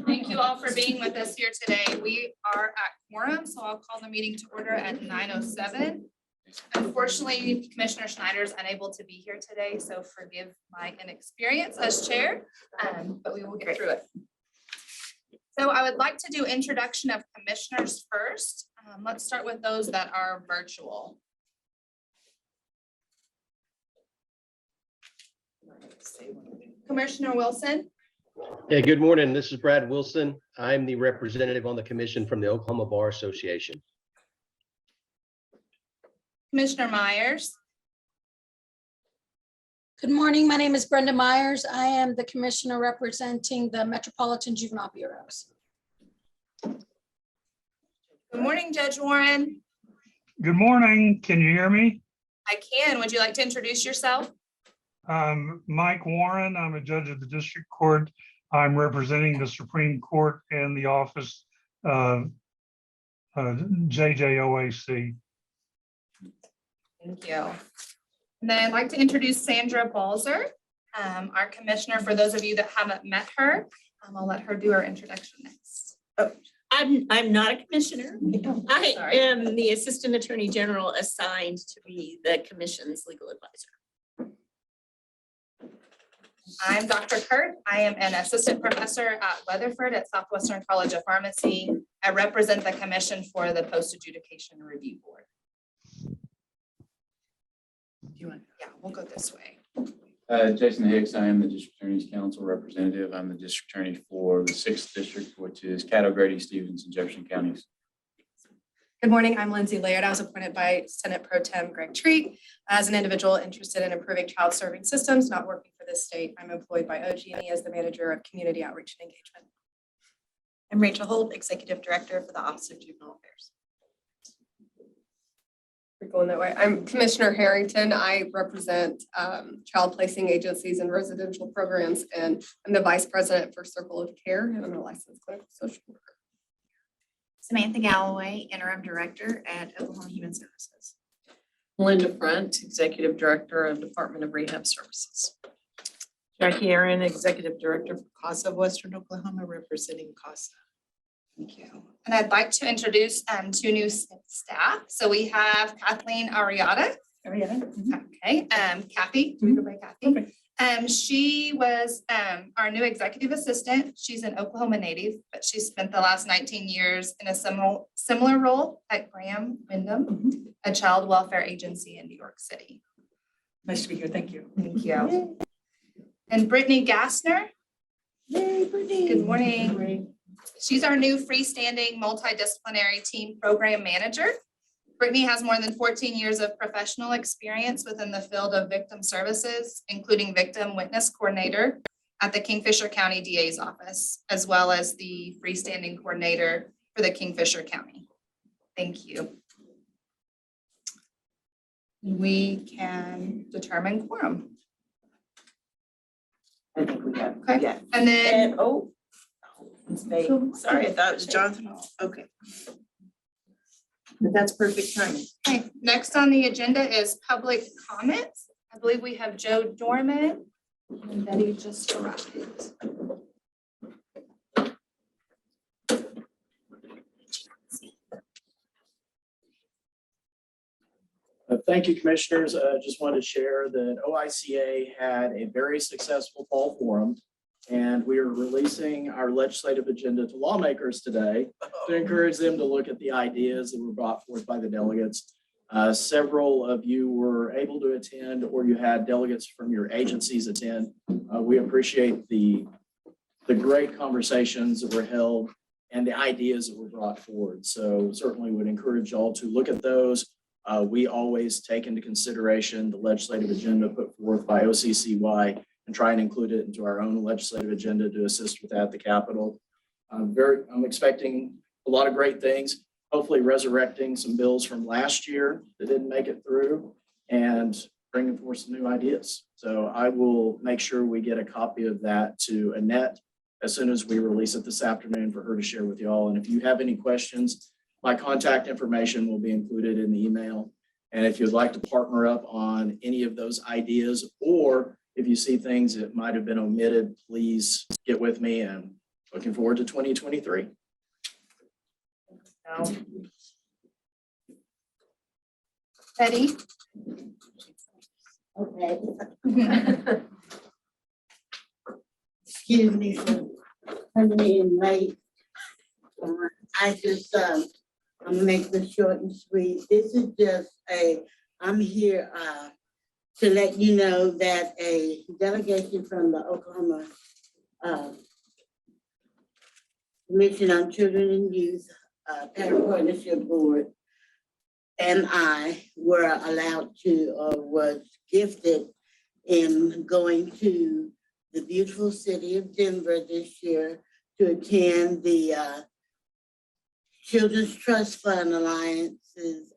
Thank you all for being with us here today. We are at quorum, so I'll call the meeting to order at 9:07. Unfortunately, Commissioner Schneider is unable to be here today, so forgive my inexperience as chair, but we will get through it. So I would like to do introduction of commissioners first. Let's start with those that are virtual. Commissioner Wilson. Yeah, good morning. This is Brad Wilson. I'm the representative on the commission from the Oklahoma Bar Association. Commissioner Myers. Good morning. My name is Brenda Myers. I am the commissioner representing the Metropolitan Juvenile Bureaus. Good morning, Judge Warren. Good morning. Can you hear me? I can. Would you like to introduce yourself? Mike Warren. I'm a judge of the district court. I'm representing the Supreme Court and the office JJOAC. Thank you. And then I'd like to introduce Sandra Balzer, our commissioner. For those of you that haven't met her, I'll let her do her introduction next. Oh, I'm not a commissioner. I Sorry. am the Assistant Attorney General assigned to be the commission's legal advisor. I'm Dr. Kurt. I am an assistant professor at Weatherford at Southwestern College of Pharmacy. I represent the commission for the Post Adjudication Review Board. Yeah, we'll go this way. Jason Hicks, I am the District Attorney's Council representative. I'm the District Attorney for the 6th District, which is Caddo, Grady, Stevens, and Jefferson counties. Good morning, I'm Lindsay Laird. I was appointed by Senate Pro Tem Greg Treat as an individual interested in improving child serving systems, not working for this state. I'm employed by OG&E as the manager of community outreach and engagement. I'm Rachel Holt, Executive Director for the Office of Juvenile Affairs. We're going that way. I'm Commissioner Harrington. I represent child placing agencies and residential programs, and I'm the Vice President for Circle of Care, and I'm a licensed clinical social worker. Samantha Galloway, Interim Director at Oklahoma Human Services. Linda Front, Executive Director of Department of Rehab Services. Jackie Aaron, Executive Director for CASA of Western Oklahoma, representing CASA. Thank you. And I'd like to introduce two new staff. So we have Kathleen Ariada. Okay, Kathy, do we go by Kathy? Okay. She was our new executive assistant. She's an Oklahoma native, but she spent the last 19 years in a similar role at Graham Wyndham, a child welfare agency in New York City. Nice to be here. Thank you. Thank you. And Brittany Gassner. Yay, Brittany. Good morning. She's our new freestanding multidisciplinary team program manager. Brittany has more than 14 years of professional experience within the field of victim services, including victim witness coordinator at the Kingfisher County DA's office, as well as the freestanding coordinator for the Kingfisher County. Thank you. We can determine quorum. I think we have. Okay. Yeah. And then It's May. Sorry, I thought it was Jonathan. Okay. But that's perfect timing. okay, next on the agenda is public comments. I believe we have Joe Dorman and Betty just arrived. Thank you, commissioners. Just wanted to share that OCCY had a very successful fall forum, and we are releasing our legislative agenda to lawmakers today to encourage them to look at the ideas that were brought forth by the delegates. Several of you were able to attend, or you had delegates from your agencies attend. We appreciate the great conversations that were held and the ideas that were brought forward. So certainly would encourage y'all to look at those. We always take into consideration the legislative agenda put forth by OCCY and try and include it into our own legislative agenda to assist with that at the Capitol. I'm expecting a lot of great things, hopefully resurrecting some bills from last year that didn't make it through and bringing forth some new ideas. So I will make sure we get a copy of that to Annette as soon as we release it this afternoon for her to share with y'all. And if you have any questions, my contact information will be included in the email. And if you'd like to partner up on any of those ideas, or if you see things that might have been omitted, please get with me, and looking forward to 2023. No. Betty? Okay. Excuse me for coming in late. I just, I'm gonna make this short and sweet. This is just I'm here to let you know that a delegation from the Oklahoma Commission on Children and Youth Parent Partnership Board and I were allowed to, or was gifted in going to the beautiful city of Denver this year to attend the Children's Trust Fund Alliance's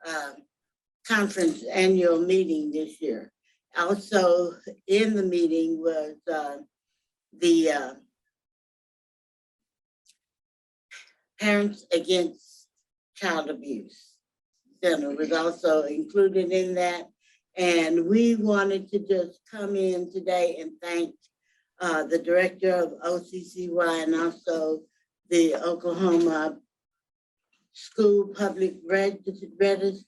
conference annual meeting this year. Also in the meeting was the Parents Against Child Abuse Center was also included in that. And we wanted to just come in today and thank the director of OCCY and also the Oklahoma School Public Readiness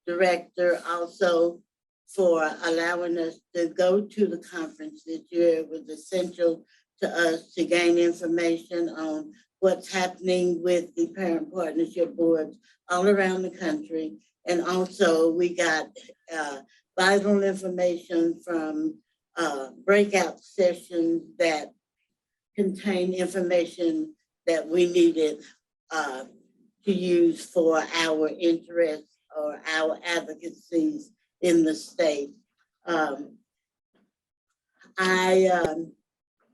Director also for allowing us to go to the conference this year. It was essential to us to gain information on what's happening with the parent partnership boards all around the country. And also we got vital information from breakout sessions that contain information that we needed to use for our interests or our advocacies in the state. I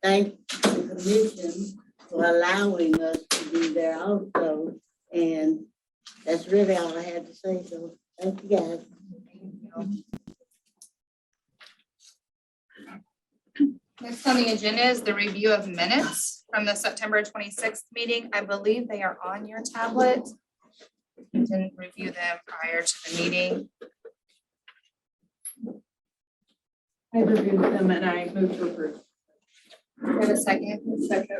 thank the commission for allowing us to be there also. And that's really all I had to say. So thank you guys. Next on the agenda is the review of minutes from the September 26th meeting. I believe they are on your tablet. We didn't review them prior to the meeting. I reviewed them and I moved to approve. We have a second. Second.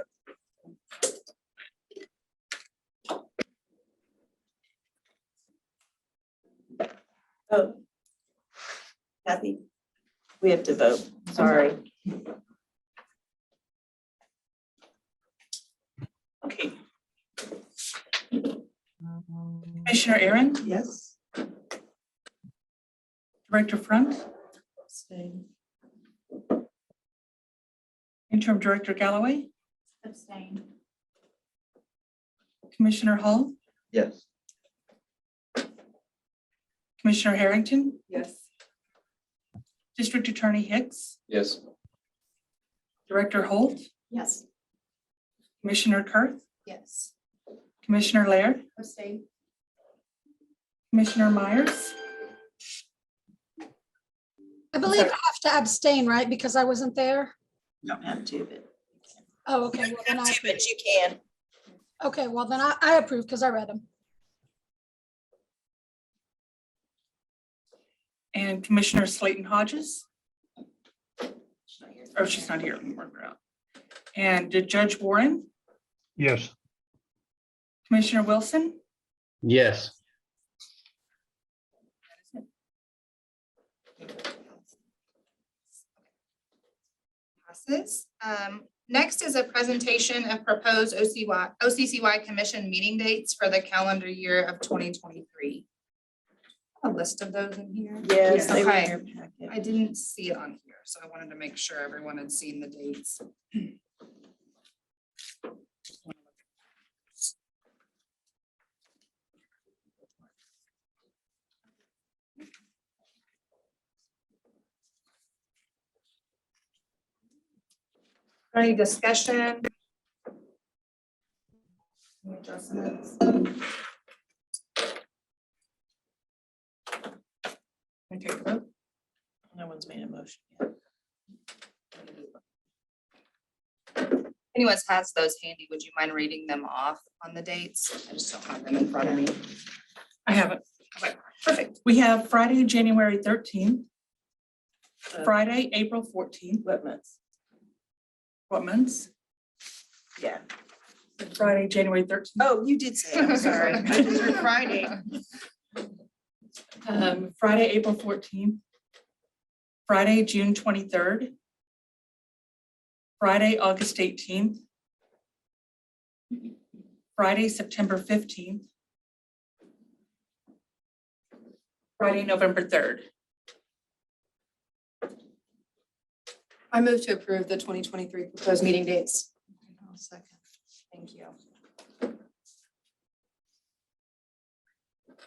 Oh. Kathy, we have to vote. Sorry. Okay. Commissioner Aaron, Yes. Director Front, Abstain. Interim Director Galloway, Abstain. Commissioner Hull, Yes. Commissioner Harrington, Yes. District Attorney Hicks, Yes. Director Holt, Yes. Commissioner Kurth, Yes. Commissioner Laird, Abstain. Commissioner Myers, I believe I have to abstain, right? Because I wasn't there. You don't have to, but. Oh, okay. Well, then I, But you can. okay, well, then I approve because I read them. and Commissioner Slayton Hodges. Oh, she's not here. Let me mark her out. And Judge Warren, Yes. Commissioner Wilson, Yes. Passes. Next is a presentation of proposed OCCY Commission meeting dates for the calendar year of 2023. A list of those in here. Yes, they were in Okay. your packet. I didn't see it on here, so I wanted to make sure everyone had seen the dates. Any discussion? Any adjustments? can I take a vote? No one's made a motion yet. Anyone has those handy, would you mind reading them off on the dates? I just don't have them in front of me. I have it. Okay, perfect. We have Friday, January 13th, Friday, April 14th. What months? What months? Yeah. Friday, January 13th. Oh, you did say, it. I'm sorry. I just heard Friday. Friday, April 14th. Friday, June 23rd. Friday, August 18th. Friday, September 15th. Friday, November 3rd. I move to approve the 2023 proposed meeting dates. I'll second. Thank you.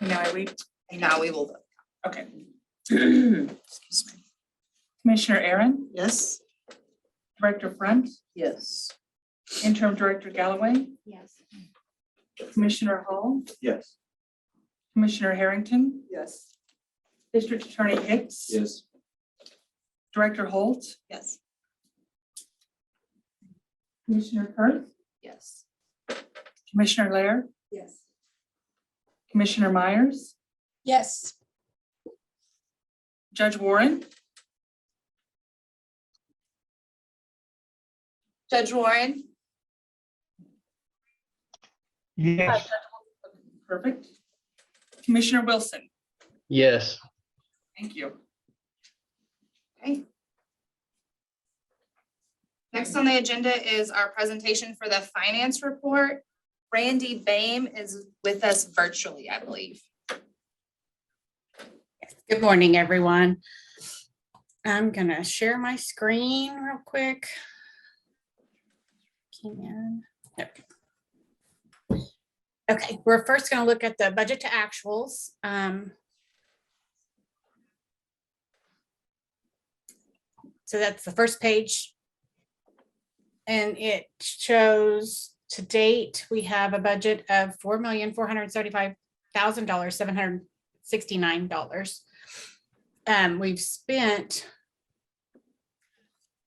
Now I read. And now we will vote. Okay. Excuse me. Commissioner Aaron, Yes. Director Front, Yes. Interim Director Galloway, Yes. Commissioner Hall, Yes. Commissioner Harrington, Yes. District Attorney Hicks. Yes. Director Holt, Yes. Commissioner Kurth, Yes. Commissioner Laird, Yes. Commissioner Myers, Yes. Judge Warren, Judge Warren? Yes. perfect. Commissioner Wilson, Yes. thank you. Okay. Next on the agenda is our presentation for the finance report. Randy Bame is with us virtually, I believe. Good morning, everyone. I'm gonna share my screen real quick. Okay, we're first gonna look at the budget to actuals. So that's the first page. And it shows to date, we have a budget of $4,475,769. We've spent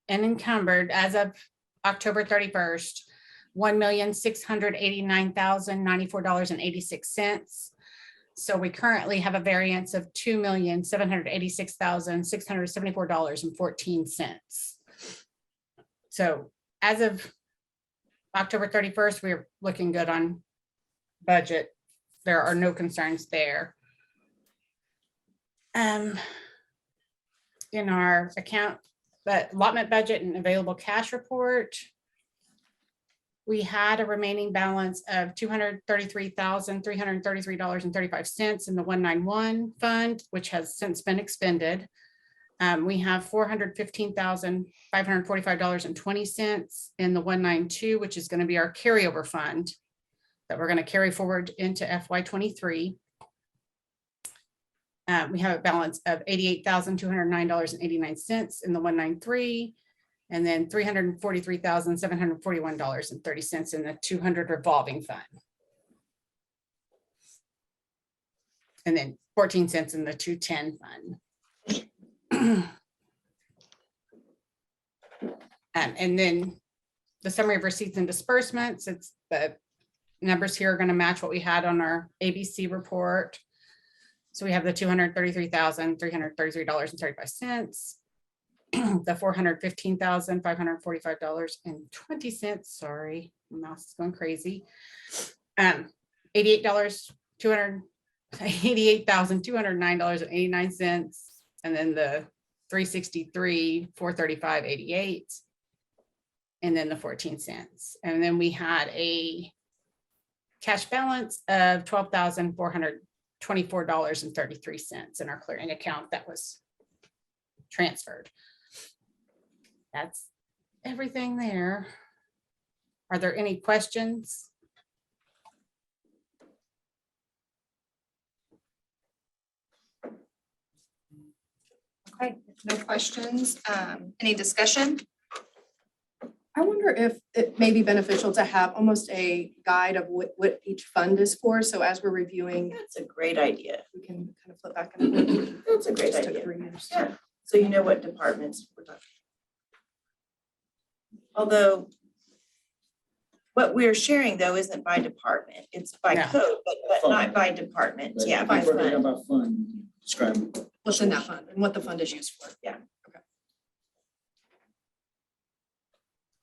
and encumbered as of October 31st, $1,689,094.86. So we currently have a variance of $2,786,674.14. So as of October 31st, we're looking good on budget. There are no concerns there. In our account, but allotment budget and available cash report, we had a remaining balance of $233,333.35 in the 191 fund, which has since been expended. We have $415,545.20 in the 192, which is going to be our carryover fund that we're going to carry forward into FY23. We have a balance of $88,209.89 in the 193, and then $343,741.30 in the 200 revolving fund. And then 14 cents in the 210 fund. And then the summary of receipts and disbursements, it's the numbers here are going to match what we had on our ABC report. So we have the $233,333.35, the $415,545.20. Sorry, my mouse is going crazy. $88,209.89, and then the $363,435.88, and then the 14 cents. And then we had a cash balance of $12,424.33 in our clearing account that was transferred. That's everything there. Are there any questions? Okay, no questions. Any discussion? I wonder if it may be beneficial to have almost a guide of what each fund is for. So as we're reviewing, That's a great idea. we can kind of flip back and forth. That's a great Just took idea. 3 years. Yeah. So you know what departments we're talking. Although what we're sharing though isn't by department, it's by No. code, but not by department. Yeah, by If we're talking fund. about fund, describe it. What's in that fund and what the fund is used for. Yeah. Okay.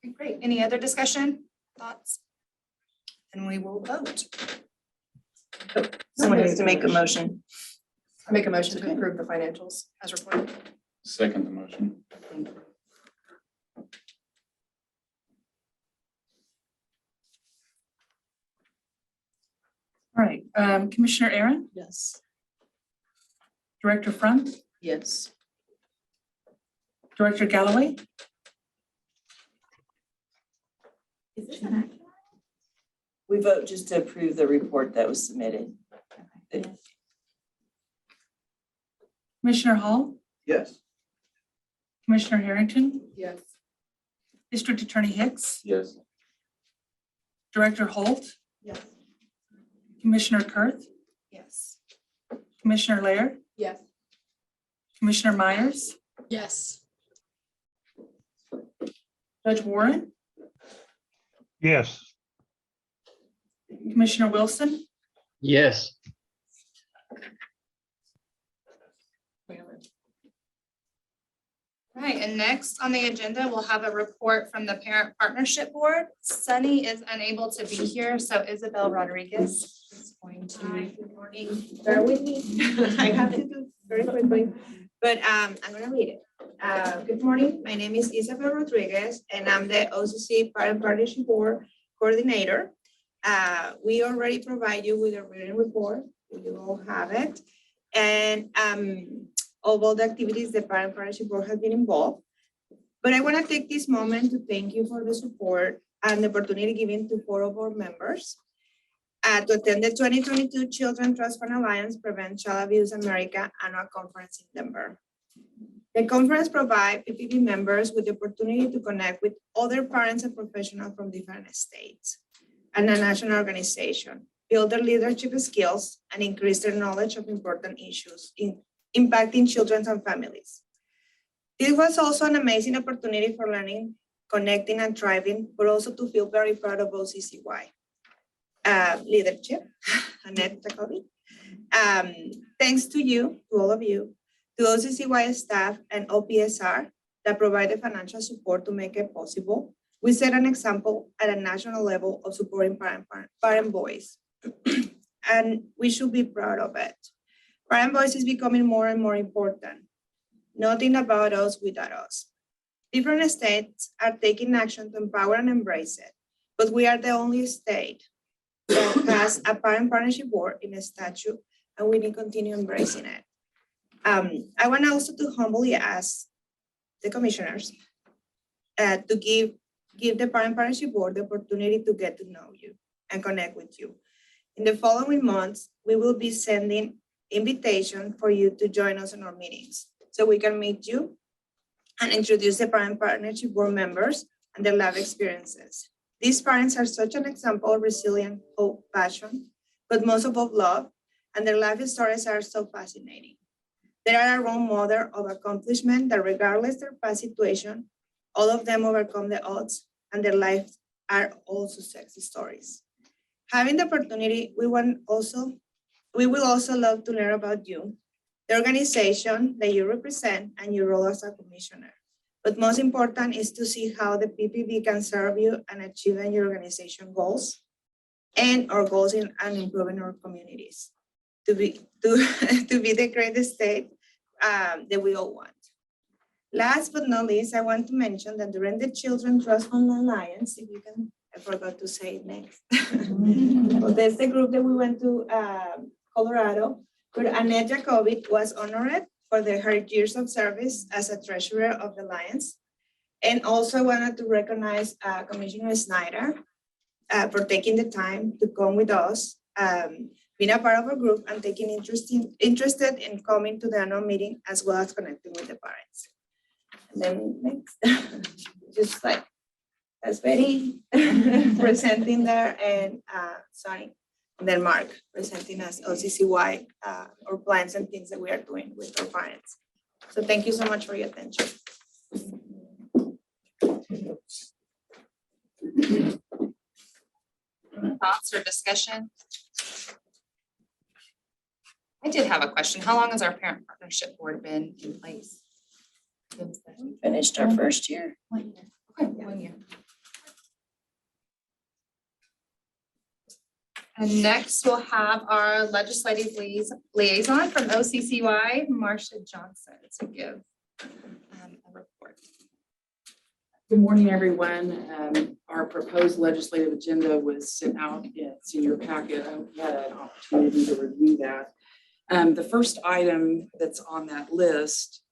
Okay, great. Any other discussion, thoughts? And we will vote. Someone needs to make a motion. I make a motion to approve the financials as reported. Second the motion. All right, Commissioner Aaron, Yes. Director Front, Yes. Director Galloway, Is this an action? We vote just to approve the report that was submitted. Commissioner Hall, Yes. Commissioner Harrington, Yes. District Attorney Hicks, Yes. Director Holt, Yes. Commissioner Kurth, Yes. Commissioner Laird, Yes. Commissioner Myers, Yes. Judge Warren, Yes. Commissioner Wilson, Yes. All right, and next on the agenda, we'll have a report from the Parent Partnership Board. Sunny is unable to be here, so Isabel Rodriguez is going to. Good morning. Bear with me. I have to do very quickly, but I'm gonna read it. Good morning. My name is Isabel Rodriguez, and I'm the OCCY Parent Partnership Board Coordinator. We already provide you with a written report. You all have it. And of all the activities the Parent Partnership Board has been involved. But I want to take this moment to thank you for the support and the opportunity given to 4 of our members to attend the 2022 Children Trust Fund Alliance Prevent Child Abuse America Annual Conference in Denver. The conference provides PPB members with the opportunity to connect with other parents and professionals from different states and a national organization, build their leadership skills, and increase their knowledge of important issues impacting children and families. It was also an amazing opportunity for learning, connecting, and thriving, but also to feel very proud of OCCY leadership, Annette Jacobi. Thanks to you, to all of you, to OCCY staff and OPSR that provided financial support to make it possible. We set an example at a national level of supporting parent voice, and we should be proud of it. Parent voice is becoming more and more important. Nothing about us without us. Different states are taking action to empower and embrace it, but we are the only state that has a parent partnership board in a statute, and we need to continue embracing it. I want also to humbly ask the commissioners to give the parent partnership board the opportunity to get to know you and connect with you. In the following months, we will be sending invitation for you to join us in our meetings so we can meet you and introduce the parent partnership board members and their life experiences. These parents are such an example of resilience, hope, passion, but most of all love, and their life stories are so fascinating. They are a role model of accomplishment that regardless their past situation, all of them overcome the odds and their lives are also success stories. Having the opportunity, we will also love to learn about you, the organization that you represent, and your role as a commissioner. But most important is to see how the PPB can serve you and achieving your organization goals and our goals in and improving our communities to be the great state that we all want. Last but not least, I want to mention that during the Children Trust Fund Alliance, if you can, I forgot to say it next. Well, that's the group that we went to Colorado, where Annette Jacobi was honored for her years of service as a treasurer of the Alliance. And also wanted to recognize Commissioner Snyder for taking the time to come with us, being a part of our group and taking interested in coming to the annual meeting as well as connecting with the parents. And then next, just like that's Betty presenting there and sorry, and then Mark presenting us OCCY, our plans and things that we are doing with our parents. So thank you so much for your attention. Thoughts or discussion? I did have a question. How long has our parent partnership board been in place? Finished our first year. 1 year. Okay, 1 year. And next we'll have our legislative liaison from OCCY, Marcia Johnson, to give a report. Good morning, everyone. Our proposed legislative agenda was sent out. It's in your packet. I hope you had an opportunity to review that. The first item that's on that list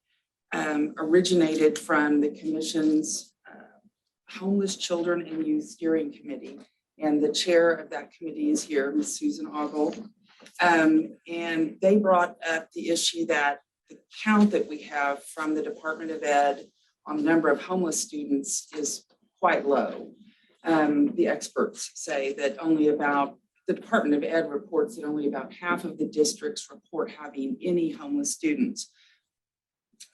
originated from the Commission's Homeless Children and Youth Steering Committee. And the chair of that committee is here, Ms. Susan Ogle. And they brought up the issue that the count that we have from the Department of Ed on the number of homeless students is quite low. The experts say that the Department of Ed reports that only about half of the districts report having any homeless students.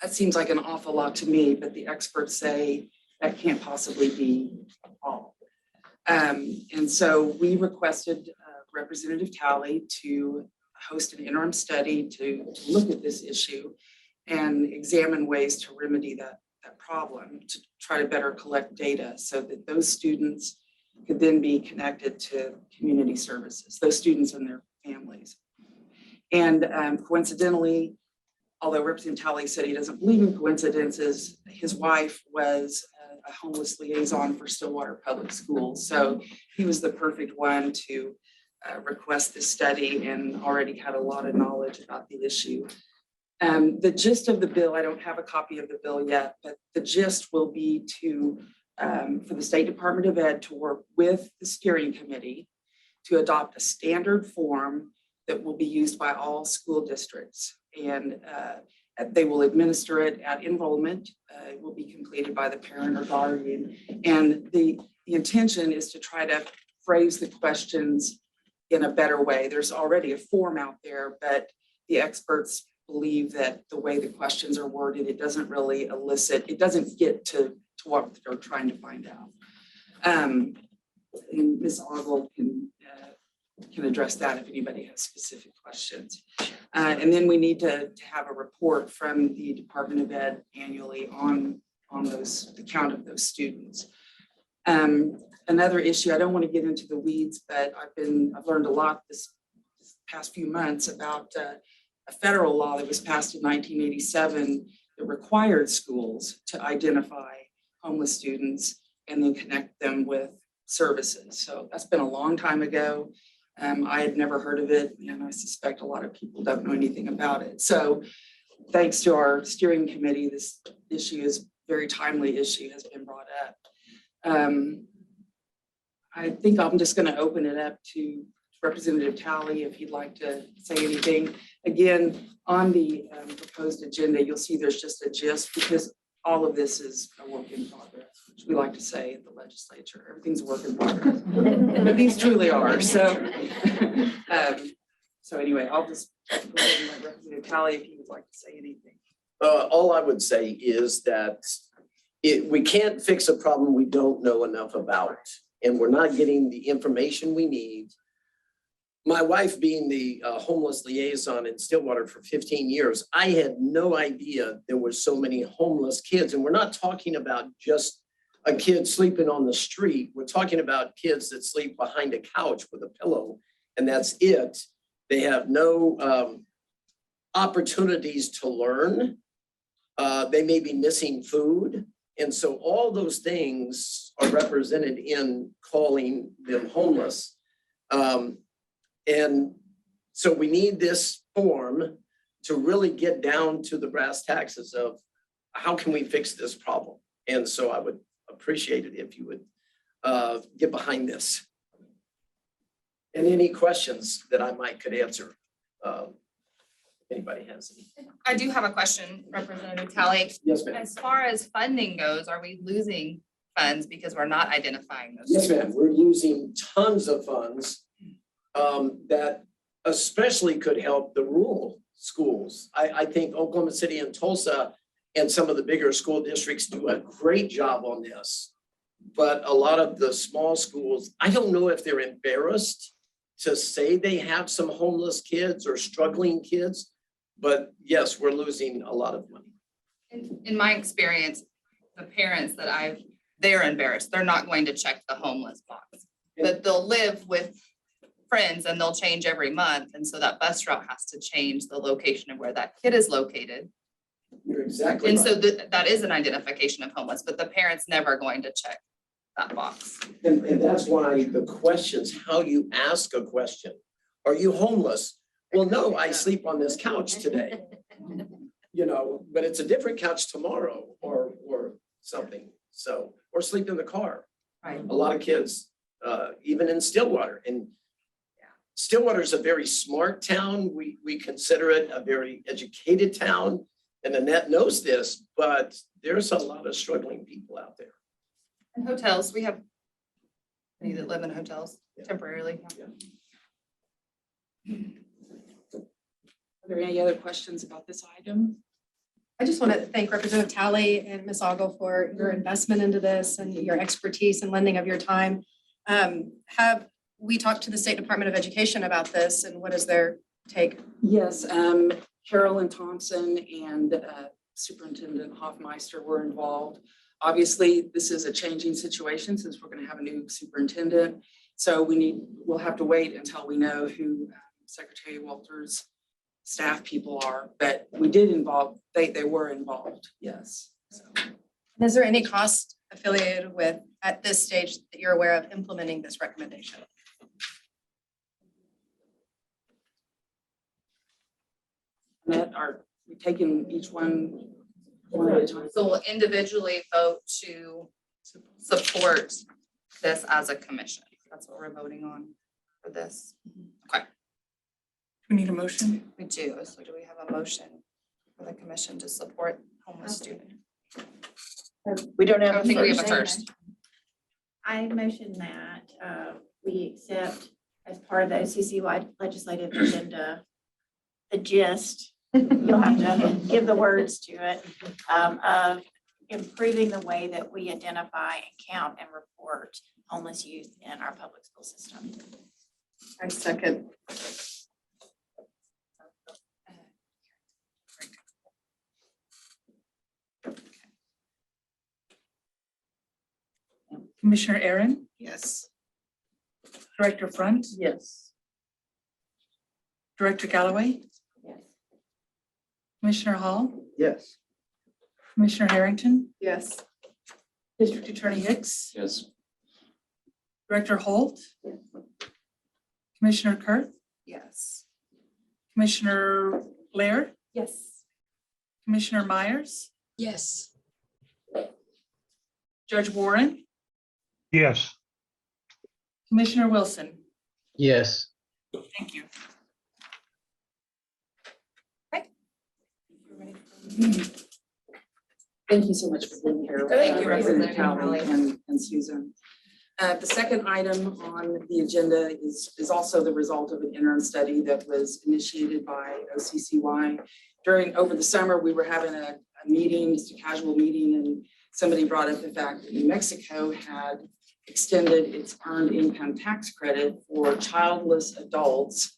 That seems like an awful lot to me, but the experts say that can't possibly be all. And so we requested Representative Talley to host an interim study to look at this issue and examine ways to remedy that problem, to try to better collect data so that those students could then be connected to community services, those students and their families. And coincidentally, although Representative Talley said he doesn't believe in coincidences, his wife was a homeless liaison for Stillwater Public Schools. So he was the perfect one to request this study and already had a lot of knowledge about the issue. The gist of the bill, I don't have a copy of the bill yet, but the gist will be for the State Department of Ed to work with the steering committee to adopt a standard form that will be used by all school districts. And they will administer it at enrollment. It will be completed by the parent or guardian. And the intention is to try to phrase the questions in a better way. There's already a form out there, but the experts believe that the way the questions are worded, it doesn't really elicit, it doesn't get to what they're trying to find out. And Ms. Ogle can address that if anybody has specific questions. And then we need to have a report from the Department of Ed annually on the count of those students. Another issue, I don't want to get into the weeds, but I've learned a lot this past few months about a federal law that was passed in 1987 that required schools to identify homeless students and then connect them with services. So that's been a long time ago. I had never heard of it, and I suspect a lot of people don't know anything about it. So thanks to our steering committee, this issue is very timely issue has been brought up. I think I'm just going to open it up to Representative Talley if he'd like to say anything. Again, on the proposed agenda, you'll see there's just a gist because all of this is a work in progress, which we like to say in the legislature. Everything's a work in progress, but these truly are. So, so anyway, I'll just go ahead and let Representative Talley if he would like to say anything. All I would say is that we can't fix a problem we don't know enough about, and we're not getting the information we need. My wife being the homeless liaison in Stillwater for 15 years, I had no idea there were so many homeless kids. And we're not talking about just a kid sleeping on the street. We're talking about kids that sleep behind a couch with a pillow, and that's it. They have no opportunities to learn. They may be missing food. And so all those things are represented in calling them homeless. And so we need this form to really get down to the brass taxes of how can we fix this problem? And so I would appreciate it if you would get behind this. And any questions that I could answer. Anybody has any? I do have a question, Representative Talley. Yes, ma'am. As far as funding goes, are we losing funds because we're not identifying those? Yes, ma'am. We're using tons of funds that especially could help the rural schools. I think Oklahoma City and Tulsa and some of the bigger school districts do a great job on this. But a lot of the small schools, I don't know if they're embarrassed to say they have some homeless kids or struggling kids, but yes, we're losing a lot of money. In my experience, the parents that they're embarrassed. They're not going to check the homeless box, but they'll live with friends and they'll change every month. And so that bus route has to change the location of where that kid is located. You're exactly And right. so that is an identification of homeless, but the parent's never going to check that box. And that's why the questions, how you ask a question. Are you homeless? Well, no, I sleep on this couch today. You know, but it's a different couch tomorrow or something. So, or sleep in the car. Right. A lot of kids, even in Stillwater, and Stillwater is a very smart town. We consider it a very educated town. And Annette knows this, but there's a lot of struggling people out there. And hotels, we have many that live in hotels temporarily. Are there any other questions about this item? I just want to thank Representative Talley and Ms. Ogle for your investment into this and your expertise and lending of your time. Have we talked to the State Department of Education about this and what is their take? Yes, Carolyn Thompson and Superintendent Hoffmeister were involved. Obviously, this is a changing situation since we're going to have a new superintendent. So we'll have to wait until we know who Secretary Walters' staff people are, but we did involve, they were involved, yes. So. Is there any cost affiliated with, at this stage, that you're aware of implementing this recommendation? Annette, are we taking each one at a time? So we'll individually vote to support this as a commission. That's what we're voting on for this. Okay. We need a motion. We do. So do we have a motion for the commission to support homeless students? We don't I have. don't think we have a first. I motion that we accept as part of the OCCY legislative agenda, the gist, you'll have to give the words to it, of improving the way that we identify and count and report homeless youth in our public school system. I second. Commissioner Aaron, Yes. Director Front, Yes. Director Galloway, Yes. Commissioner Hall, Yes. Commissioner Harrington, Yes. District Attorney Hicks, Yes. Director Holt, Commissioner Kurt, Yes. Commissioner Blair, Yes. Commissioner Myers, Yes. Judge Warren, Yes. Commissioner Wilson. Yes. Thank you. Thank you so much for being here. Thank you, Representative Representative Talley and Susan. The second item on the agenda is also the result of an interim study that was initiated by OCCY. Over the summer, we were having a meeting, just a casual meeting, and somebody brought up the fact that New Mexico had extended its earned income tax credit for childless adults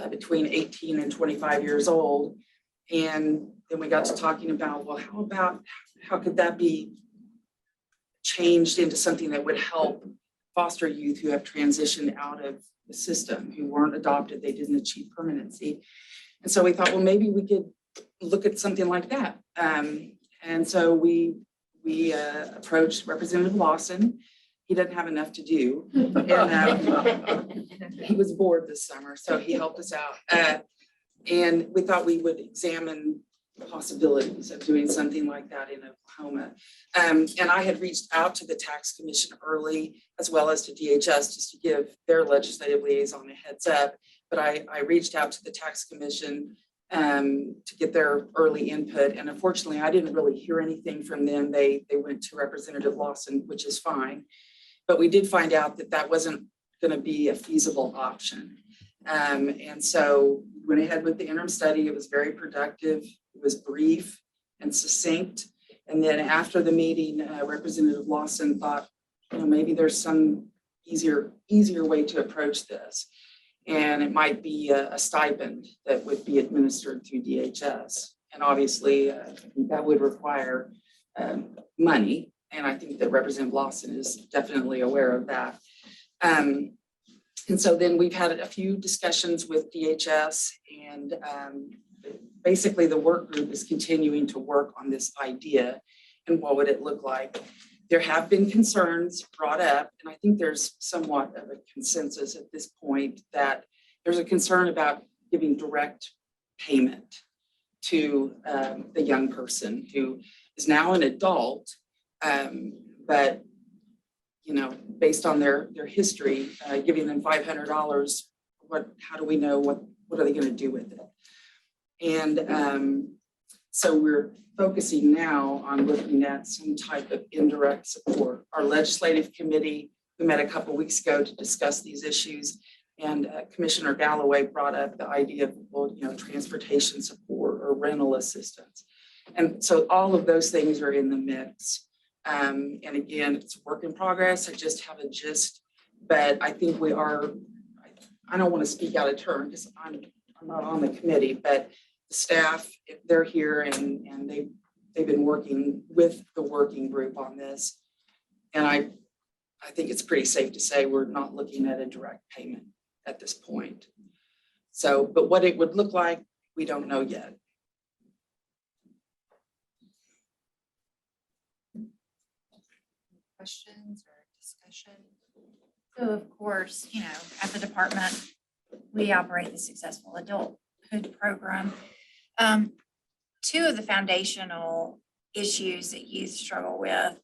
between 18 and 25 years old. And then we got to talking about, well, how could that be changed into something that would help foster youth who have transitioned out of the system, who weren't adopted, they didn't achieve permanency. And so we thought, well, maybe we could look at something like that. And so we approached Representative Lawson. He doesn't have enough to do. And he was bored this summer, so he helped us out. And we thought we would examine possibilities of doing something like that in Oklahoma. And I had reached out to the tax commission early, as well as to DHS, just to give their legislative liaison a heads up. But I reached out to the tax commission to get their early input. And unfortunately, I didn't really hear anything from them. They went to Representative Lawson, which is fine. But we did find out that that wasn't going to be a feasible option. And so went ahead with the interim study. It was very productive. It was brief and succinct. And then after the meeting, Representative Lawson thought, maybe there's some easier way to approach this. And it might be a stipend that would be administered through DHS. And obviously that would require money. And I think that Representative Lawson is definitely aware of that. And so then we've had a few discussions with DHS and basically the work group is continuing to work on this idea and what would it look like. There have been concerns brought up, and I think there's somewhat of a consensus at this point that there's a concern about giving direct payment to the young person who is now an adult, but you know, based on their history, giving them $500, how do we know what are they going to do with it? And so we're focusing now on looking at some type of indirect support. Our legislative committee, we met a couple weeks ago to discuss these issues, and Commissioner Galloway brought up the idea of, well, you know, transportation support or rental assistance. And so all of those things are in the mix. And again, it's a work in progress. I just have a gist, but I think we are, I don't want to speak out of turn because I'm not on the committee, but the staff, they're here and they've been working with the working group on this. And I think it's pretty safe to say we're not looking at a direct payment at this point. So, but what it would look like, we don't know yet. Questions or discussion? So of course, you know, at the department, we operate the Successful Adulthood Program. Two of the foundational issues that youth struggle with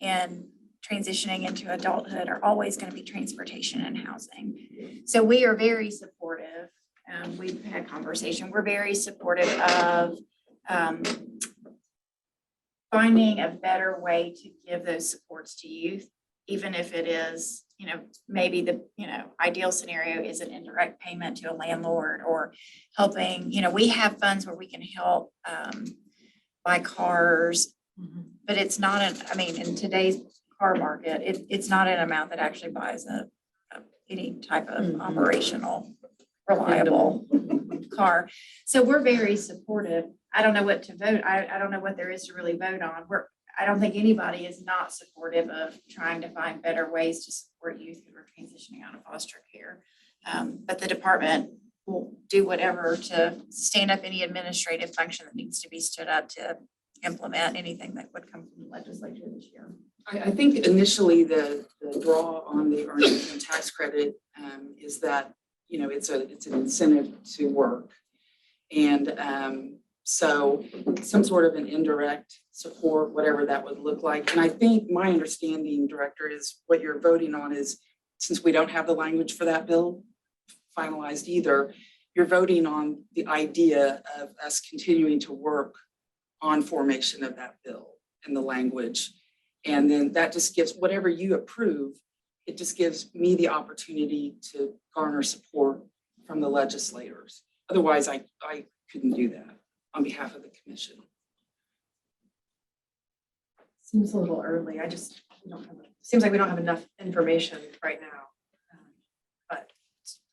in transitioning into adulthood are always going to be transportation and housing. So we are very supportive. We've had conversation. We're very supportive of finding a better way to give those supports to youth, even if it is, you know, maybe the, you know, ideal scenario is an indirect payment to a landlord or helping, you know, we have funds where we can help buy cars, but it's not I mean, in today's car market, it's not an amount that actually buys any type of operational, reliable car. So we're very supportive. I don't know what to vote. I don't know what there is to really vote on. I don't think anybody is not supportive of trying to find better ways to support youth who are transitioning out of foster care. But the department will do whatever to stand up any administrative function that needs to be stood up to implement anything that would come from the legislature this year. I think initially the draw on the earned income tax credit is that, you know, it's an incentive to work. And so some sort of an indirect support, whatever that would look like. And I think my understanding, Director, is what you're voting on is, since we don't have the language for that bill finalized either, you're voting on the idea of us continuing to work on formation of that bill and the language. And then that just gives, whatever you approve, it just gives me the opportunity to garner support from the legislators. Otherwise, I couldn't do that on behalf of the commission. Seems a little early. Seems like we don't have enough information right now. But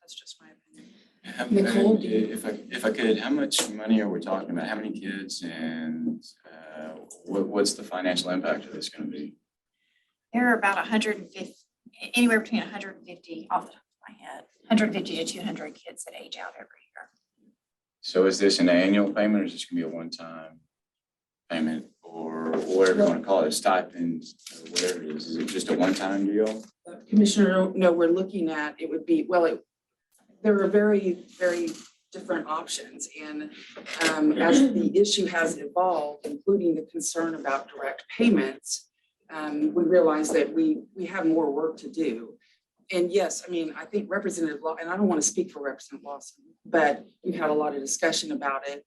that's just my opinion. Nicole, If I could, how much money are we talking about? How many kids and what's the financial impact of this going to be? There are about 150, anywhere between 150 off the top of my head, 150 to 200 kids that age out every year. So is this an annual payment or is this going to be a one-time payment or whatever you want to call it, a stipend, or whatever it is? Is it just a one-time deal? Commissioner, no, we're looking at, it would be, well, there are very, very different options. And as the issue has evolved, including the concern about direct payments, we realize that we have more work to do. And yes, I mean, I think Representative Law, and I don't want to speak for Representative Lawson, but we've had a lot of discussion about it.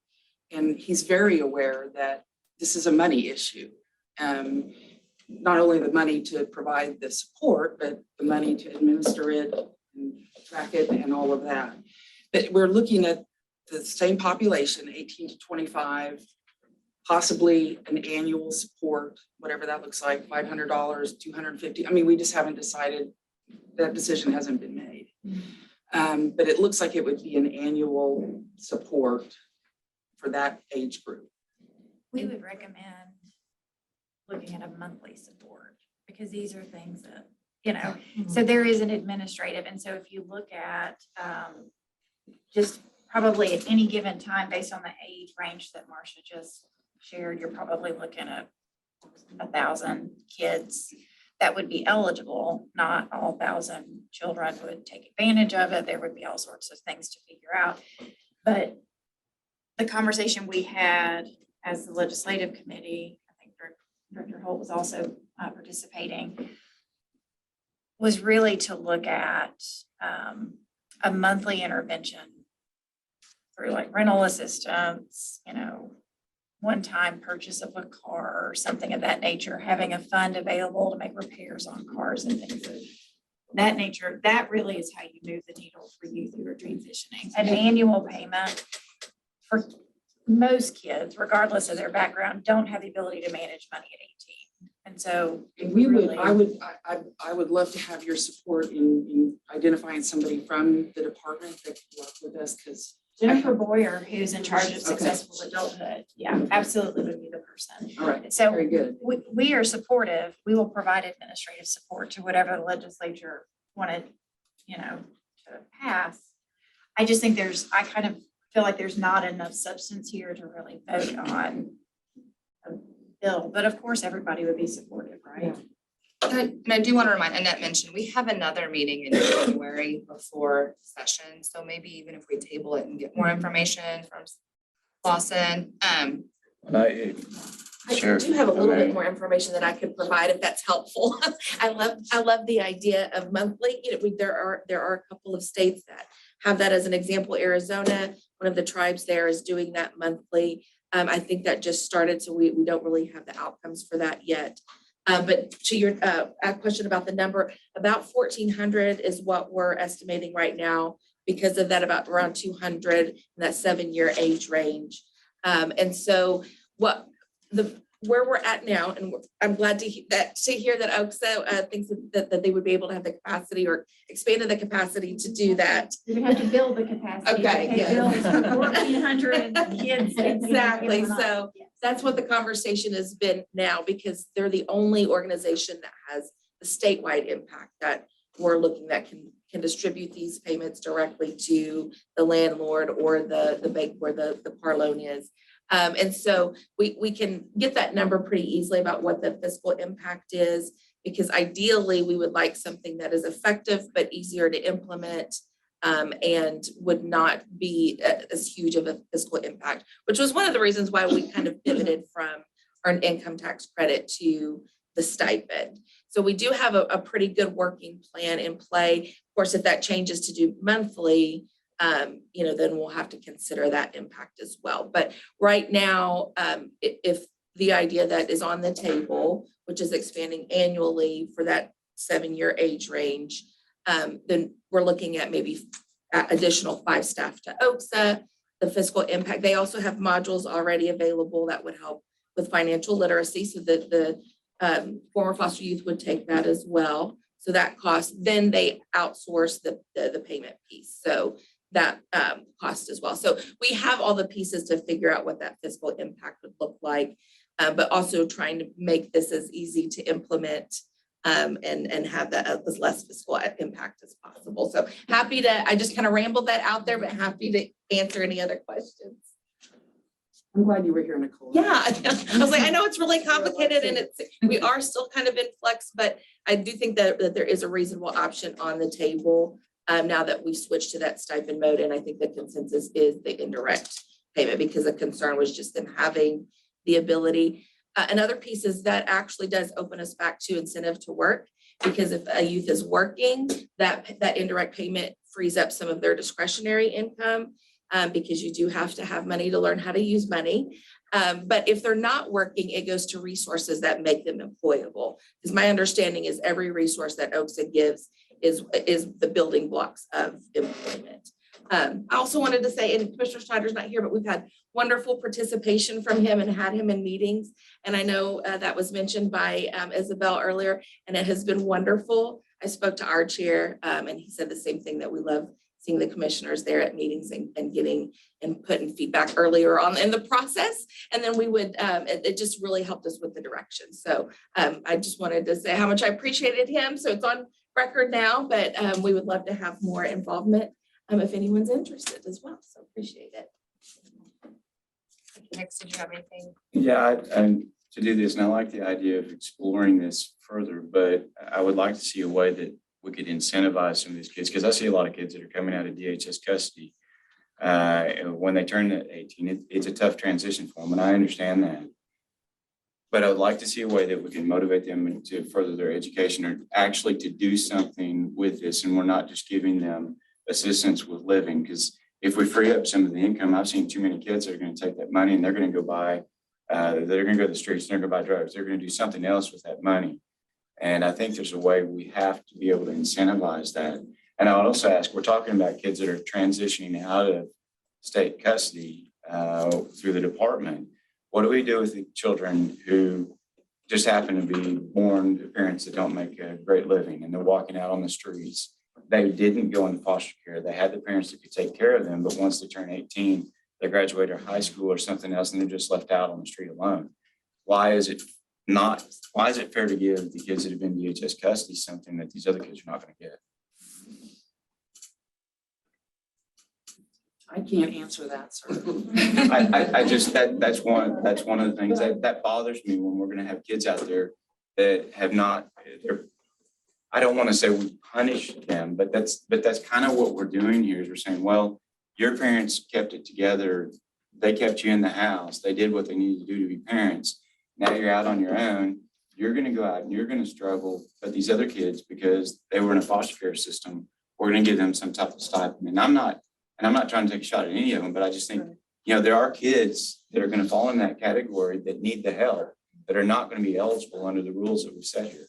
And he's very aware that this is a money issue. Not only the money to provide the support, but the money to administer it and track it and all of that. But we're looking at the same population, 18 to 25, possibly an annual support, whatever that looks like, $500, $250. I mean, we just haven't decided. That decision hasn't been made. But it looks like it would be an annual support for that age group. We would recommend looking at a monthly support because these are things that you know, so there is an administrative. And so if you look at just probably at any given time, based on the age range that Marcia just shared, you're probably looking at 1,000 kids that would be eligible. Not all 1,000 children would take advantage of it. There would be all sorts of things to figure out. But the conversation we had as the legislative committee, I think Director Holt was also participating, was really to look at a monthly intervention through like rental assistance, you know, one-time purchase of a car or something of that nature, having a fund available to make repairs on cars and things of that nature. That really is how you move the needle for youth who are transitioning. An annual payment for most kids, regardless of their background, don't have the ability to manage money at 18. And so And we would, I would love to have your support in identifying somebody from the department that can work with us, because Jennifer Boyer, who's in charge of successful adulthood, yeah, absolutely would be the person. all right, So very good. we are supportive. We will provide administrative support to whatever the legislature wanted, you know, to pass. I just think I kind of feel like there's not enough substance here to really vote on a bill, but of course, everybody would be supportive, right? And I do want to remind, Annette mentioned, we have another meeting in January before session. So maybe even if we table it and get more information from Lawson. Sure. I do have a little Okay. bit more information that I could provide if that's helpful. I love the idea of monthly. You know, there are a couple of states that have that as an example. Arizona, one of the tribes there, is doing that monthly. I think that just started, so we don't really have the outcomes for that yet. But to your question about the number, about 1,400 is what we're estimating right now, because of that, about around 200 in that 7-year age range. And so where we're at now, and I'm glad to hear that OCCY thinks that they would be able to have the capacity or expanded the capacity to do that. We have to build the capacity. Okay, yeah. Build 1,400 kids. Exactly. So that's what the conversation has been now, because they're the only organization that has the statewide impact that we're looking that can distribute these payments directly to the landlord or the bank where the car loan is. And so we can get that number pretty easily about what the fiscal impact is, because ideally we would like something that is effective but easier to implement, and would not be as huge of a fiscal impact, which was one of the reasons why we kind of pivoted from earned income tax credit to the stipend. So we do have a pretty good working plan in play. Of course, if that changes to do monthly, you know, then we'll have to consider that impact as well. But right now, if the idea that is on the table, which is expanding annually for that 7-year age range, then we're looking at maybe additional 5 staff to OCCY. The fiscal impact, they also have modules already available that would help with financial literacy, so that the former foster youth would take that as well. So that cost, then they outsource the payment piece. So that cost as well. So we have all the pieces to figure out what that fiscal impact would look like, but also trying to make this as easy to implement and have that as less fiscal impact as possible. So happy to, I just kind of rambled that out there, but happy to answer any other questions. I'm glad you were here, Nicole. Yeah, I was like, I know it's really complicated and we are still kind of in flux, but I do think that there is a reasonable option on the table now that we switched to that stipend mode. And I think the consensus is the indirect payment, because the concern was just them having the ability. Another piece is that actually does open us back to incentive to work, because if a youth is working, that indirect payment frees up some of their discretionary income, because you do have to have money to learn how to use money. But if they're not working, it goes to resources that make them employable. Because my understanding is every resource that OCCY gives is the building blocks of employment. I also wanted to say, and Commissioner Schneider's not here, but we've had wonderful participation from him and had him in meetings. And I know that was mentioned by Isabel earlier, and it has been wonderful. I spoke to our chair and he said the same thing, that we love seeing the commissioners there at meetings and getting input and feedback earlier on in the process. And then we would, it just really helped us with the direction. So I just wanted to say how much I appreciated him. So it's on record now, but we would love to have more involvement if anyone's interested as well. So appreciate it. Next, did you have anything? Yeah, and to do this, and I like the idea of exploring this further, but I would like to see a way that we could incentivize some of these kids, because I see a lot of kids that are coming out of DHS custody. When they turn 18, it's a tough transition for them, and I understand that. But I would like to see a way that we can motivate them to further their education or actually to do something with this, and we're not just giving them assistance with living, because if we free up some of the income, I've seen too many kids that are going to take that money and they're going to go buy, they're going to go to the streets, and they're going to buy drugs. They're going to do something else with that money. And I think there's a way we have to be able to incentivize that. And I would also ask, we're talking about kids that are transitioning out of state custody through the department. What do we do with the children who just happen to be born to parents that don't make a great living and they're walking out on the streets? They didn't go into foster care. They had the parents that could take care of them, but once they turn 18, they graduate high school or something else, and they're just left out on the street alone. Why is it fair to give the kids that have been DHS custody something that these other kids are not going to get? I can't answer that, sir. I just, that's one of the things that bothers me when we're going to have kids out there that have not, I don't want to say we punish them, but that's kind of what we're doing here is we're saying, well, your parents kept it together. They kept you in the house. They did what they needed to do to be parents. Now you're out on your own. You're going to go out and you're going to struggle. But these other kids, because they were in a foster care system, we're going to give them some type of stipend. And I'm not trying to take a shot at any of them, but I just think, there are kids that are going to fall in that category that need the help, that are not going to be eligible under the rules that we've set here.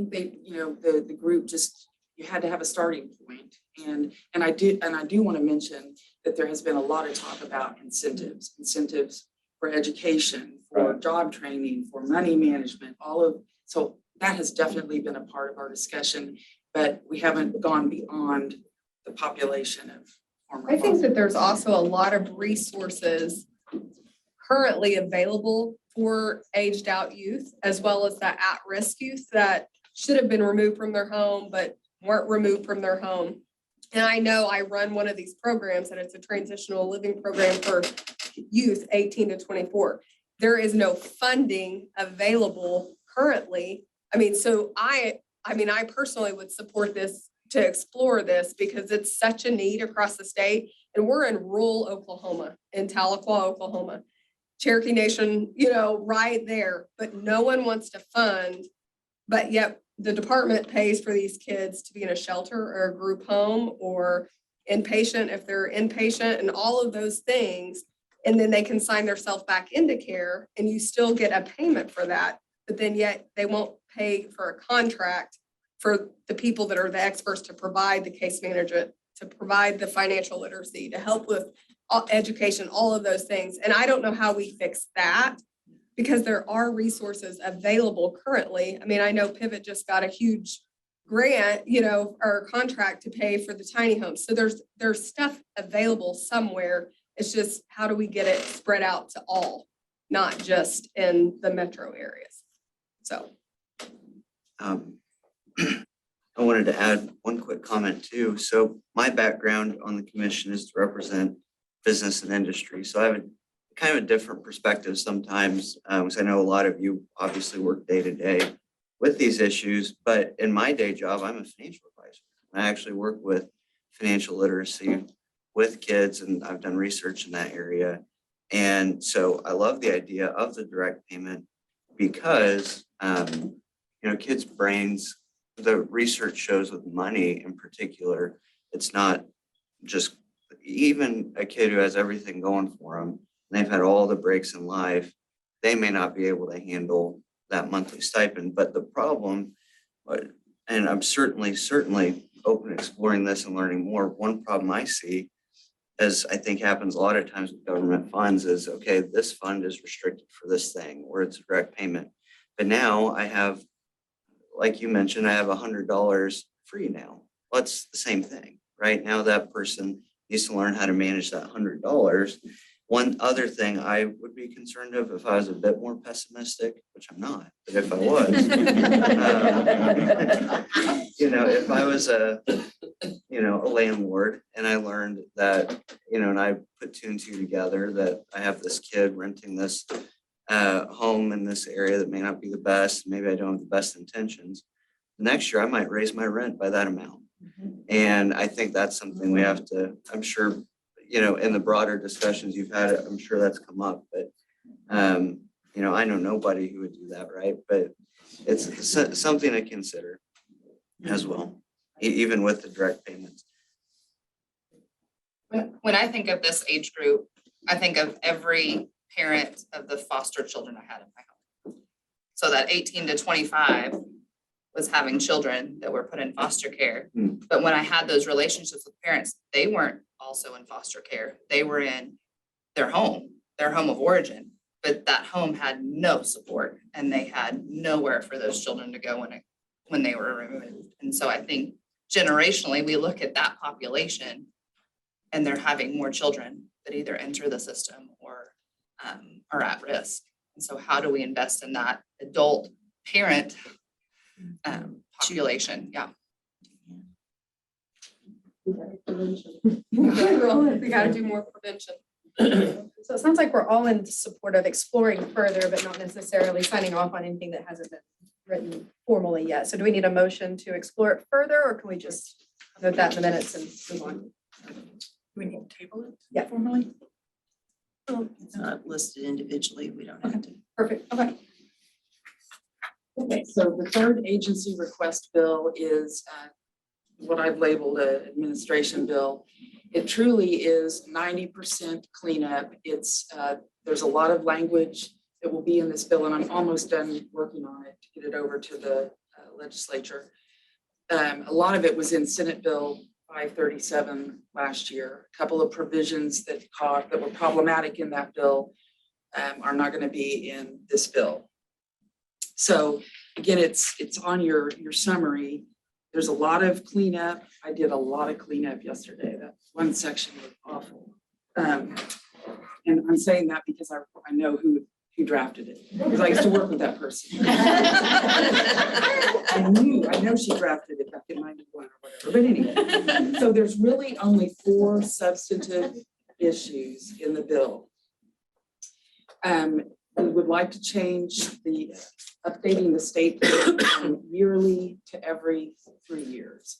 I think the group just, you had to have a starting point. And I do want to mention that there has been a lot of talk about incentives for education, for job training, for money management, so that has definitely been a part of our discussion, but we haven't gone beyond the population of former. I think that there's also a lot of resources currently available for aged out youth, as well as that at-risk youth that should have been removed from their home, but weren't removed from their home. And I know I run one of these programs, and it's a transitional living program for youth 18 to 24. There is no funding available currently. I personally would support this, to explore this, because it's such a need across the state. And we're in rural Oklahoma, in Tahlequah, Oklahoma, Cherokee Nation, right there, but no one wants to fund, but yet the department pays for these kids to be in a shelter or a group home or inpatient if they're inpatient and all of those things. And then they can sign themselves back into care and you still get a payment for that, but then yet they won't pay for a contract for the people that are the experts to provide the case management, to provide the financial literacy, to help with education, all of those things. And I don't know how we fix that, because there are resources available currently. I know Pivot just got a huge grant, or contract to pay for the tiny homes. So there's stuff available somewhere. It's just, how do we get it spread out to all, not just in the metro areas? So. I wanted to add one quick comment too. So my background on the commission is to represent business and industry. So I have kind of a different perspective sometimes, because I know a lot of you obviously work day to day with these issues, but in my day job, I'm a financial advisor. I actually work with financial literacy with kids, and I've done research in that area. And so I love the idea of the direct payment because, kids' brains, the research shows with money in particular, it's not just, even a kid who has everything going for them, and they've had all the breaks in life, they may not be able to handle that monthly stipend. But the problem, and I'm certainly open to exploring this and learning more, one problem I see, as I think happens a lot of times with government funds, is, okay, this fund is restricted for this thing, or it's a direct payment. But now I have, like you mentioned, I have $100 free now. Well, it's the same thing, right? Now that person needs to learn how to manage that $100. One other thing I would be concerned of if I was a bit more pessimistic, which I'm not, but if I was, if I was a landlord and I learned that, and I put two and two together, that I have this kid renting this home in this area that may not be the best, maybe I don't have the best intentions. Next year, I might raise my rent by that amount. And I think that's something we have to, I'm sure, in the broader discussions you've had, I'm sure that's come up, but, I know nobody who would do that, right? But it's something to consider as well, even with the direct payments. When I think of this age group, I think of every parent of the foster children I had in my home. So that 18 to 25 was having children that were put in foster care. But when I had those relationships with parents, they weren't also in foster care. They were in their home of origin, but that home had no support and they had nowhere for those children to go when they were removed. And so I think generationally, we look at that population and they're having more children that either enter the system or are at risk. And so how do we invest in that adult parent population? Yeah. We gotta do more prevention. So it sounds like we're all in support of exploring further, but not necessarily signing off on anything that hasn't been written formally yet. So do we need a motion to explore it further, or can we just note that in the minutes and move on? We need to table it? Yeah. Formally? It's not listed individually. We don't have to. Perfect, okay. Okay, so the third agency request bill is what I've labeled an administration bill. It truly is 90% cleanup. It's there's a lot of language that will be in this bill, and I'm almost done working on it to get it over to the legislature. A lot of it was in Senate Bill 537 last year. A couple of provisions that were problematic in that bill are not going to be in this bill. So again, it's on your summary. There's a lot of cleanup. I did a lot of cleanup yesterday. That one section was awful. And I'm saying that because I know who drafted it, because I used to work with that person. I know she drafted it back in 91 or whatever, but anyway. So there's really only 4 substantive issues in the bill. We would like to change updating the state from yearly to every 3 years.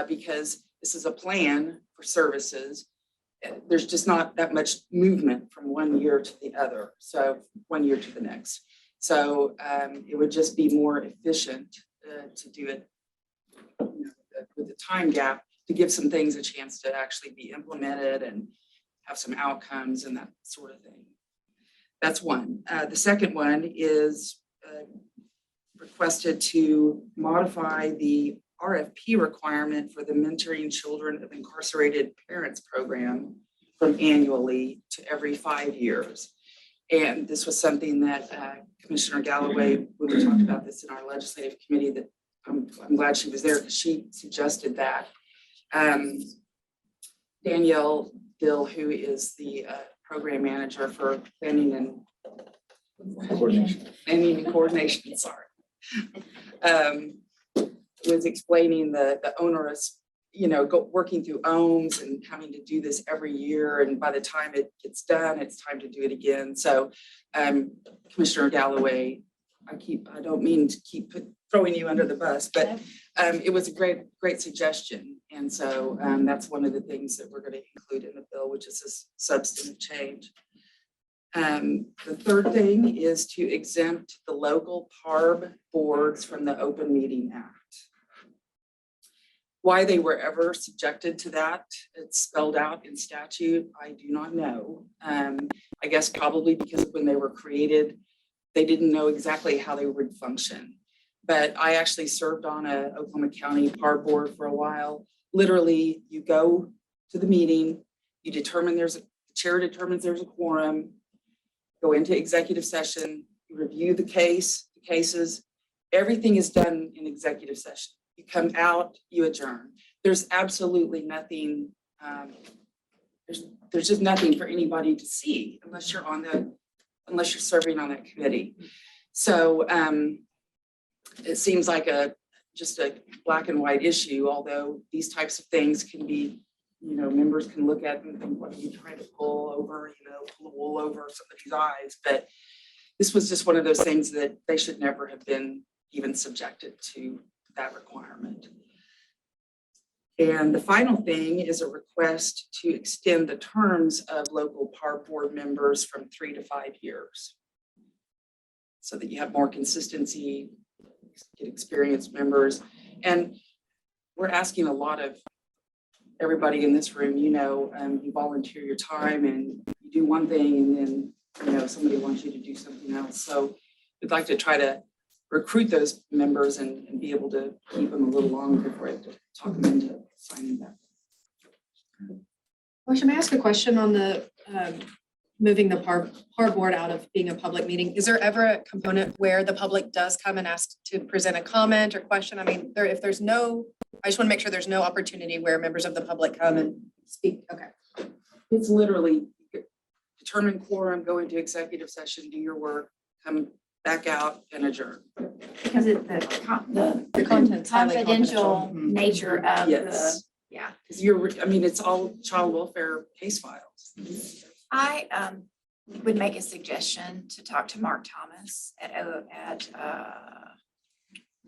Because this is a plan for services. There's just not that much movement from one year to the other. So one year to the next. So it would just be more efficient to do it with the time gap, to give some things a chance to actually be implemented and have some outcomes and that sort of thing. That's one. The second one is requested to modify the RFP requirement for the Mentoring Children of Incarcerated Parents program from annually to every 5 years. And this was something that Commissioner Galloway, when we talked about this in our legislative committee, that I'm glad she was there because she suggested that. Danielle Dill, who is the program manager for planning and coordination, sorry, was explaining the onerous, working through OMS and having to do this every year. And by the time it gets done, it's time to do it again. So Commissioner Galloway, I don't mean to keep throwing you under the bus, but it was a great suggestion. And so that's one of the things that we're going to include in the bill, which is this substantive change. The third thing is to exempt the local PARB boards from the Open Meeting Act. Why they were ever subjected to that, it's spelled out in statute, I do not know. I guess probably because when they were created, they didn't know exactly how they would function. But I actually served on a Oklahoma County PARB board for a while. Literally, you go to the meeting, you determine the chair determines there's a quorum, go into executive session, you review the cases, everything is done in executive session. You come out, you adjourn. there's absolutely nothing, there's just nothing for anybody to see unless you're serving on that committee. So it seems like just a black and white issue, although these types of things can be, members can look at and think, what are you trying to pull over, pull the wool over somebody's eyes. But this was just one of those things that they should never have been even subjected to that requirement. And the final thing is a request to extend the terms of local PARB board members from 3 to 5 years, so that you have more consistency, get experienced members. And we're asking a lot of everybody in this room, you volunteer your time and you do one thing and then, somebody wants you to do something else. So we'd like to try to recruit those members and be able to keep them a little longer before I have to talk them into signing that. Well, may I ask a question on the moving the PAR board out of being a public meeting? Is there ever a component where the public does come and ask to present a comment or question? I mean, if there's no, I just want to make sure there's no opportunity where members of the public come and speak. Okay. It's literally determine quorum, go into executive session, do your work, come back out and adjourn. Because the content's highly confidential nature of the, Yes. yeah. Because it's all child welfare case files. I would make a suggestion to talk to Mark Thomas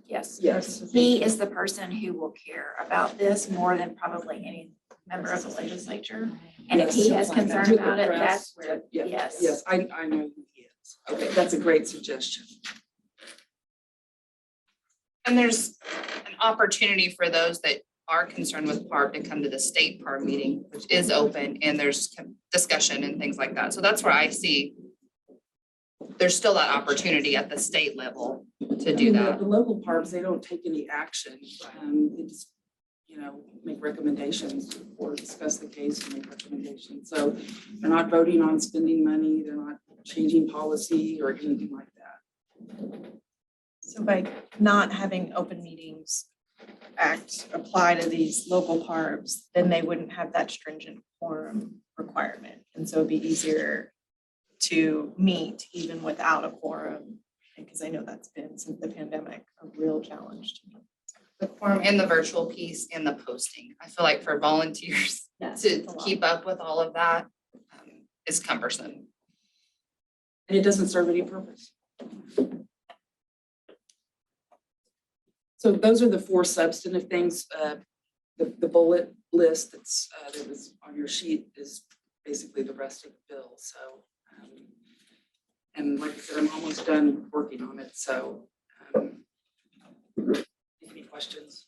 yes. Yes. He is the person who will care about this more than probably any member of the legislature. And if he has concern about it, that's where, yes. Yes, I know who he is. Okay, that's a great suggestion. And there's an opportunity for those that are concerned with PARB to come to the state PARB meeting, which is open, and there's discussion and things like that. So that's where I see there's still that opportunity at the state level to do that. The local PARBs, they don't take any action. They just, make recommendations or discuss the case and make recommendations. So they're not voting on spending money. They're not changing policy or anything like that. So by not having open meetings act apply to these local PARBs, then they wouldn't have that stringent quorum requirement. And so it'd be easier to meet even without a quorum, because I know that's been since the pandemic a real challenge to me. The quorum and the virtual piece and the posting. I feel like for volunteers to keep up with all of that is cumbersome. And it doesn't serve any purpose. So those are the 4 substantive things. The bullet list that was on your sheet is basically the rest of the bill. So, and like I said, I'm almost done working on it. So, any questions?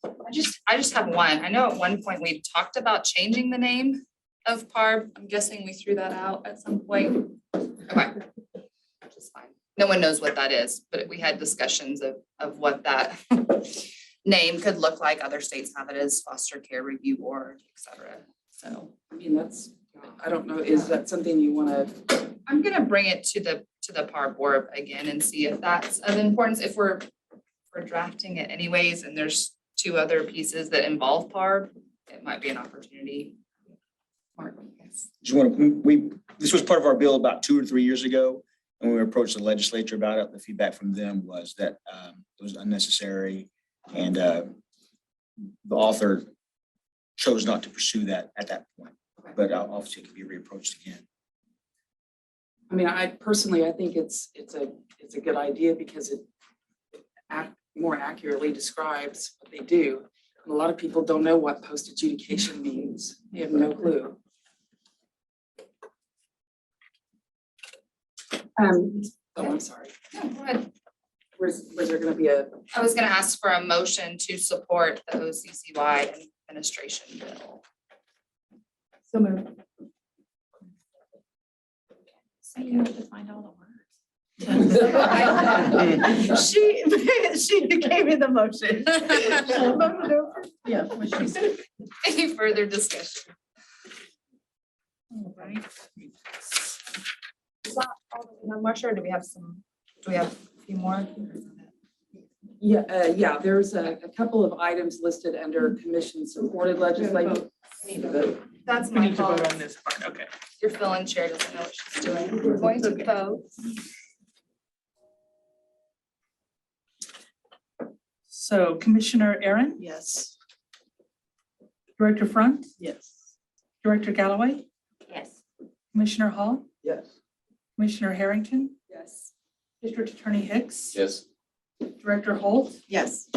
I just have one. I know at one point we talked about changing the name of PARB. I'm guessing we threw that out at some point. Okay. Which is fine. No one knows what that is, but we had discussions of what that name could look like. Other states have it as Foster Care Review Board, et cetera. So, I mean, I don't know, is that something you want to? I'm gonna bring it to the PARB board again and see if that's of importance. If we're drafting it anyways, and there's 2 other pieces that involve PARB, it might be an opportunity. Mark, yes. This was part of our bill about 2 or 3 years ago. And when we approached the legislature about it, the feedback from them was that it was unnecessary. And the author chose not to pursue that at that point. But obviously it could be reapproached again. I mean, I think it's a good idea because it more accurately describes what they do. And a lot of people don't know what post adjudication means. They have no clue. Oh, I'm sorry. No, go ahead. Was there going to be I was gonna ask for a motion to support the OCCY administration bill. So moved. So you have to find all the words. She gave me the motion. Yeah. Any further discussion? All right. Is that all that we have, Marcia, or do we have a few more? Yeah, there's a couple of items listed under commission supported legislative. That's We my need to vote fault. on this part, okay. Your fill-in chair doesn't know what she's doing. We're going to vote. So Commissioner Aaron, Yes. Director Front, Yes. Director Galloway, Yes. Commissioner Hall, Yes. Commissioner Harrington, Yes. District Attorney Hicks, Yes. Director Holt, Yes.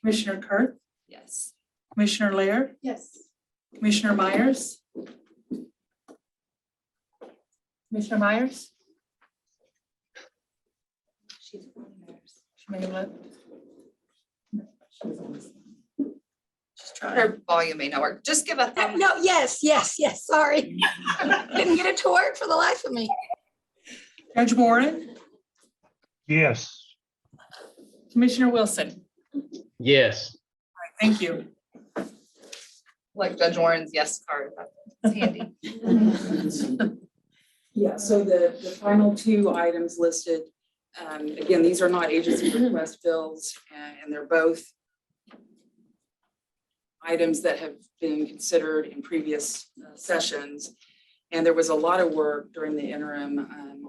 Commissioner Kurth, Yes. Commissioner Laird, Yes. Commissioner Myers. Commissioner Myers? She may have left. She's trying. Her volume may not work. Just give a thumb. No, yes, sorry. Didn't get it to work for the life of me. Judge Warren, Yes. Commissioner Wilson. Yes. Thank you. Like Judge Warren's yes card. That's handy. Yeah, so the final two items listed, again, these are not agency request bills, and they're both items that have been considered in previous sessions. And there was a lot of work during the interim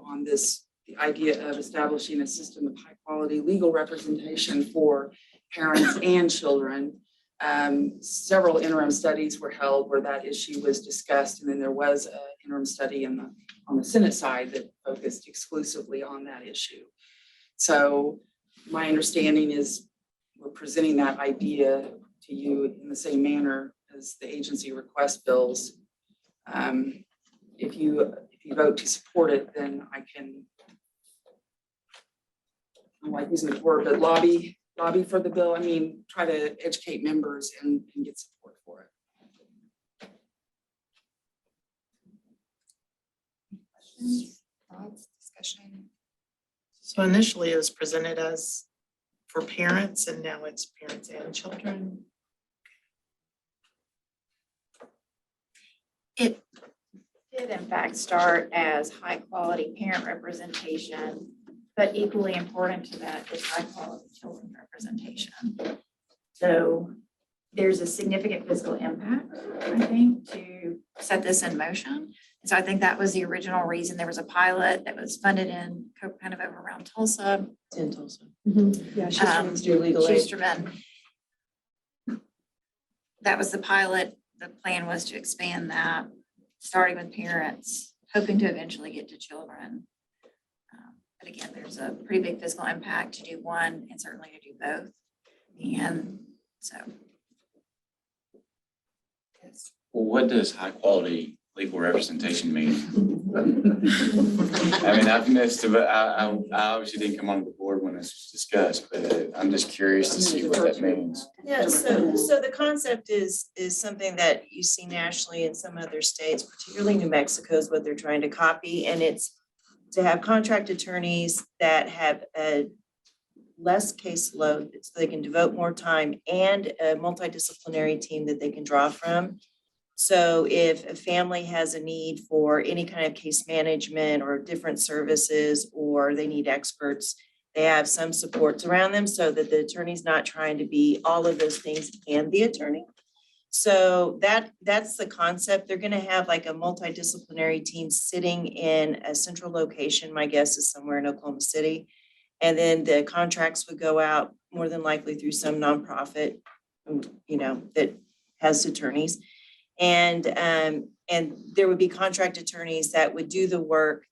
on this, the idea of establishing a system of high quality legal representation for parents and children. Several interim studies were held where that issue was discussed, and then there was an interim study on the Senate side that focused exclusively on that issue. So my understanding is we're presenting that idea to you in the same manner as the agency request bills. If you vote to support it, then I can, I don't like using the word, but lobby for the bill. I mean, try to educate members and get support for it. Questions, thoughts, discussion? So initially it was presented as for parents and now it's parents and children. It did in fact start as high quality parent representation, but equally important to that is high quality children representation. So there's a significant physical impact, I think, to set this in motion. And so I think that was the original reason. There was a pilot that was funded in kind of over around Tulsa. It's in Tulsa. Yeah, Schusterman's do legal aid. Schusterman. That was the pilot. The plan was to expand that, starting with parents, hoping to eventually get to children. But again, there's a pretty big physical impact to do one and certainly to do both. And so. Well, what does high quality legal representation mean? I mean, I've missed it, but I obviously didn't come on the board when this was discussed, but I'm just curious to see what that means. Yeah, so the concept is something that you see nationally in some other states, particularly New Mexico is what they're trying to copy. And it's to have contract attorneys that have a less caseload so they can devote more time and a multidisciplinary team that they can draw from. So if a family has a need for any kind of case management or different services, or they need experts, they have some supports around them so that the attorney's not trying to be all of those things and the attorney. So that's the concept. They're gonna have like a multidisciplinary team sitting in a central location, my guess is somewhere in Oklahoma City. And then the contracts would go out more than likely through some nonprofit, that has attorneys. And there would be contract attorneys that would do the work,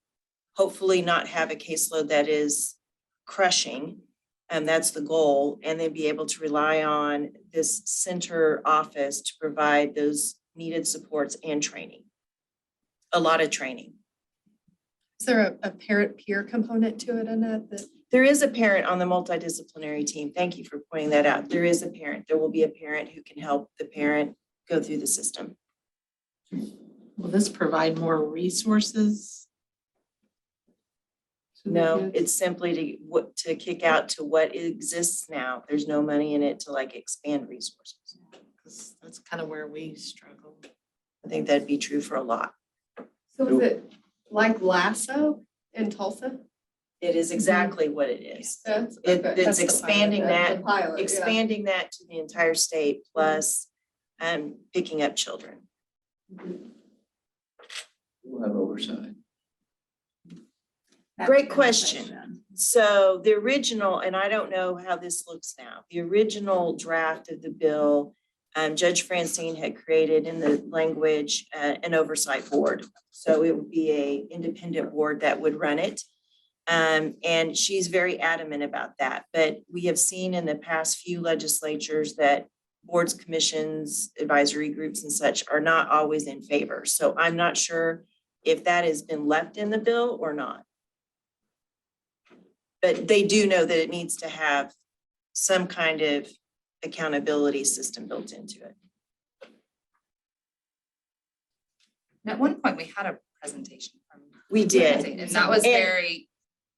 hopefully not have a caseload that is crushing. And that's the goal. And then be able to rely on this center office to provide those needed supports and training. A lot of training. Is there a parent peer component to it, Annette? There is a parent on the multidisciplinary team. Thank you for pointing that out. There is a parent. There will be a parent who can help the parent go through the system. Will this provide more resources? No, it's simply to kick out to what exists now. There's no money in it to like expand resources. Because that's kind of where we struggle. I think that'd be true for a lot. So is it like Lasso in Tulsa? It is exactly what it is. That's It's the pilot, expanding that's the that, pilot, yeah. expanding that to the entire state plus picking up children. We'll have oversight. Great question. So the original, and I don't know how this looks now, the original draft of the bill, Judge Francine had created in the language, an oversight board. So it would be an independent board that would run it. And she's very adamant about that. But we have seen in the past few legislatures that boards, commissions, advisory groups and such are not always in favor. So I'm not sure if that has been left in the bill or not. But they do know that it needs to have some kind of accountability system built into it. And at one point, we had a presentation from. We did. And that was very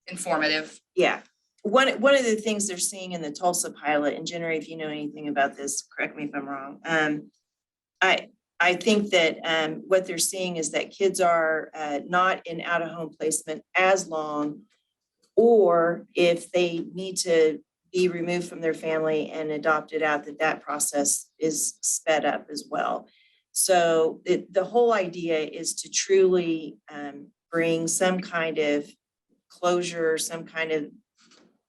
informative. Yeah. One of the things they're seeing in the Tulsa pilot, and Jennifer, if you know anything about this, correct me if I'm wrong. I think that what they're seeing is that kids are not in out-of-home placement as long, or if they need to be removed from their family and adopted out, that process is sped up as well. So the whole idea is to truly bring some kind of closure, some kind of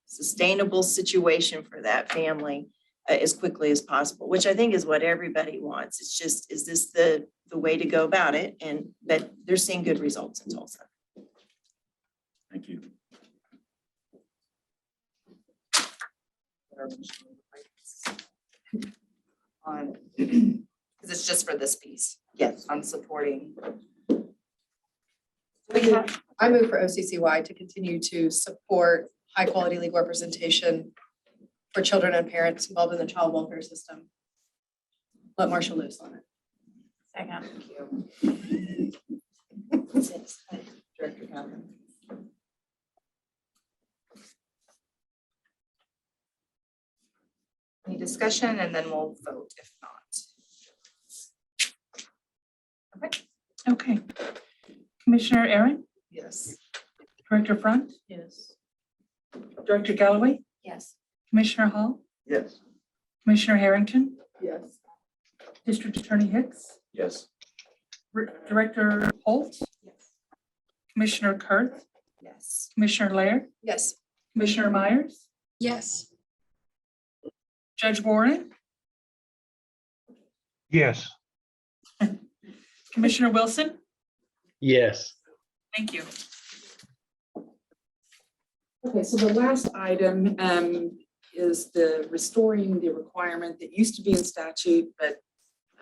sustainable situation for that family as quickly as possible, which I think is what everybody wants. It's just, is this the way to go about it? And that they're seeing good results in Tulsa. Thank you. On, because it's just for this piece. Yes. On supporting. I move for OCCY to continue to support high quality legal representation for children and parents involved in the child welfare system. Let Marcia loose on it. Second. Director Calvin. Any discussion, and then we'll vote if not. Okay. Okay. Commissioner Aaron, Yes. Director Front, Yes. Director Galloway, Yes. Commissioner Hall, Yes. Commissioner Harrington, Yes. District Attorney Hicks, Yes. Director Holt, Commissioner Kurth, Yes. Commissioner Laird, Yes. Commissioner Myers, Yes. Judge Warren, Yes. Commissioner Wilson. Yes. Thank you. Okay, so the last item is the restoring the requirement that used to be in statute, but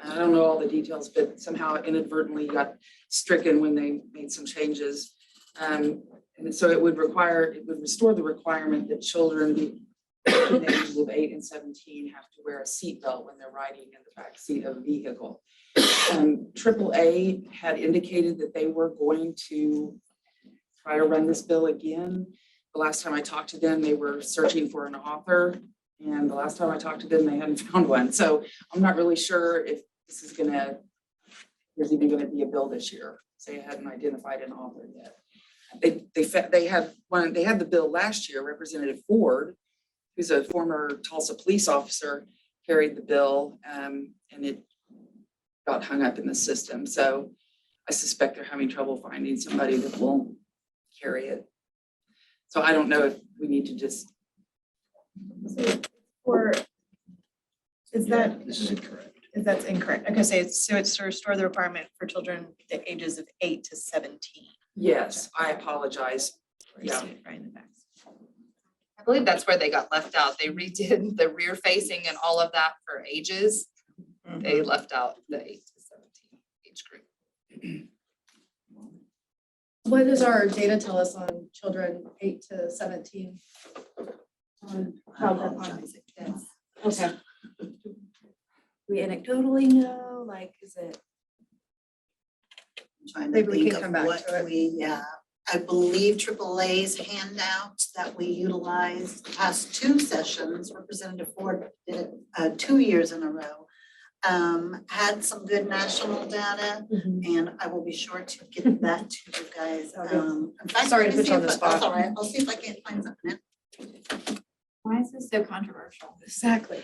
I don't know all the details, but somehow inadvertently got stricken when they made some changes. And so it would restore the requirement that children between the ages of 8 and 17 have to wear a seatbelt when they're riding in the back seat of a vehicle. AAA had indicated that they were going to try to run this bill again. The last time I talked to them, they were searching for an author. And the last time I talked to them, they hadn't found one. So I'm not really sure if this is there's even gonna be a bill this year. So they hadn't identified an author yet. They had the bill last year. Representative Ford, who's a former Tulsa police officer, carried the bill and it got hung up in the system. So I suspect they're having trouble finding somebody that will carry it. So I don't know if we need to just. Or Is that? This is incorrect. That's incorrect. Okay, so it's to restore the requirement for children the ages of 8 to 17. Yes, I apologize. Yeah. Right in the back. I believe that's where they got left out. They redid the rear facing and all of that for ages. They left out the 8 to 17 age group. What does our data tell us on children 8 to 17? On how they're okay. We anecdotally know, like, is it? Trying to Maybe we think can of come back what to it. we, I believe AAA's handouts that we utilized the past 2 sessions, Representative Ford did it 2 years in a row. had some good national data, and I will be sure to get that to you guys. In fact, Sorry to let me put see you on if the I- That's spot. all right. I'll see if I can't find something. Why is this so controversial? Exactly.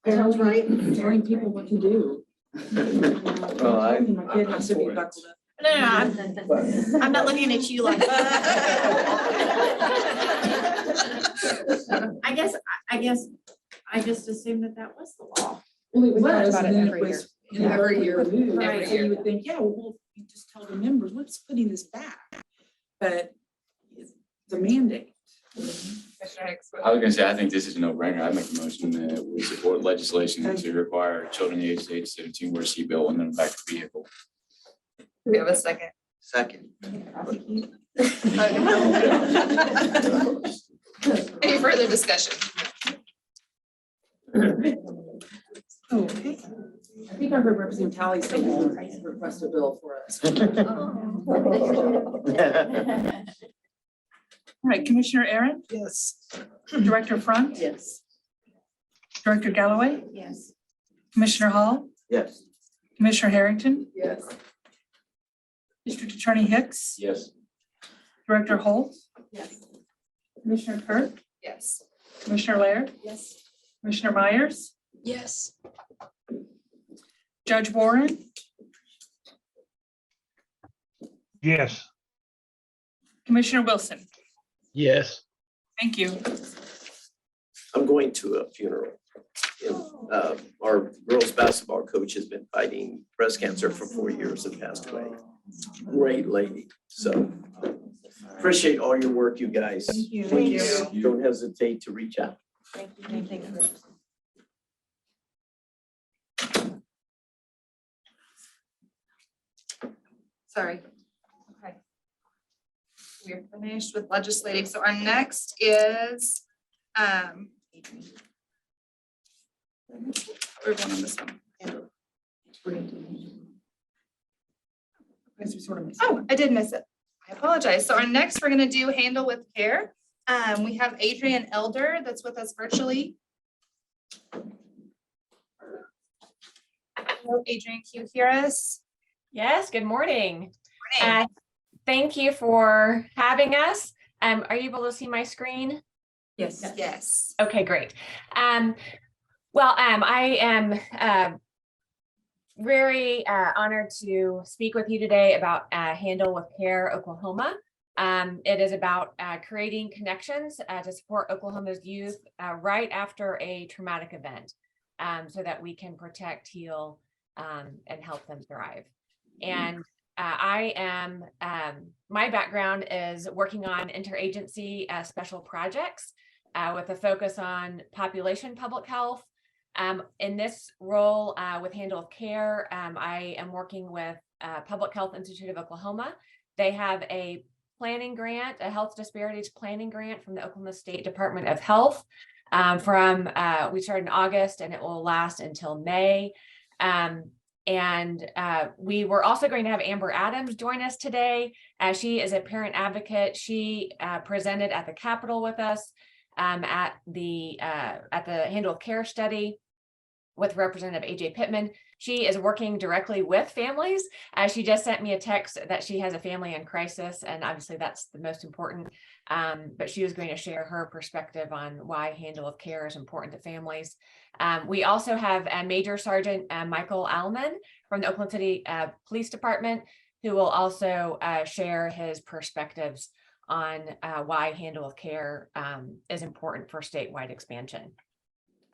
Sounds right. Telling people what to do. Well, My kid has to be buckled up. No, I'm not looking at you like. I guess, I just assumed that was the law. Well, it We talked was, about and it then every it was year. every year removed, Every right? So year. you would think, yeah, well, you just tell the members, what's putting this back? But it's a mandate. I was gonna say, I think this is a no-brainer. I make a motion that we support legislation to require children aged 8 to 17 wear seatbelt when they're in the back of the vehicle. Do we have a second? Second. Any further discussion? Okay. I think I heard Representative Talley say you would request a bill for us. All right, Commissioner Aaron, Yes. Director Front, Yes. Director Galloway, Yes. Commissioner Hall, Yes. Commissioner Harrington, Yes. District Attorney Hicks, Yes. Director Holt, Yes. Commissioner Kirk, Yes. Commissioner Laird, Yes. Commissioner Myers, Yes. Judge Warren, Yes. Commissioner Wilson. Yes. Thank you. I'm going to a funeral. Our girls' basketball coach has been fighting breast cancer for 4 years and passed away. Great lady. So appreciate all your work, you guys. Thank you. Please don't hesitate to reach out. Thank you. Sorry. Okay. We're finished with legislating. So our next is, we're going on this one. Oh, I did miss it. I apologize. So our next, we're gonna do handle with care. We have Adrian Elder that's with us virtually. Hello, Adrian, can you hear us? Yes, good morning. Morning. Thank you for having us. Are you able to see my screen? Yes. Yes. Okay, great. I am very honored to speak with you today about Handle with Care Oklahoma. It is about creating connections to support Oklahoma's youth right after a traumatic event so that we can protect, heal, and help them thrive. And my background is working on interagency special projects with a focus on population public health. In this role with Handle with Care, I am working with Public Health Institute of Oklahoma. They have a planning grant, a health disparities planning grant from the Oklahoma State Department of Health. We started in August and it will last until May. We were also going to have Amber Adams join us today. She is a parent advocate. She presented at the Capitol with us at the Handle with Care study with Representative AJ Pittman. She is working directly with families. She just sent me a text that she has a family in crisis, and obviously that's the most important. But she was going to share her perspective on why Handle with Care is important to families. We also have Major Sergeant Michael Allman from the Oakland City Police Department, who will also share his perspectives on why Handle with Care is important for statewide expansion.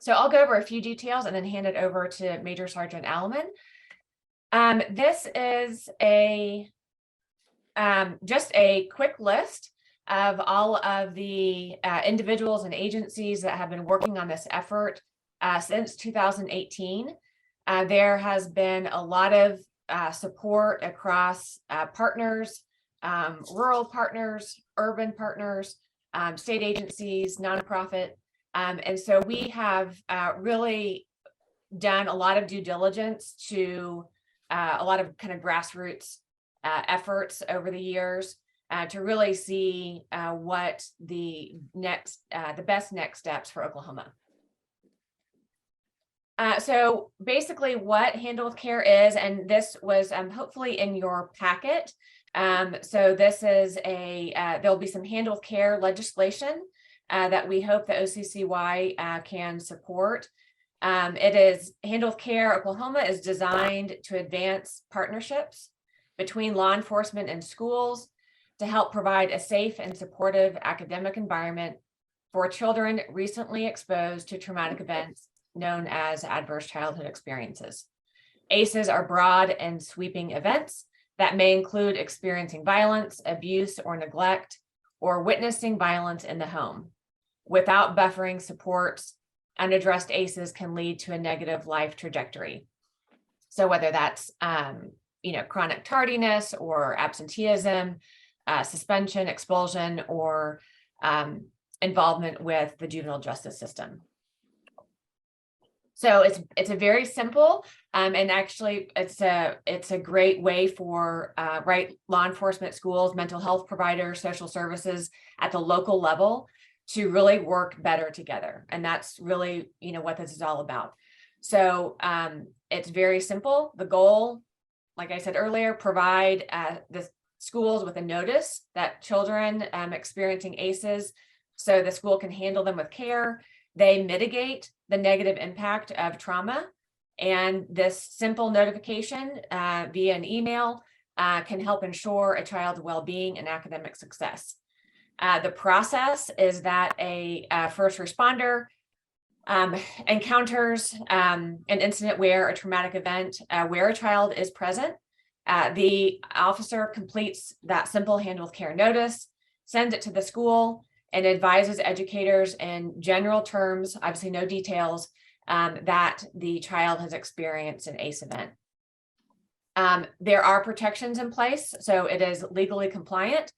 So I'll go over a few details and then hand it over to Major Sergeant Allman. This is just a quick list of all of the individuals and agencies that have been working on this effort since 2018. There has been a lot of support across partners, rural partners, urban partners, state agencies, nonprofit. And so we have really done a lot of due diligence to a lot of kind of grassroots efforts over the years to really see what the best next steps for Oklahoma. So basically what Handle with Care is, and this was hopefully in your packet. So this is there'll be some Handle with Care legislation that we hope the OCCY can support. It is Handle with Care Oklahoma is designed to advance partnerships between law enforcement and schools to help provide a safe and supportive academic environment for children recently exposed to traumatic events known as adverse childhood experiences. ACEs are broad and sweeping events that may include experiencing violence, abuse, or neglect, or witnessing violence in the home. Without buffering supports, unaddressed ACEs can lead to a negative life trajectory. So whether that's chronic tardiness or absenteeism, suspension, expulsion, or involvement with the juvenile justice system. So it's a very simple and actually it's a great way for law enforcement, schools, mental health providers, social services at the local level to really work better together. And that's really what this is all about. So it's very simple. The goal, like I said earlier, provide the schools with a notice that children experiencing ACEs so the school can handle them with care. They mitigate the negative impact of trauma. And this simple notification via an email can help ensure a child's well-being and academic success. The process is that a first responder encounters an incident where a traumatic event where a child is present. The officer completes that simple Handle with Care notice, sends it to the school, and advises educators in general terms, obviously no details, that the child has experienced an ACE event. There are protections in place, so it is legally compliant.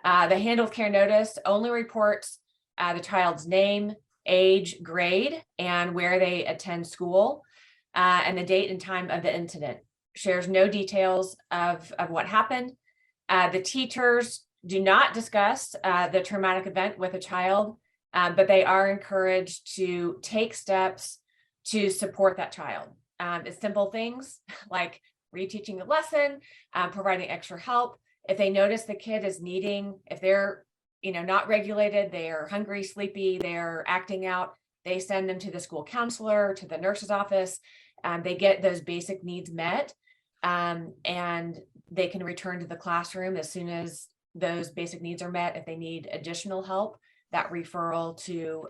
The Handle with Care notice only reports the child's name, age, grade, and where they attend school, and the date and time of the incident. Shares no details of what happened. The teachers do not discuss the traumatic event with a child, but they are encouraged to take steps to support that child. It's simple things like reteaching the lesson, providing extra help. If they notice the kid is needing, if they're not regulated, they're hungry, sleepy, they're acting out, they send them to the school counselor, to the nurse's office. They get those basic needs met, and they can return to the classroom as soon as those basic needs are met. If they need additional help, that referral to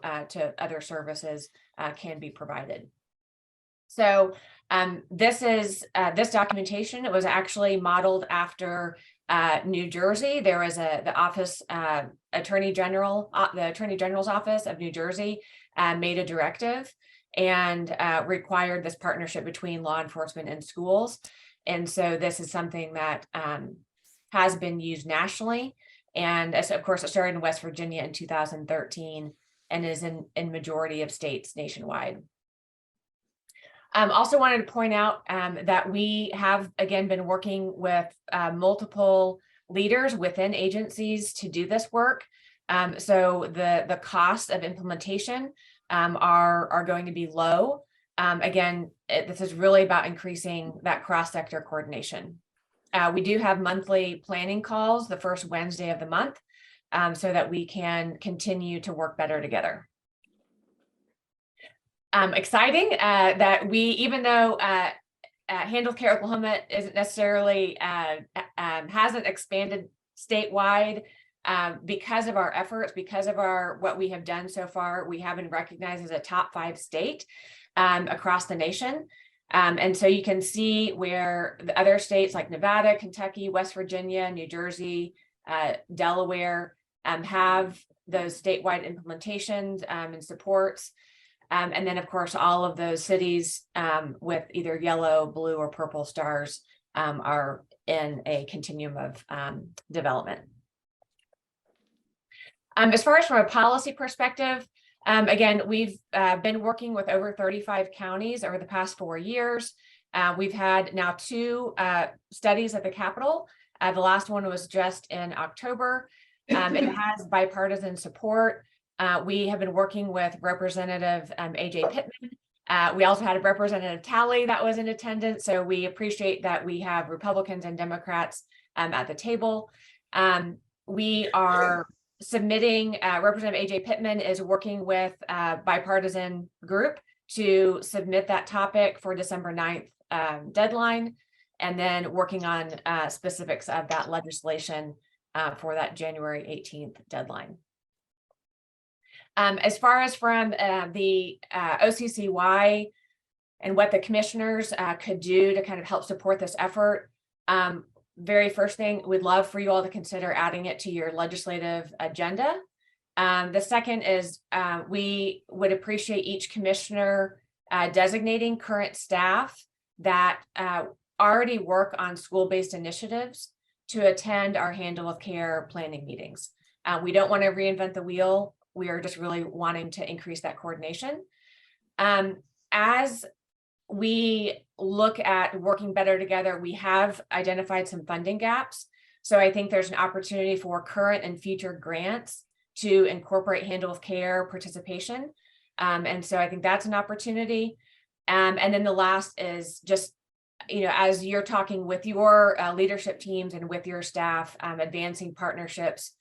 other services can be provided. So this documentation, it was actually modeled after New Jersey. There was the Attorney General's office of New Jersey made a directive and required this partnership between law enforcement and schools. And so this is something that has been used nationally. And of course, it started in West Virginia in 2013 and is in majority of states nationwide. Also wanted to point out that we have, again, been working with multiple leaders within agencies to do this work. So the costs of implementation are going to be low. Again, this is really about increasing that cross-sector coordination. We do have monthly planning calls the first Wednesday of the month so that we can continue to work better together. Exciting that we, even though Handle with Care Oklahoma isn't necessarily hasn't expanded statewide, because of our efforts, because of what we have done so far, we have been recognized as a top 5 state across the nation. And so you can see where the other states like Nevada, Kentucky, West Virginia, New Jersey, Delaware have those statewide implementations and supports. And then, of course, all of those cities with either yellow, blue, or purple stars are in a continuum of development. As far as from a policy perspective, again, we've been working with over 35 counties over the past 4 years. We've had now 2 studies at the Capitol. The last one was just in October. It has bipartisan support. We have been working with Representative AJ Pittman We also had a Representative Talley that was in attendance, so we appreciate that we have Republicans and Democrats at the table. We are submitting, Representative AJ Pittman is working with a bipartisan group to submit that topic for December 9th deadline, and then working on specifics of that legislation for that January 18th deadline. As far as from the OCCY and what the commissioners could do to kind of help support this effort, very first thing, we'd love for you all to consider adding it to your legislative agenda. The second is we would appreciate each commissioner designating current staff that already work on school-based initiatives to attend our Handle with Care planning meetings. We don't want to reinvent the wheel. We are just really wanting to increase that coordination. As we look at working better together, we have identified some funding gaps. So I think there's an opportunity for current and future grants to incorporate Handle with Care participation. And so I think that's an opportunity. And then the last is just, you know, as you're talking with your leadership teams and with your staff, advancing partnerships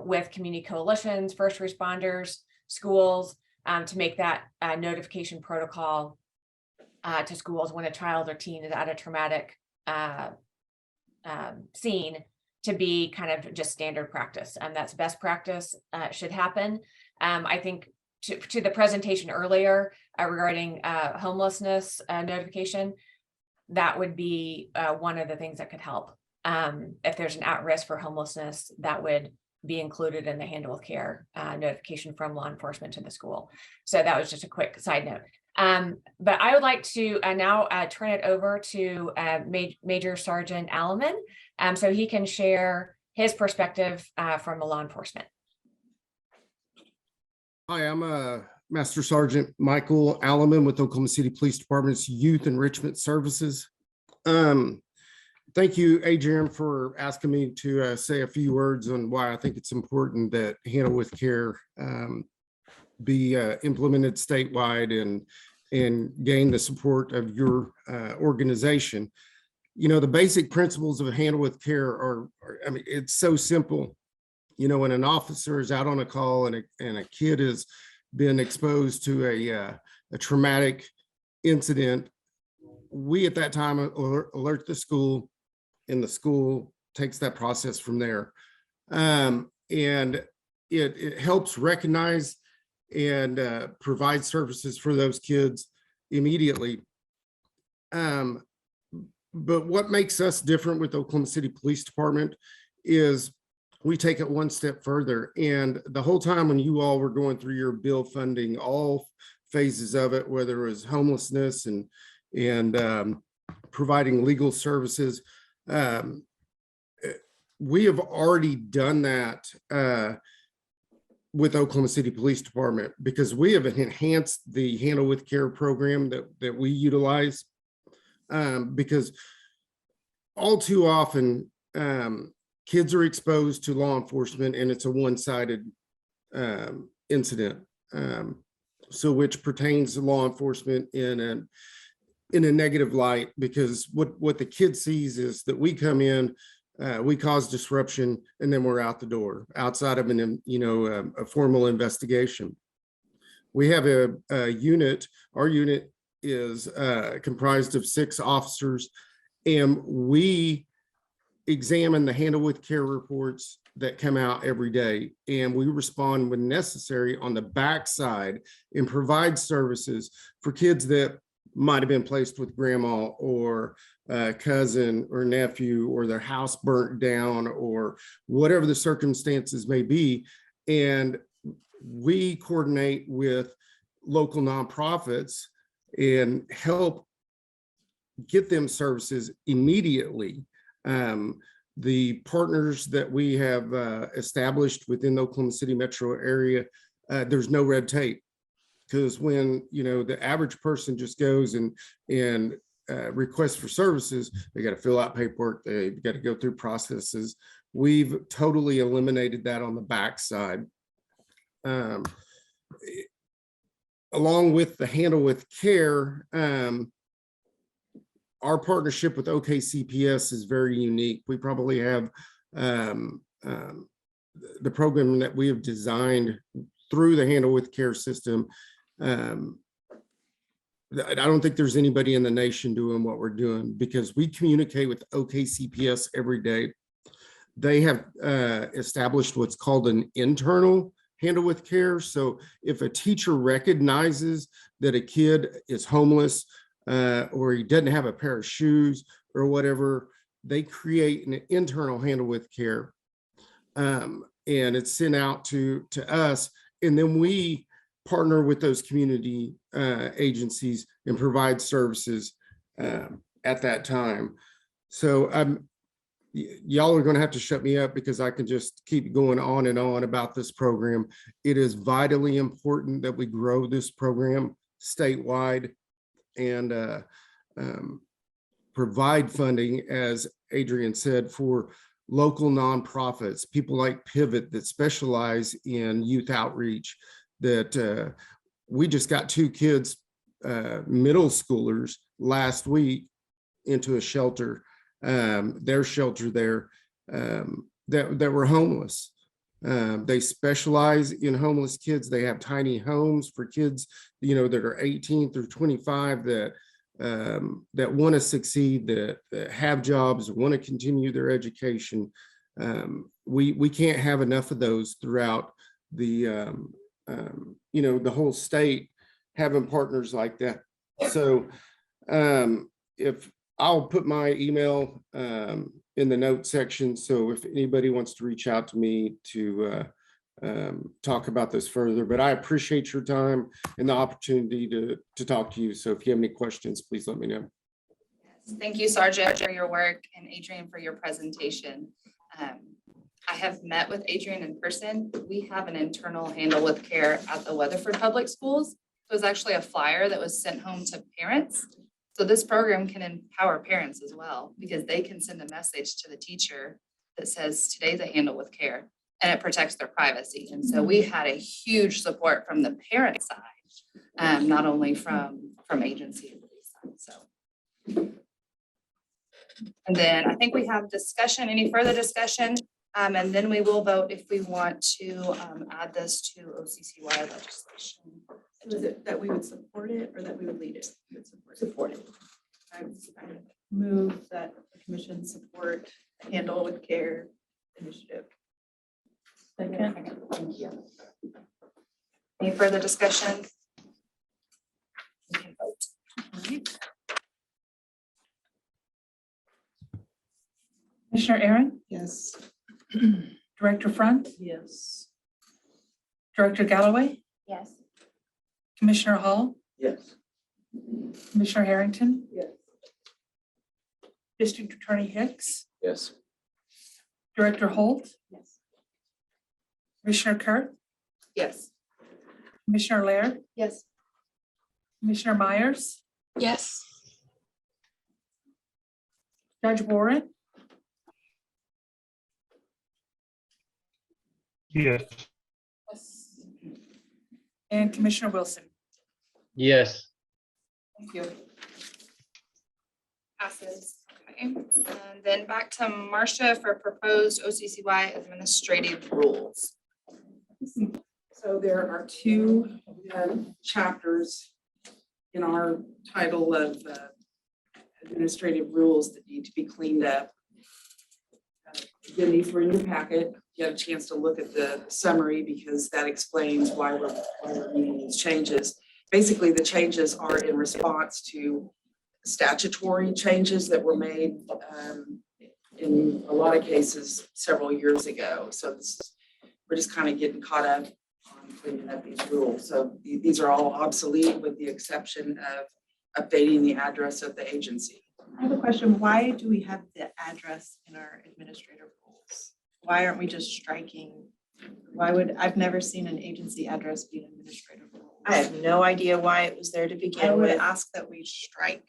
with community coalitions, first responders, schools, to make that notification protocol to schools when a child or teen is at a traumatic scene to be kind of just standard practice. And that's best practice should happen. I think to the presentation earlier regarding homelessness notification, that would be one of the things that could help. If there's an at-risk for homelessness, that would be included in the Handle with Care notification from law enforcement to the school. So that was just a quick side note. But I would like to now turn it over to Major Sergeant Alleman, so he can share his perspective from the law enforcement. Hi, I'm Master Sergeant Michael Alleman with Oklahoma City Police Department's Youth Enrichment Services. Thank you, Adrian, for asking me to say a few words on why I think it's important that Handle with Care be implemented statewide and gain the support of your organization. You know, the basic principles of Handle with Care are, I mean, it's so simple. You know, when an officer is out on a call and a kid has been exposed to a traumatic incident, we at that time alert the school, and the school takes that process from there. And it helps recognize and provide services for those kids immediately. But what makes us different with Oklahoma City Police Department is we take it one step further. And the whole time when you all were going through your bill funding, all phases of it, whether it was homelessness and providing legal services, we have already done that with Oklahoma City Police Department, because we have enhanced the Handle with Care program that we utilize, because all too often kids are exposed to law enforcement and it's a one-sided incident, so which pertains to law enforcement in a negative light, because what the kid sees is that we come in, we cause disruption, and then we're out the door outside of a formal investigation. We have a unit. Our unit is comprised of 6 officers, and we examine the Handle with Care reports that come out every day, and we respond when necessary on the backside and provide services for kids that might have been placed with grandma or cousin or nephew, or their house burnt down, or whatever the circumstances may be. And we coordinate with local nonprofits and help get them services immediately. The partners that we have established within the Oklahoma City metro area, there's no red tape. Because when, you know, the average person just goes and requests for services, they got to fill out paperwork, they got to go through processes. We've totally eliminated that on the backside. along with the Handle with Care, our partnership with OCCY is very unique. We probably have the program that we have designed through the Handle with Care system. I don't think there's anybody in the nation doing what we're doing, because we communicate with OCCY every day. They have established what's called an internal Handle with Care. So if a teacher recognizes that a kid is homeless or he doesn't have a pair of shoes or whatever, they create an internal Handle with Care. And it's sent out to us. And then we partner with those community agencies and provide services at that time. So y'all are going to have to shut me up, because I can just keep going on and on about this program. It is vitally important that we grow this program statewide and provide funding, as Adrian said, for local nonprofits, people like Pivot that specialize in youth outreach. That we just got 2 kids, middle schoolers, last week into a shelter, their shelter there, that were homeless. They specialize in homeless kids. They have tiny homes for kids, you know, that are 18 through 25 that want to succeed, that have jobs, want to continue their education. We can't have enough of those throughout the you know, the whole state, having partners like that. So if I'll put my email in the note section, so if anybody wants to reach out to me to talk about this further. But I appreciate your time and the opportunity to talk to you. So if you have any questions, please let me know. Thank you, Sergeant, for your work, and Adrian for your presentation. I have met with Adrian in person. We have an internal Handle with Care at the Weatherford Public Schools. It was actually a flyer that was sent home to parents. So this program can empower parents as well, because they can send a message to the teacher that says, today's a Handle with Care, and it protects their privacy. And so we had a huge support from the parent side, not only from agency side. So. And then I think we have discussion, any further discussion? And then we will vote if we want to add this to OCCY legislation. Was it that we would support it or that we would lead it? We would support it. I move that the commission support the Handle with Care initiative. Second. Thank you. Any further discussion? We can vote. All right. Commissioner Aaron, Yes. Director Front, Yes. Director Galloway, Yes. Commissioner Hall, Yes. Commissioner Harrington, Yes. District Attorney Hicks, Yes. Director Holt, Yes. Commissioner Kurth, Yes. Commissioner Laird, Yes. Commissioner Myers, Yes. Judge Warren, Yes. and Commissioner Wilson. Yes. Thank you. Passes. Okay. And then back to Marcia for proposed OCCY administrative rules. So there are 2 chapters in our title of administrative rules that need to be cleaned up. Again, these were in your packet. You had a chance to look at the summary, because that explains why we're making these changes. Basically, the changes are in response to statutory changes that were made in a lot of cases several years ago. So we're just kind of getting caught up on cleaning up these rules. So these are all obsolete, with the exception of updating the address of the agency. I have a question. Why do we have the address in our administrative rules? Why aren't we just striking? I've never seen an agency address be an administrative rule. I have no idea why it was there to I begin would with. ask that we strike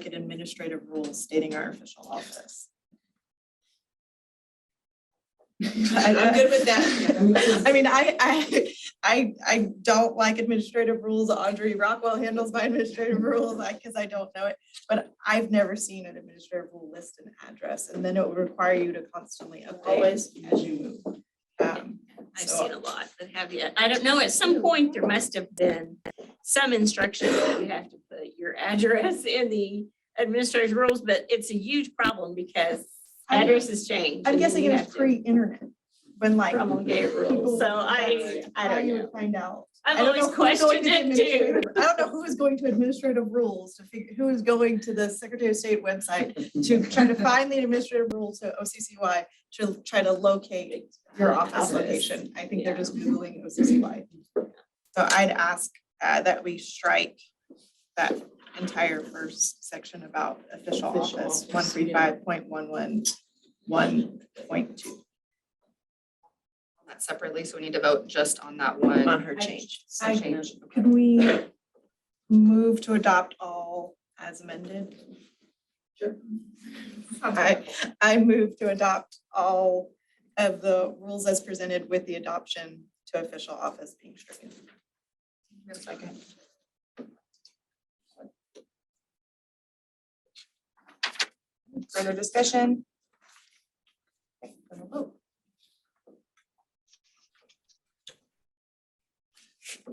an administrative rule stating our official office. I'm good with that. I mean, I don't like administrative rules. Audrey Rockwell handles my administrative rules, because I don't know it. But I've never seen an administrative rule list an address, and then it would require you to constantly update as you move. I've seen a lot that have yet. I don't know, at some point, there must have been some instruction that you have to put your address in the administrative rules, but it's a huge problem because addresses change. I'm and then guessing you it have was to pre-internet, when like. promulgate rules. people- So I how don't you know. would find out. I've I don't always know who's going questioned to the it too. administrative- I don't know who is going to administrative rules to figure, who is going to the Secretary of State website to try to find the administrative rule to OCCY to try to locate your office location. I think they're just Googling OCCY. So I'd ask that we strike that entire first section about official office, 135.111.2. That separately, so we need to vote just on that one. On her change. Change. Can we move to adopt all as amended? Sure. I move to adopt all of the rules as presented with the adoption to official office being stricken. Second. Further discussion? Okay, then we'll vote.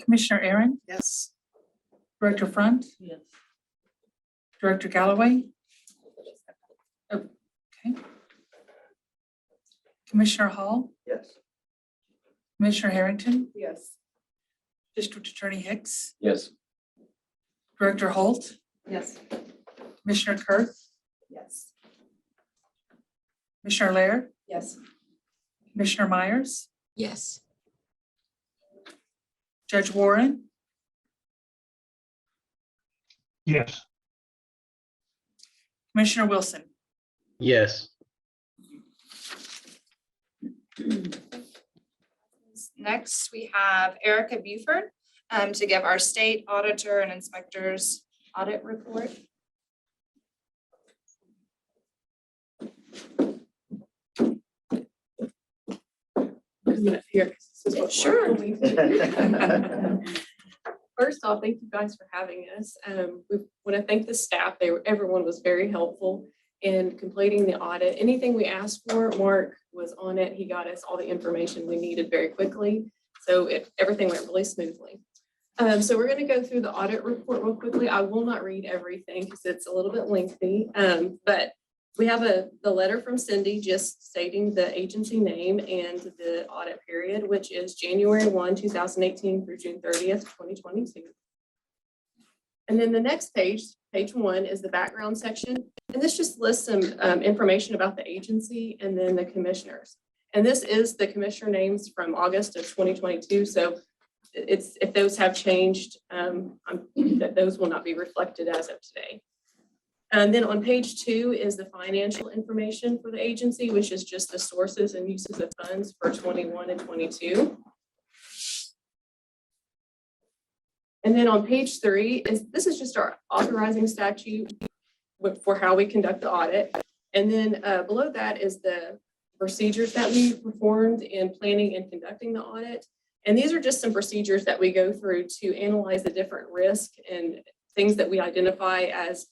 Commissioner Aaron, Yes. Director Front, Yes. Director Galloway. Okay. Commissioner Hall, Yes. Commissioner Harrington, Yes. District Attorney Hicks, Yes. Director Holt, Yes. Commissioner Kurth, Yes. Commissioner Laird, Yes. Commissioner Myers, Yes. Judge Warren, Yes. Commissioner Wilson. Yes. Next, we have Erica Buford to give our state auditor and inspectors audit report. Sure. First off, thank you guys for having us. We want to thank the staff. Everyone was very helpful in completing the audit. Anything we asked for, Mark was on it. He got us all the information we needed very quickly. So everything went really smoothly. So we're going to go through the audit report real quickly. I will not read everything because it's a little bit lengthy, but we have the letter from Cindy just stating the agency name and the audit period, which is January 1, 2018 through June 30th, 2022. And then the next page, page 1, is the background section. And this just lists some information about the agency and then the commissioners. And this is the commissioner names from August of 2022. So if those have changed, that those will not be reflected as of today. And then on page 2 is the financial information for the agency, which is just the sources and uses of funds for 21 and 22. And then on page 3 this is just our authorizing statute for how we conduct the audit. And then below that is the procedures that we performed in planning and conducting the audit. And these are just some procedures that we go through to analyze the different risk and things that we identify as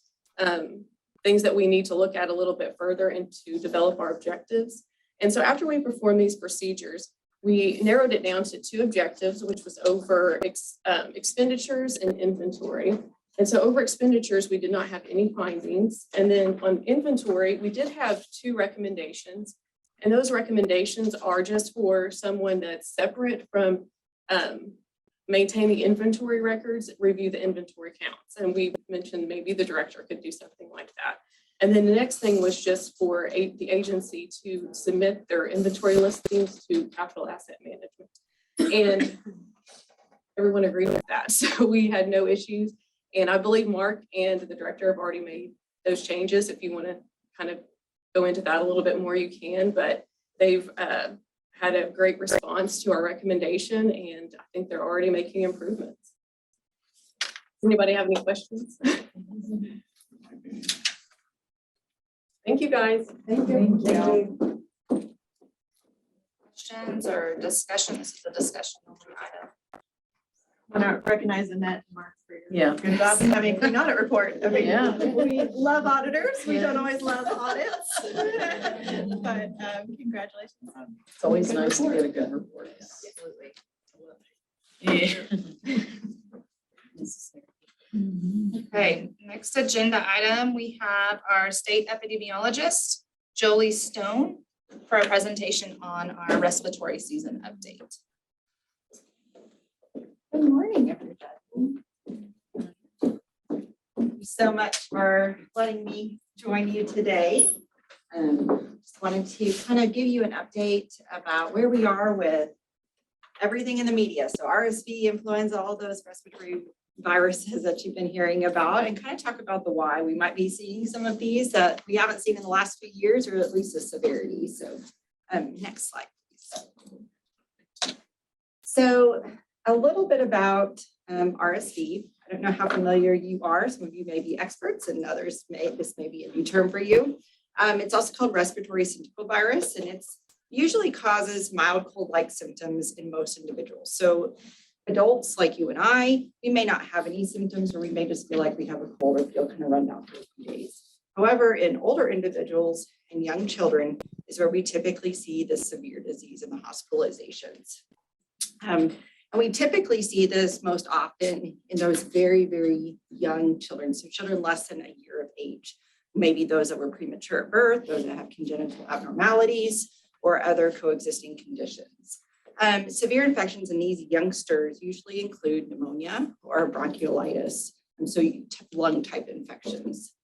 things that we need to look at a little bit further and to develop our objectives. And so after we perform these procedures, we narrowed it down to 2 objectives, which was over expenditures and inventory. And so over expenditures, we did not have any findings. And then on inventory, we did have 2 recommendations. And those recommendations are just for someone that's separate from maintaining inventory records, review the inventory counts. And we mentioned maybe the director could do something like that. And then the next thing was just for the agency to submit their inventory listings to capital asset management. And everyone agreed with that. So we had no issues. And I believe Mark and the director have already made those changes. If you want to kind of go into that a little bit more, you can, but they've had a great response to our recommendation, and I think they're already making improvements. Does anybody have any questions? Thank you, guys. Thank you. questions or discussion? This is a discussion only item. Want to recognize Annette and Mark for your Yeah. good job in having an audit report. I mean, Yeah. we love auditors. We don't Yes. always love audits. But congratulations. It's always nice to get a good report. Absolutely. Yeah. Okay, next agenda item, we have our state epidemiologist, Jolie Stone, for a presentation on our respiratory season update. Good morning, everybody. Thank you so much for letting me join you today. Just wanted to kind of give you an update about where we are with everything in the media. So RSV, influenza, all those respiratory viruses that you've been hearing about, and kind of talk about the why we might be seeing some of these that we haven't seen in the last few years, or at least the severity. So next slide, please. So a little bit about RSV. I don't know how familiar you are. Some of you may be experts and others this may be a new term for you. It's also called respiratory syncytial virus, and it's usually causes mild cold-like symptoms in most individuals. So adults like you and I, we may not have any symptoms, or we may just feel like we have a cold or feel kind of run down for a few days. However, in older individuals and young children is where we typically see the severe disease and the hospitalizations. And we typically see this most often in those very, very young children. So children less than a year of age, maybe those that were premature at birth, those that have congenital abnormalities, or other coexisting conditions. Severe infections in these youngsters usually include pneumonia or bronchiolitis, and so lung type infections.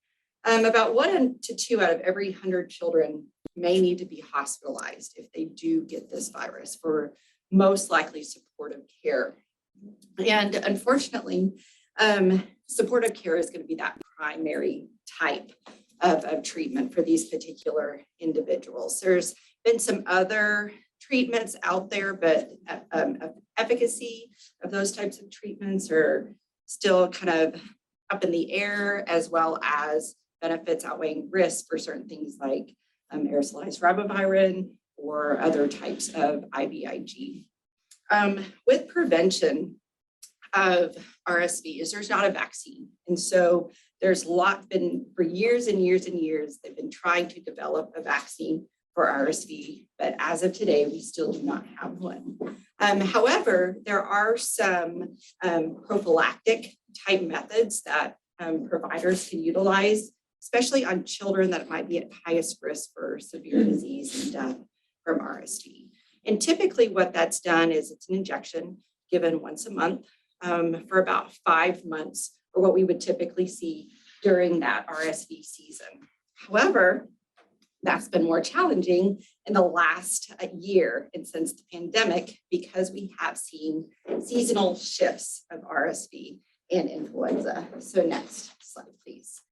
About 1 to 2 out of every 100 children may need to be hospitalized if they do get this virus for most likely supportive care. And unfortunately, supportive care is going to be that primary type of treatment for these particular individuals. There's been some other treatments out there, but efficacy of those types of treatments are still kind of up in the air, as well as benefits outweighing risks for certain things like aerosolized ribavirin or other types of IVIG. With prevention of RSV is there's not a vaccine. And so there's been for years and years and years, they've been trying to develop a vaccine for RSV, but as of today, we still do not have one. However, there are some prophylactic type methods that providers can utilize, especially on children that might be at highest risk for severe disease and death from RSV. And typically what that's done is it's an injection given once a month for about 5 months, or what we would typically see during that RSV season. However, that's been more challenging in the last year and since the pandemic, because we have seen seasonal shifts of RSV and influenza. So next slide, please.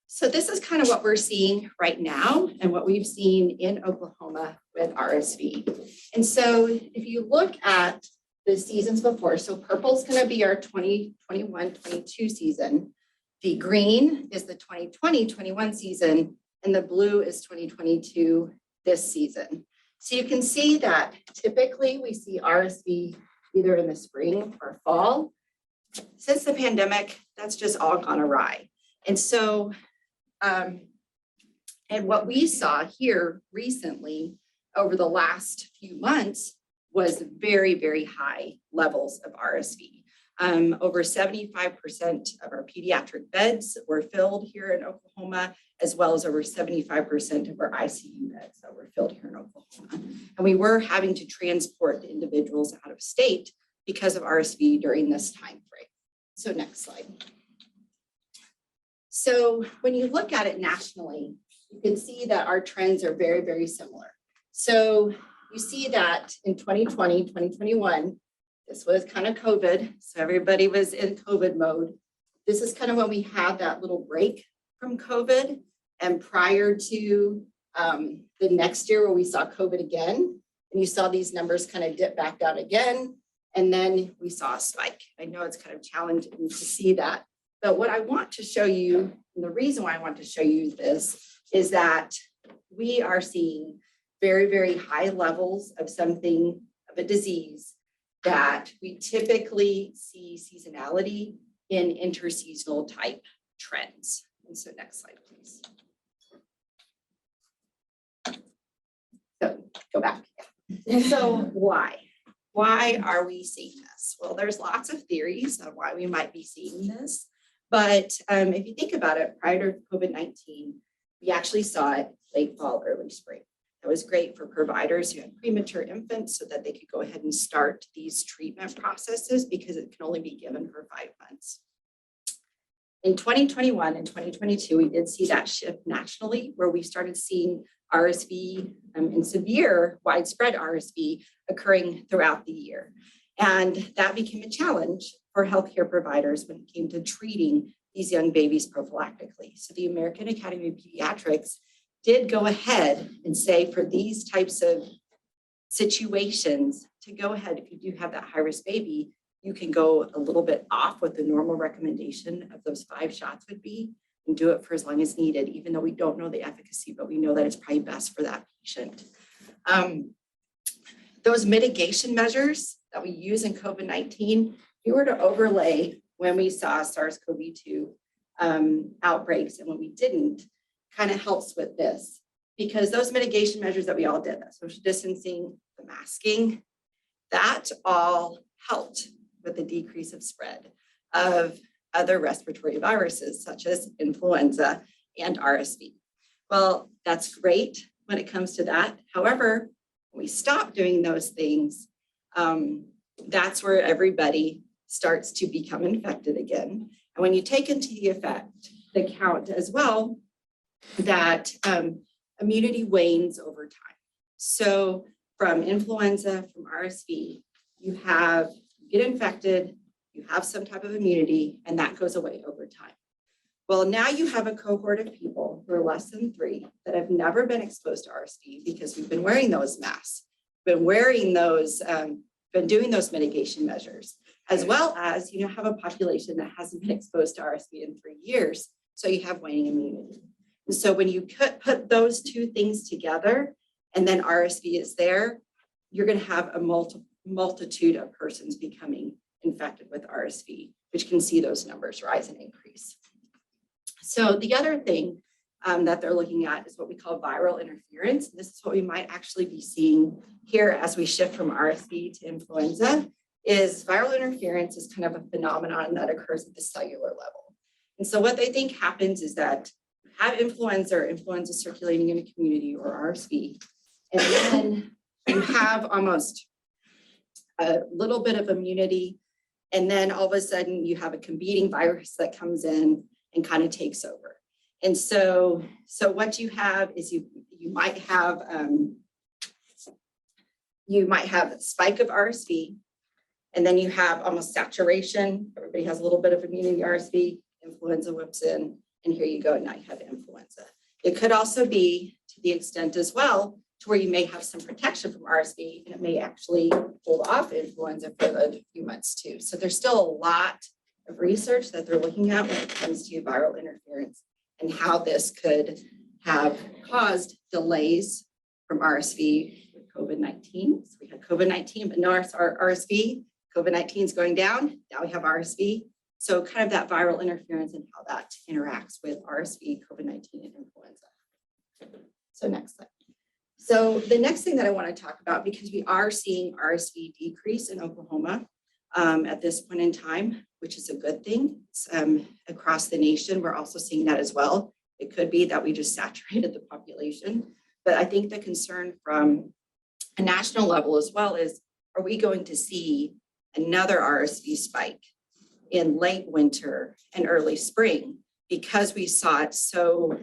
So this is kind of what we're seeing right now and what we've seen in Oklahoma with RSV. And so if you look at the seasons before, so purple is going to be our 2021-22 season. The green is the 2020-21 season, and the blue is 2022 this season. So you can see that typically we see RSV either in the spring or fall. Since the pandemic, that's just all gone awry. And so, and what we saw here recently over the last few months was very, very high levels of RSV. Over 75% of our pediatric beds were filled here in Oklahoma, as well as over 75% of our ICU beds that were filled here in Oklahoma. And we were having to transport the individuals out of state because of RSV during this time frame. So next slide. So when you look at it nationally, you can see that our trends are very, very similar. So you see that in 2020, 2021, this was kind of COVID. So everybody was in COVID mode. This is kind of when we had that little break from COVID, and prior to the next year where we saw COVID again, and you saw these numbers kind of dip back down again, and then we saw a spike. I know it's kind of challenging to see that, but what I want to show you, and the reason why I want to show you this, is that we are seeing very, very high levels of something, of a disease, that we typically see seasonality in interseasonal type trends. And so next slide, please. So go back. And so why? Why are we seeing this? Well, there's lots of theories on why we might be seeing this. But if you think about it, prior to COVID-19, we actually saw it late fall, early spring. That was great for providers who had premature infants so that they could go ahead and start these treatment processes because it can only be given for 5 months. In 2021 and 2022, we did see that shift nationally where we started seeing RSV and severe widespread RSV occurring throughout the year. And that became a challenge for healthcare providers when it came to treating these young babies prophylactically. So the American Academy of Pediatrics did go ahead and say for these types of situations to go ahead, if you do have that high-risk baby, you can go a little bit off what the normal recommendation of those 5 shots would be and do it for as long as needed, even though we don't know the efficacy, but we know that it's probably best for that patient. Those mitigation measures that we use in COVID-19, if you were to overlay when we saw SARS-CoV-2 outbreaks and when we didn't, kind of helps with this, because those mitigation measures that we all did, that social distancing, the masking, that all helped with the decrease of spread of other respiratory viruses such as influenza and RSV. Well, that's great when it comes to that. However, when we stop doing those things, that's where everybody starts to become infected again. And when you take into the count as well, that immunity wanes over time. So from influenza, from RSV, you get infected, you have some type of immunity, and that goes away over time. Well, now you have a cohort of people who are less than 3 that have never been exposed to RSV because we've been wearing those masks, been doing those mitigation measures, as well as have a population that hasn't been exposed to RSV in 3 years. So you have waning immunity. And so when you put those 2 things together, and then RSV is there, you're going to have a multitude of persons becoming infected with RSV, which can see those numbers rise and increase. So the other thing that they're looking at is what we call viral interference. This is what we might actually be seeing here as we shift from RSV to influenza. Is viral interference is kind of a phenomenon that occurs at the cellular level. And so what they think happens is that you have influenza circulating in a community, or RSV, and then you have almost a little bit of immunity, and then all of a sudden you have a competing virus that comes in and kind of takes over. And so what you have is you might have a spike of RSV, and then you have almost saturation. Everybody has a little bit of immunity RSV, influenza whips in, and here you go, now you have influenza. It could also be to the extent as well to where you may have some protection from RSV, and it may actually hold off influenza for a few months too. So there's still a lot of research that they're looking at when it comes to viral interference and how this could have caused delays from RSV with COVID-19. So we had COVID-19, but no RSV. COVID-19 is going down. Now we have RSV. So kind of that viral interference and how that interacts with RSV, COVID-19, and influenza. So next slide. So the next thing that I want to talk about, because we are seeing RSV decrease in Oklahoma at this point in time, which is a good thing. Across the nation, we're also seeing that as well. It could be that we just saturated the population, but I think the concern from a national level as well is, are we going to see another RSV spike in late winter and early spring because we saw it so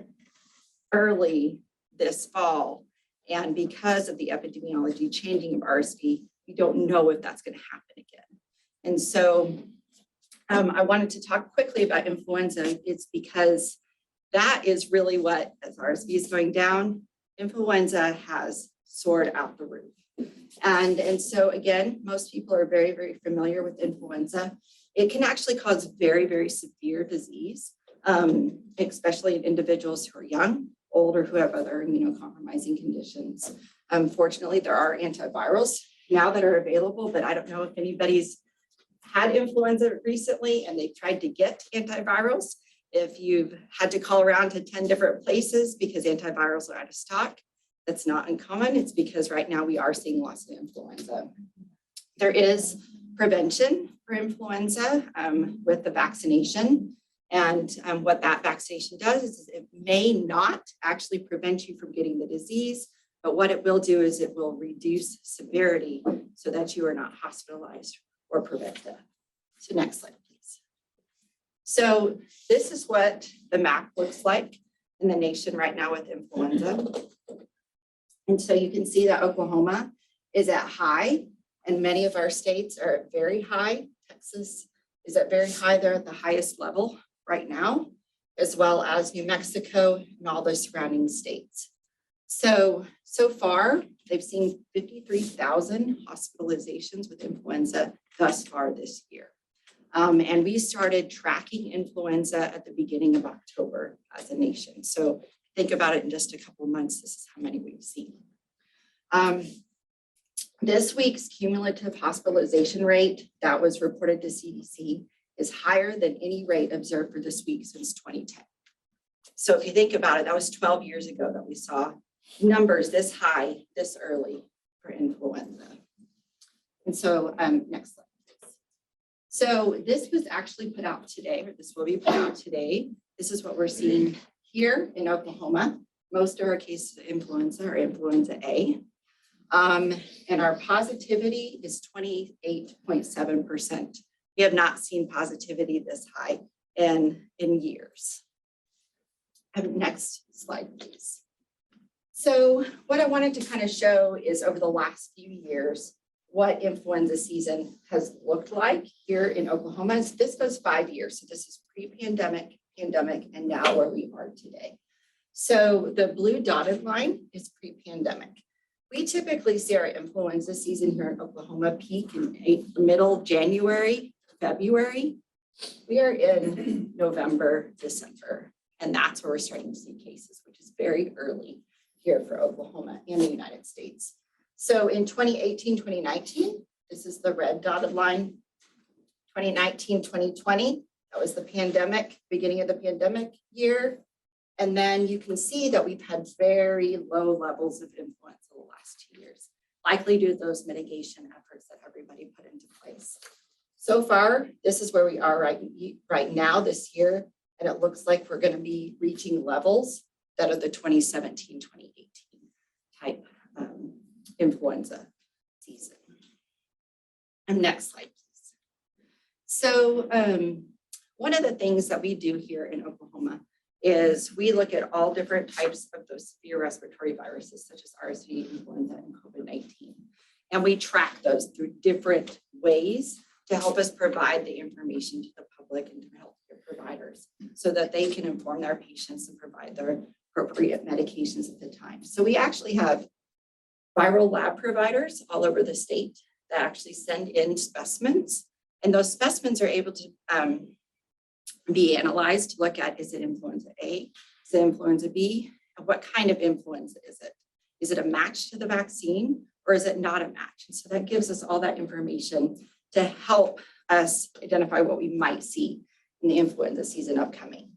early this fall? And because of the epidemiology changing of RSV, we don't know if that's going to happen again. And so I wanted to talk quickly about influenza. It's because that is really what, as RSV is going down, influenza has soared out the roof. And so again, most people are very, very familiar with influenza. It can actually cause very, very severe disease, especially in individuals who are young, older, who have other immunocompromising conditions. Unfortunately, there are antivirals now that are available, but I don't know if anybody's had influenza recently and they've tried to get antivirals. If you've had to call around to 10 different places because antivirals are out of stock, that's not uncommon. It's because right now we are seeing lots of influenza. There is prevention for influenza with the vaccination. And what that vaccination does is it may not actually prevent you from getting the disease, but what it will do is it will reduce severity so that you are not hospitalized or prevent death. So next slide, please. So this is what the map looks like in the nation right now with influenza. And so you can see that Oklahoma is at high, and many of our states are at very high. Texas is at very high. They're at the highest level right now, as well as New Mexico and all the surrounding states. So far, they've seen 53,000 hospitalizations with influenza thus far this year. And we started tracking influenza at the beginning of October as a nation. So think about it in just a couple of months, this is how many we've seen. This week's cumulative hospitalization rate that was reported to CDC is higher than any rate observed for this week since 2010. So if you think about it, that was 12 years ago that we saw numbers this high, this early for influenza. And so next slide, please. So this was actually put out today, or this will be put out today. This is what we're seeing here in Oklahoma. Most of our cases of influenza are influenza A. And our positivity is 28.7%. We have not seen positivity this high in years. Next slide, please. So what I wanted to kind of show is over the last few years, what influenza season has looked like here in Oklahoma. This goes 5 years. So this is pre-pandemic, pandemic, and now where we are today. So the blue dotted line is pre-pandemic. We typically see our influenza season here in Oklahoma peak in middle January, February. We are in November, December, and that's where we're starting to see cases, which is very early here for Oklahoma and the United States. So in 2018, 2019, this is the red dotted line. 2019, 2020, that was the pandemic, beginning of the pandemic year. And then you can see that we've had very low levels of influenza the last 2 years, likely due to those mitigation efforts that everybody put into place. So far, this is where we are right now this year, and it looks like we're going to be reaching levels that are the 2017, 2018 type influenza season. And next slide, please. So one of the things that we do here in Oklahoma is we look at all different types of those severe respiratory viruses, such as RSV, influenza, and COVID-19. And we track those through different ways to help us provide the information to the public and to healthcare providers so that they can inform their patients and provide their appropriate medications at the time. So we actually have viral lab providers all over the state that actually send in specimens, and those specimens are able to be analyzed to look at, is it influenza A, is it influenza B, and what kind of influenza is it? Is it a match to the vaccine or is it not a match? And so that gives us all that information to help us identify what we might see in the influenza season upcoming.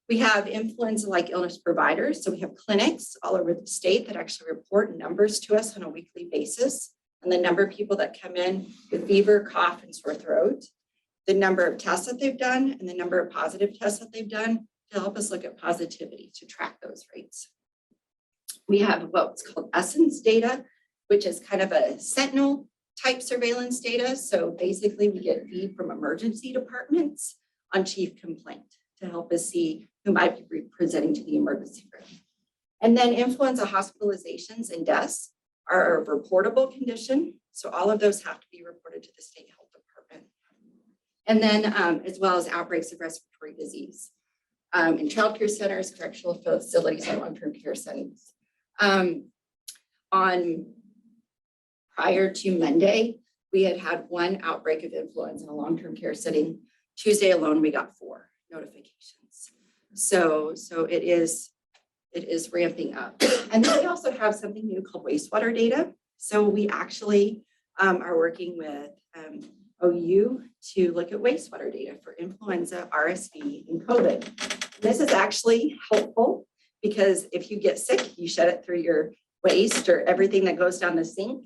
We have influenza-like illness providers. So we have clinics all over the state that actually report numbers to us on a weekly basis, and the number of people that come in with fever, cough, and sore throat, the number of tests that they've done, and the number of positive tests that they've done to help us look at positivity to track those rates. We have what's called Essence data, which is kind of a sentinel type surveillance data. So basically we get feed from emergency departments on chief complaint to help us see who might be presenting to the emergency room. And then influenza hospitalizations and deaths are a reportable condition. So all of those have to be reported to the state health department. And then as well as outbreaks of respiratory disease in childcare centers, correctional facilities, and long-term care settings. Prior to Monday, we had one outbreak of influenza in a long-term care setting. Tuesday alone, we got 4 notifications. So it is it is ramping up. And then we also have something new called wastewater data. So we actually are working with OU to look at wastewater data for influenza, RSV, and COVID. This is actually helpful because if you get sick, you shed it through your waste, or everything that goes down the sink,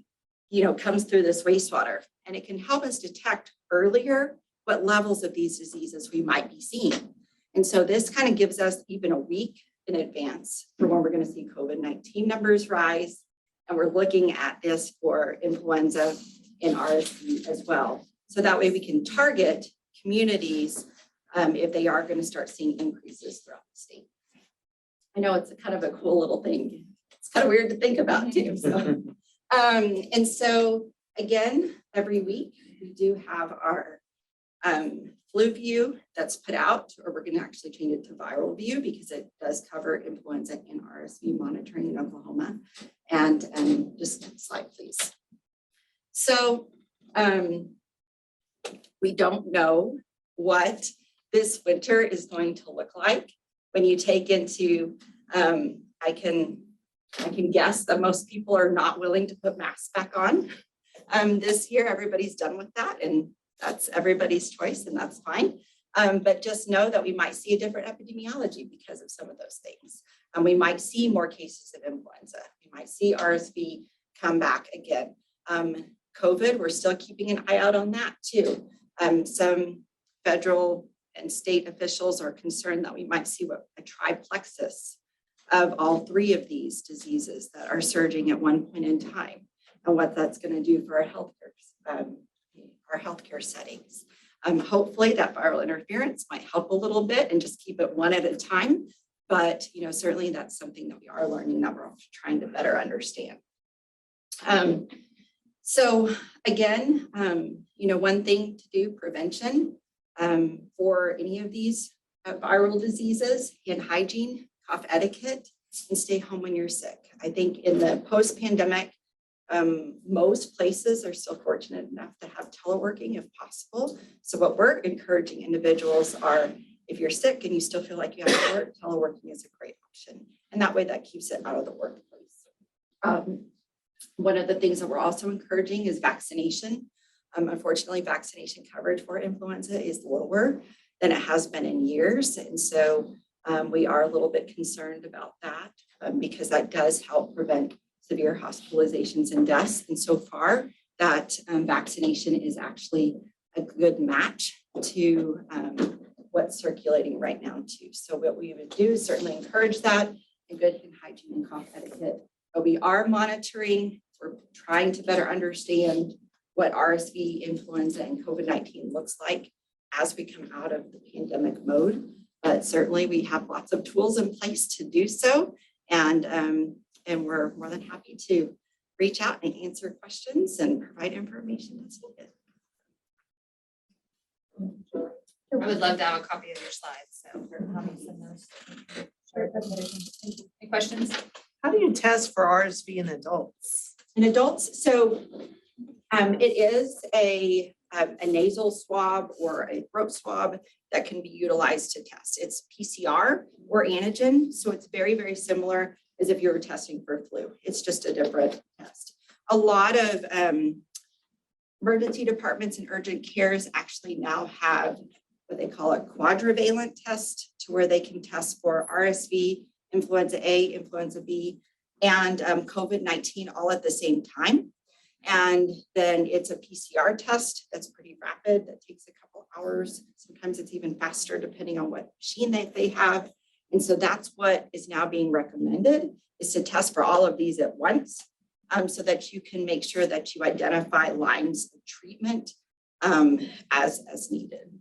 comes through this wastewater. And it can help us detect earlier what levels of these diseases we might be seeing. And so this kind of gives us even a week in advance for when we're going to see COVID-19 numbers rise. And we're looking at this for influenza and RSV as well. So that way we can target communities if they are going to start seeing increases throughout the state. I know it's a kind of a cool little thing. It's kind of weird to think about too. So, and so again, every week we do have our flu view that's put out, or we're going to actually change it to viral view because it does cover influenza and RSV monitoring in Oklahoma. And just slide, please. So we don't know what this winter is going to look like when you take into, I can guess that most people are not willing to put masks back on. This year, everybody's done with that, and that's everybody's choice, and that's fine. But just know that we might see a different epidemiology because of some of those things. And we might see more cases of influenza. We might see RSV come back again. COVID, we're still keeping an eye out on that too. Some federal and state officials are concerned that we might see a triplexus of all three of these diseases that are surging at one point in time, and what that's going to do for our healthcare settings. Hopefully that viral interference might help a little bit and just keep it one at a time. But certainly that's something that we are learning, that we're trying to better understand. So again, one thing to do, prevention for any of these viral diseases, hand hygiene, cough etiquette, and stay home when you're sick. I think in the post-pandemic, most places are still fortunate enough to have teleworking if possible. So what we're encouraging individuals are, if you're sick and you still feel like you have to work, teleworking is a great option. And that way that keeps it out of the workplace. One of the things that we're also encouraging is vaccination. Unfortunately, vaccination coverage for influenza is lower than it has been in years. And so we are a little bit concerned about that because that does help prevent severe hospitalizations and deaths. And so far, that vaccination is actually a good match to what's circulating right now too. So what we would do is certainly encourage that, and good hand hygiene and cough etiquette. But we are monitoring, we're trying to better understand what RSV, influenza, and COVID-19 looks like as we come out of the pandemic mode. But certainly we have lots of tools in place to do so. And we're more than happy to reach out and answer questions and provide information that's needed. I would love to have a copy of your slides, so. Any questions? How do you test for RSV in adults? In adults, so it is a nasal swab or a throat swab that can be utilized to test. It's PCR or antigen, so it's very, very similar as if you were testing for flu. It's just a different test. A lot of emergency departments and urgent cares actually now have what they call a quadrivalent test, to where they can test for RSV, influenza A, influenza B, and COVID-19 all at the same time. And then it's a PCR test that's pretty rapid, that takes a couple hours. Sometimes it's even faster depending on what machine they have. And so that's what is now being recommended, is to test for all of these at once, so that you can make sure that you identify lines of treatment as needed.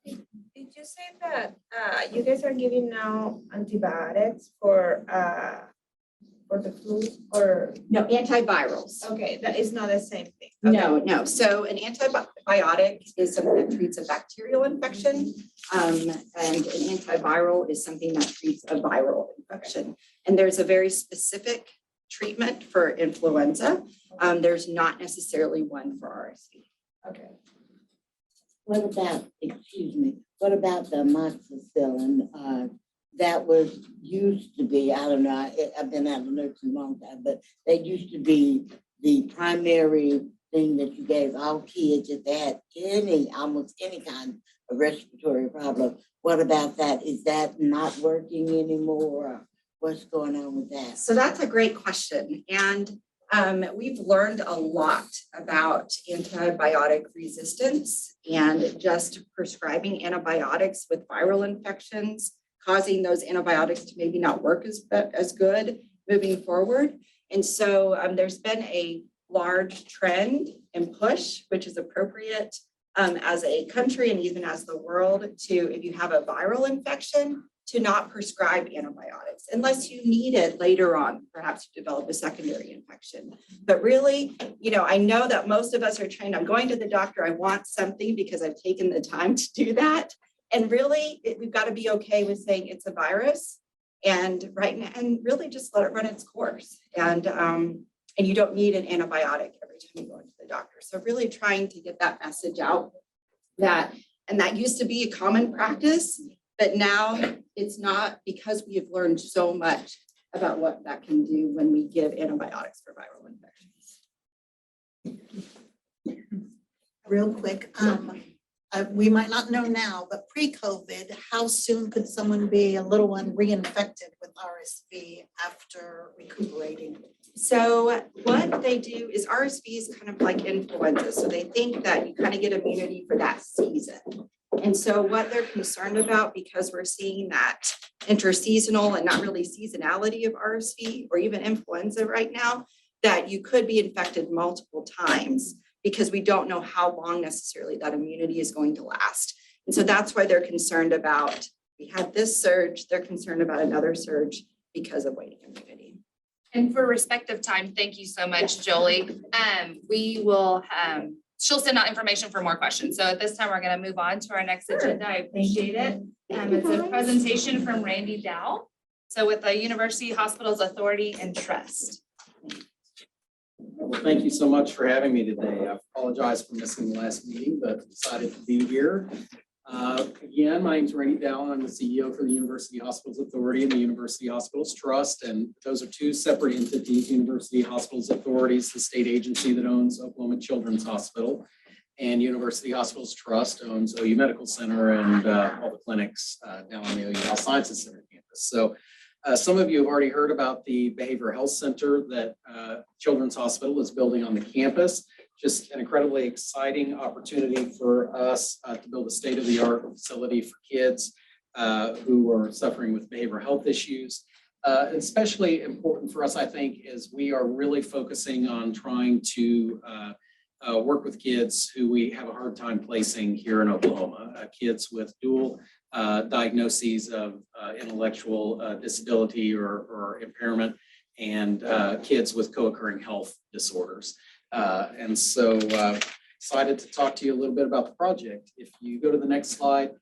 Did you say that you guys are giving now antibiotics for the flu, or? No, antivirals. Okay, that is not the same thing. No. So an antibiotic is something that treats a bacterial infection, and an antiviral is something that treats a viral infection. And there's a very specific treatment for influenza. There's not necessarily one for RSV. Okay. What about, excuse me, what about the amoxicillin? that was used to be, I don't know, I've been out of nursing a long time, but they used to be the primary thing that you gave all kids if they had almost any kind of respiratory problem. What about that? Is that not working anymore? What's going on with that? So that's a great question. And we've learned a lot about antibiotic resistance and just prescribing antibiotics with viral infections, causing those antibiotics to maybe not work as good moving forward. And so there's been a large trend and push, which is appropriate as a country and even as the world, to, if you have a viral infection, to not prescribe antibiotics unless you need it later on, perhaps you develop a secondary infection. But really, you know, I know that most of us are trained, I'm going to the doctor, I want something because I've taken the time to do that. And really, we've got to be okay with saying it's a virus and right now, and really just let it run its course. And you don't need an antibiotic every time you go into the doctor. So really trying to get that message out that used to be a common practice, but now it's not, because we have learned so much about what that can do when we give antibiotics for viral infections. Real quick, we might not know now, but pre-COVID, how soon could someone be, a little one, reinfected with RSV after recuperating? So what they do is RSV is kind of like influenza. So they think that you kind of get immunity for that season. And so what they're concerned about, because we're seeing that interseasonal and not really seasonality of RSV or even influenza right now, that you could be infected multiple times because we don't know how long necessarily that immunity is going to last. And so that's why they're concerned about, we had this surge, they're concerned about another surge because of waning immunity. And for respective time, thank you so much, Jolie. We will, she'll send out information for more questions. So at this time, we're going to move on to our next agenda. I appreciate it. It's a presentation from Randy Dow. So with the University Hospitals Authority and Trust. Well, thank you so much for having me today. I apologize for missing the last meeting, but decided to be here. Again, my name is Randy Dow. I'm the CEO for the University Hospitals Authority and the University Hospitals Trust. And those are two separate entities. University Hospitals Authority is the state agency that owns Oklahoma Children's Hospital. And University Hospitals Trust owns OU Medical Center and all the clinics down on the OU Health Sciences Center campus. So some of you have already heard about the behavioral health center that Children's Hospital is building on the campus. Just an incredibly exciting opportunity for us to build a state-of-the-art facility for kids who are suffering with behavioral health issues. Especially important for us, I think, is we are really focusing on trying to work with kids who we have a hard time placing here in Oklahoma, kids with dual diagnoses of intellectual disability or impairment, and kids with co-occurring health disorders. And so excited to talk to you a little bit about the project. If you go to the next slide,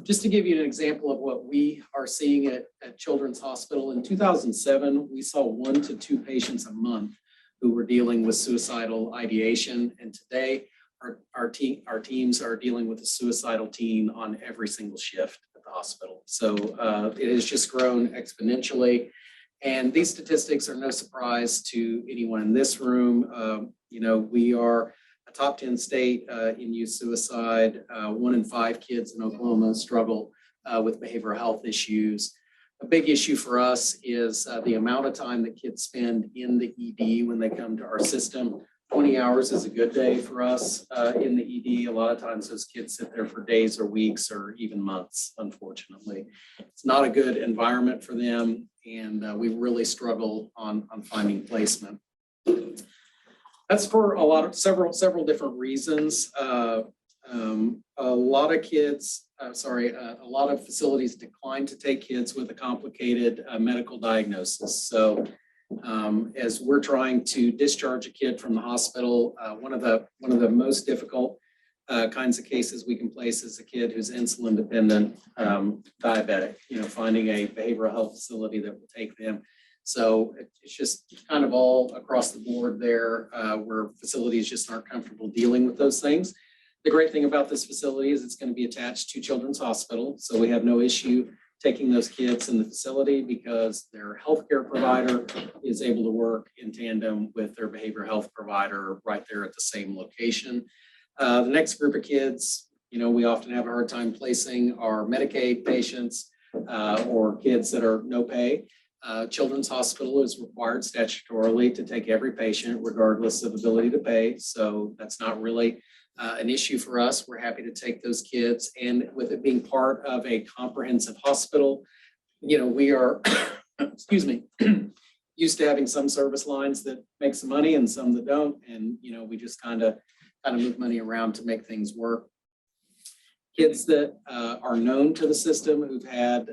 just to give you an example of what we are seeing at Children's Hospital. In 2007, we saw 1 to 2 patients a month who were dealing with suicidal ideation. And today, our teams are dealing with a suicidal teen on every single shift at the hospital. So it has just grown exponentially. And these statistics are no surprise to anyone in this room. You know, we are a top 10 state in youth suicide. 1 in 5 kids in Oklahoma struggle with behavioral health issues. A big issue for us is the amount of time that kids spend in the ED when they come to our system. 20 hours is a good day for us in the ED. A lot of times those kids sit there for days or weeks or even months, unfortunately. It's not a good environment for them, and we really struggle on finding placement. That's for several different reasons. A lot of facilities decline to take kids with a complicated medical diagnosis. So as we're trying to discharge a kid from the hospital, one of the most difficult kinds of cases we can place is a kid who's insulin dependent, diabetic, finding a behavioral health facility that will take them. So it's just kind of all across the board there where facilities just aren't comfortable dealing with those things. The great thing about this facility is it's going to be attached to Children's Hospital. So we have no issue taking those kids in the facility because their healthcare provider is able to work in tandem with their behavioral health provider right there at the same location. The next group of kids, we often have a hard time placing our Medicaid patients or kids that are no pay. Children's Hospital is required statutorily to take every patient regardless of ability to pay. So that's not really an issue for us. We're happy to take those kids. And with it being part of a comprehensive hospital, we are, excuse me, used to having some service lines that make some money and some that don't. And, we just kind of move money around to make things work. Kids that are known to the system who've had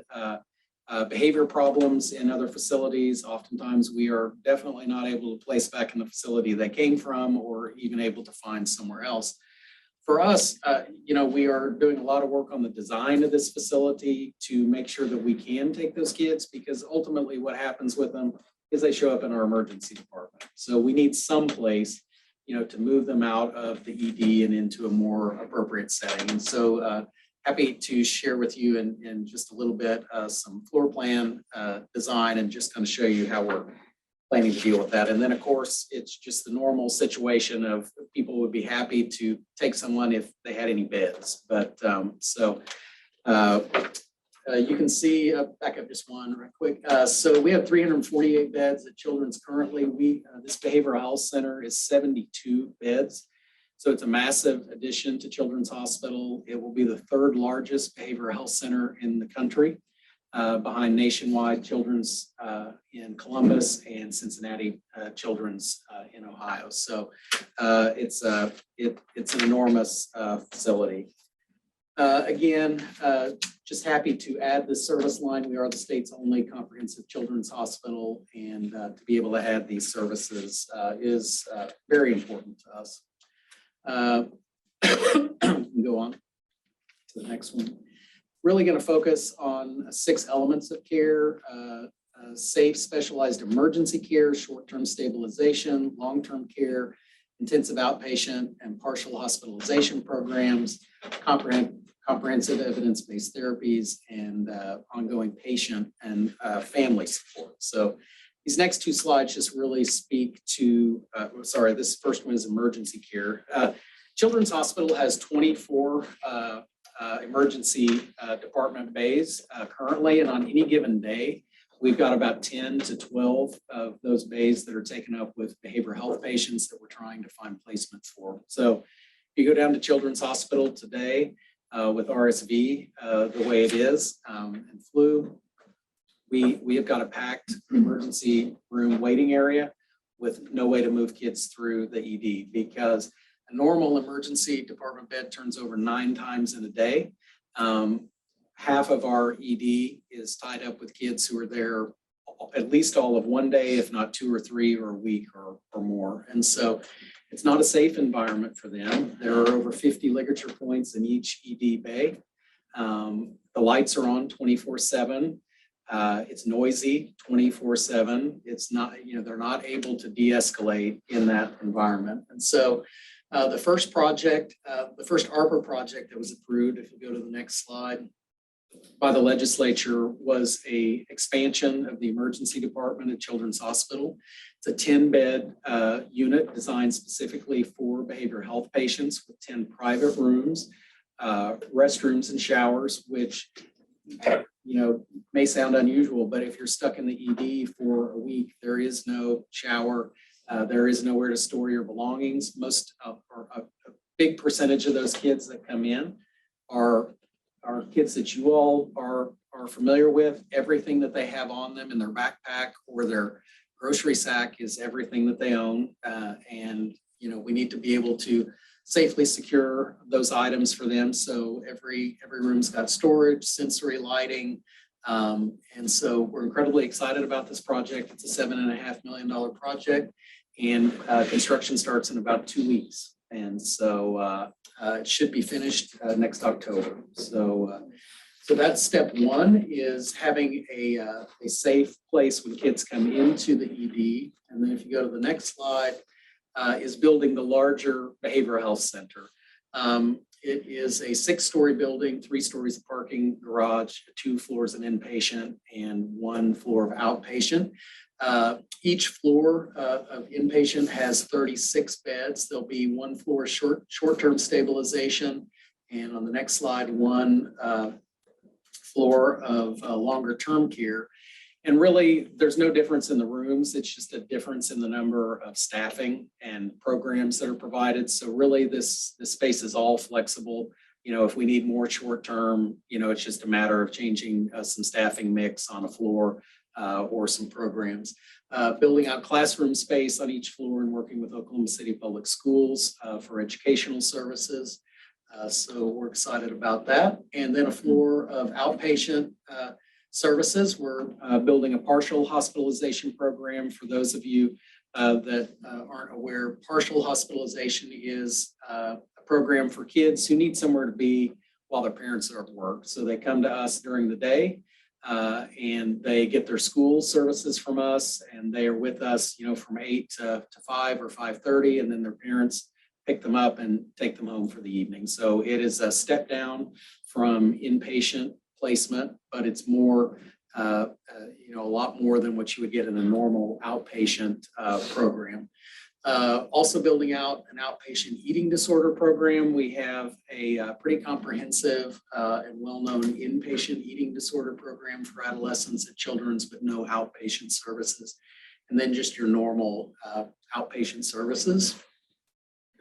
behavior problems in other facilities, oftentimes we are definitely not able to place back in the facility they came from or even able to find somewhere else. For us, we are doing a lot of work on the design of this facility to make sure that we can take those kids, because ultimately what happens with them is they show up in our emergency department. So we need some place, to move them out of the ED and into a more appropriate setting. And so happy to share with you in just a little bit some floor plan design and just kind of show you how we're planning to deal with that. And then, of course, it's just the normal situation of people would be happy to take someone if they had any beds. But you can see, back up just one right quick. So we have 348 beds at Children's currently. This behavioral health center is 72 beds. So it's a massive addition to Children's Hospital. It will be the third largest behavioral health center in the country, behind Nationwide Children's in Columbus and Cincinnati Children's in Ohio. So it's an enormous facility. Again, just happy to add this service line. We are the state's only comprehensive children's hospital, and to be able to add these services is very important to us. Go on to the next one. Really going to focus on 6 elements of care: safe, specialized emergency care, short-term stabilization, long-term care, intensive outpatient and partial hospitalization programs, comprehensive evidence-based therapies, and ongoing patient and family support. So these next 2 slides just really speak to, this first one is emergency care. Children's Hospital has 24 emergency department bays currently, and on any given day, we've got about 10 to 12 of those bays that are taken up with behavioral health patients that we're trying to find placement for. So if you go down to Children's Hospital today with RSV, the way it is, and flu, we have got a packed emergency room waiting area with no way to move kids through the ED, because a normal emergency department bed turns over 9 times in a day. Half of our ED is tied up with kids who are there at least all of one day, if not 2 or 3 or a week or more. And so it's not a safe environment for them. There are over 50 ligature points in each ED bay. The lights are on 24/7. It's noisy 24/7. It's not, they're not able to de-escalate in that environment. And so the first project, the first ARPA project that was approved, if you go to the next slide, by the legislature, was a expansion of the emergency department at Children's Hospital. It's a 10-bed unit designed specifically for behavioral health patients with 10 private rooms, restrooms and showers, which may sound unusual, but if you're stuck in the ED for a week, there is no shower, there is nowhere to store your belongings. A big percentage of those kids that come in are kids that you all are familiar with. Everything that they have on them in their backpack or their grocery sack is everything that they own. And we need to be able to safely secure those items for them. So every room's got storage, sensory lighting. And so we're incredibly excited about this project. It's a $7.5 million project, and construction starts in about 2 weeks. And so it should be finished next October. So that's step one, is having a safe place when kids come into the ED. And then if you go to the next slide, is building the larger behavioral health center. It is a 6-story building, 3 stories of parking, garage, 2 floors of inpatient, and 1 floor of outpatient. Each floor of inpatient has 36 beds. There'll be 1 floor short-term stabilization, and on the next slide, 1 floor of longer-term care. And really, there's no difference in the rooms. It's just a difference in the number of staffing and programs that are provided. So really, this space is all flexible. You know, if we need more short-term, you know, it's just a matter of changing some staffing mix on a floor or some programs. Building out classroom space on each floor and working with Oklahoma City Public Schools for educational services. So we're excited about that. And then a floor of outpatient services. We're building a partial hospitalization program. For those of you that aren't aware, partial hospitalization is a program for kids who need somewhere to be while their parents are at work. So they come to us during the day and they get their school services from us, and they are with us, you know, from 8 to 5 or 5:30, and then their parents pick them up and take them home for the evening. So it is a step down from inpatient placement, but it's more, you know, a lot more than what you would get in a normal outpatient program. Also building out an outpatient eating disorder program. We have a pretty comprehensive and well-known inpatient eating disorder program for adolescents and children's, but no outpatient services. And then just your normal outpatient services.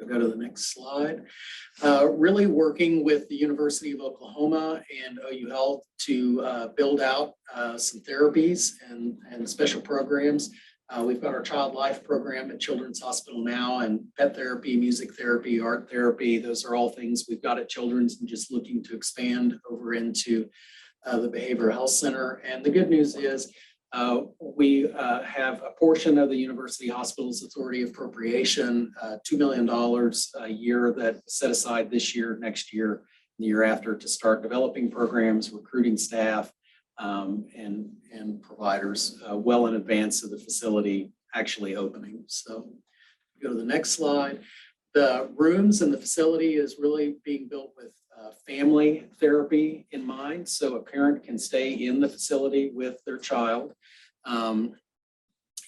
Go to the next slide. Really working with the University of Oklahoma and OU Health to build out some therapies and special programs. We've got our Child Life program at Children's Hospital now, and pet therapy, music therapy, art therapy. Those are all things we've got at Children's and just looking to expand over into the Behavioral Health Center. And the good news is we have a portion of the University Hospitals Authority appropriation, $2 million a year that set aside this year, next year, and the year after to start developing programs, recruiting staff, and providers well in advance of the facility actually opening. So go to the next slide. The rooms in the facility is really being built with family therapy in mind. So a parent can stay in the facility with their child.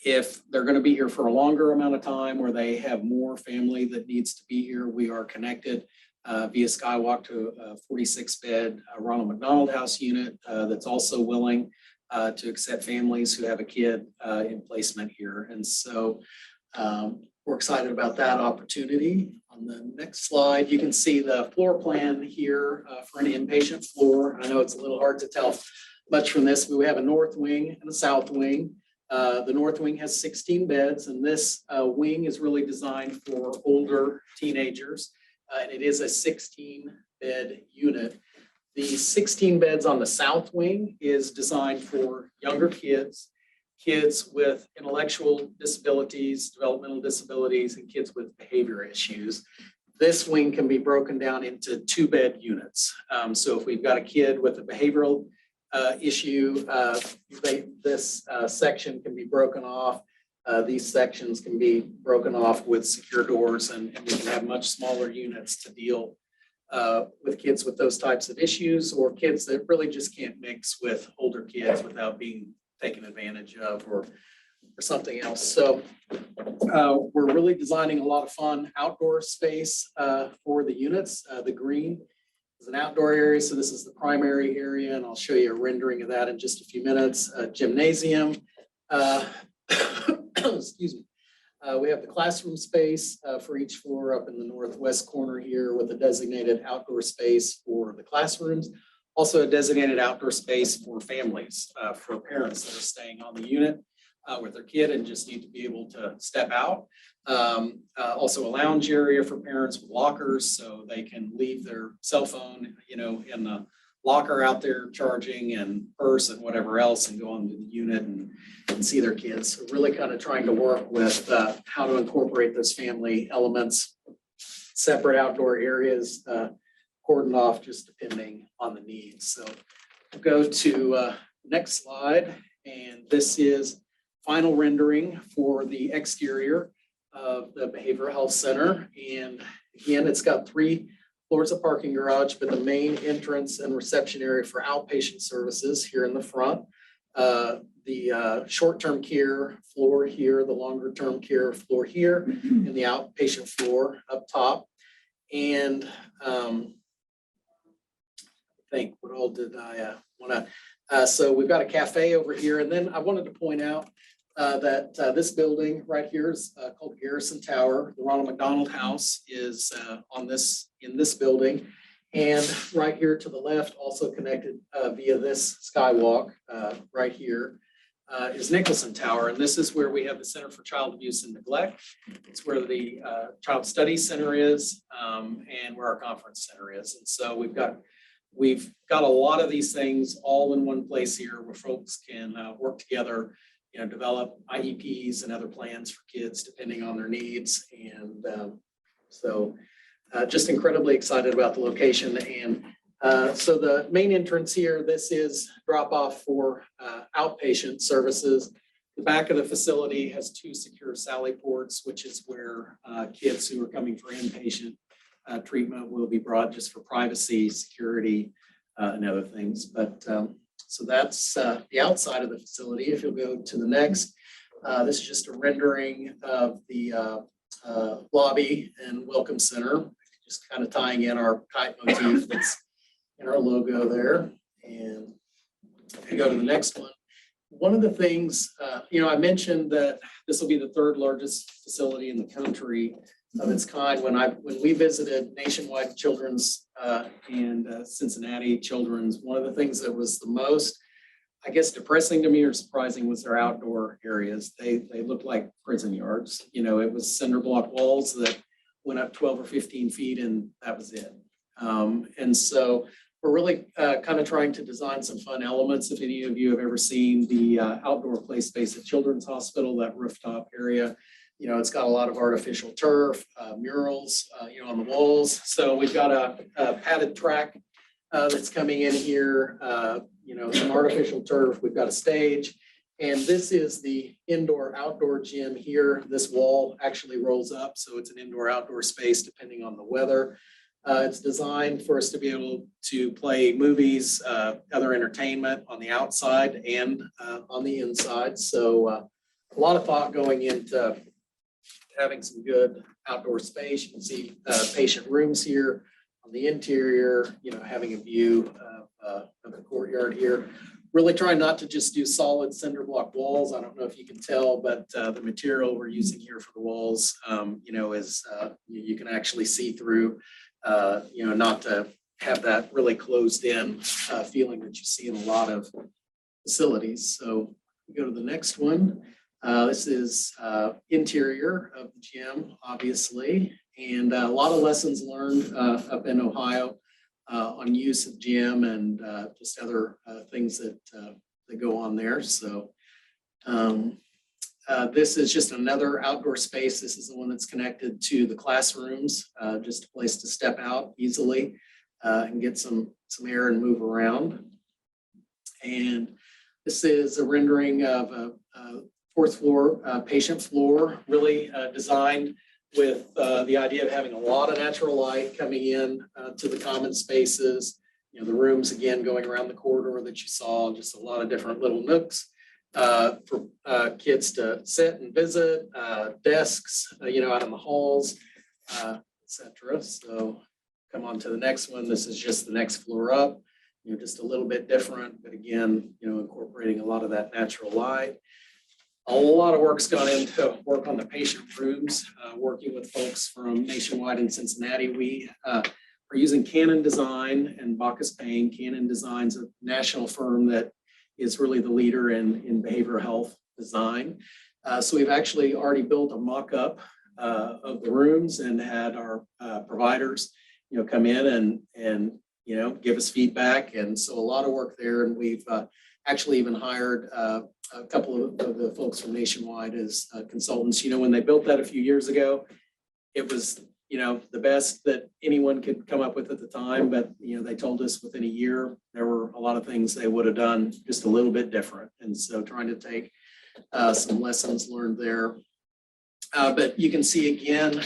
If they're going to be here for a longer amount of time or they have more family that needs to be here, we are connected via Skywalk to a 46-bed Ronald McDonald House unit that's also willing to accept families who have a kid in placement here. And so we're excited about that opportunity. On the next slide, you can see the floor plan here for an inpatient floor. I know it's a little hard to tell much from this, but we have a north wing and a south wing. The north wing has 16 beds, and this wing is really designed for older teenagers. And it is a 16-bed unit. The 16 beds on the south wing is designed for younger kids, kids with intellectual disabilities, developmental disabilities, and kids with behavior issues. This wing can be broken down into 2-bed units. So if we've got a kid with a behavioral issue, this section can be broken off. These sections can be broken off with secure doors, and we can have much smaller units to deal with kids with those types of issues, or kids that really just can't mix with older kids without being taken advantage of or something else. So we're really designing a lot of fun outdoor space for the units. The green is an outdoor area, so this is the primary area, and I'll show you a rendering of that in just a few minutes. Gymnasium. Excuse me. We have the classroom space for each floor up in the northwest corner here with a designated outdoor space for the classrooms. Also a designated outdoor space for families, for parents that are staying on the unit with their kid and just need to be able to step out. Also a lounge area for parents with lockers so they can leave their cell phone, you know, in the locker out there charging and purse and whatever else and go on to the unit and see their kids. So really kind of trying to work with how to incorporate those family elements, separate outdoor areas, cordoned off just depending on the needs. So we'll go to next slide. And this is final rendering for the exterior of the Behavioral Health Center. And again, it's got 3 floor is a parking garage, but the main entrance and reception area for outpatient services here in the front. The short-term care floor here, the longer-term care floor here, and the outpatient floor up top. And I think what all did I want to, so we've got a cafe over here. And then I wanted to point out that this building right here is called Garrison Tower. The Ronald McDonald House is in this building. And right here to the left, also connected via this skywalk right here, is Nicholson Tower. And this is where we have the Center for Child Abuse and Neglect. It's where the Child Studies Center is and where our conference center is. And so we've got a lot of these things all in one place here where folks can work together, develop IEPs and other plans for kids depending on their needs. And so just incredibly excited about the location. And so the main entrance here, this is drop off for outpatient services. The back of the facility has 2 secure sally ports, which is where kids who are coming for inpatient treatment will be brought just for privacy, security, and other things. But so that's the outside of the facility. If you'll go to the next, this is just a rendering of the lobby and welcome center, just kind of tying in our kite motif that's in our logo there. And if you go to the next one, one of the things, I mentioned that this will be the 3rd largest facility in the country of its kind. When we visited Nationwide Children's and Cincinnati Children's, one of the things that was the most, I guess, depressing to me or surprising was their outdoor areas. They looked like prison yards. It was cinder block walls that went up 12 or 15 feet and that was it. And so we're really kind of trying to design some fun elements. If any of you have ever seen the outdoor play space at Children's Hospital, that rooftop area, it's got a lot of artificial turf, murals, on the walls. So we've got a padded track that's coming in here, some artificial turf. We've got a stage. And this is the indoor-outdoor gym here. This wall actually rolls up, so it's an indoor-outdoor space depending on the weather. It's designed for us to be able to play movies, other entertainment on the outside and on the inside. So a lot of thought going into having some good outdoor space. You can see patient rooms here on the interior, having a view of the courtyard here. Really trying not to just do solid cinder block walls. I don't know if you can tell, but the material we're using here for the walls, is you can actually see through, not to have that really closed in feeling that you see in a lot of facilities. So we go to the next one. This is interior of the gym, obviously, and a lot of lessons learned up in Ohio on use of gym and just other things that go on there. So this is just another outdoor space. This is the one that's connected to the classrooms, just a place to step out easily and get some air and move around. And this is a rendering of a 4th floor patient floor, really designed with the idea of having a lot of natural light coming in to the common spaces. The rooms, again, going around the corridor that you saw, just a lot of different little nooks for kids to sit and visit, desks, out in the halls, etc. So come on to the next one. This is just the next floor up, just a little bit different, but again, incorporating a lot of that natural light. A lot of work's gone into work on the patient rooms, working with folks from Nationwide in Cincinnati. We are using Canon Design and Bacchus Payne. Canon Design's a national firm that is really the leader in behavioral health design. So we've actually already built a mock-up of the rooms and had our providers, come in and give us feedback. And so a lot of work there. And we've actually even hired a couple of the folks from Nationwide as consultants. When they built that a few years ago, it was, the best that anyone could come up with at the time. But, they told us within a year, there were a lot of things they would have done just a little bit different. And so trying to take some lessons learned there. But you can see again,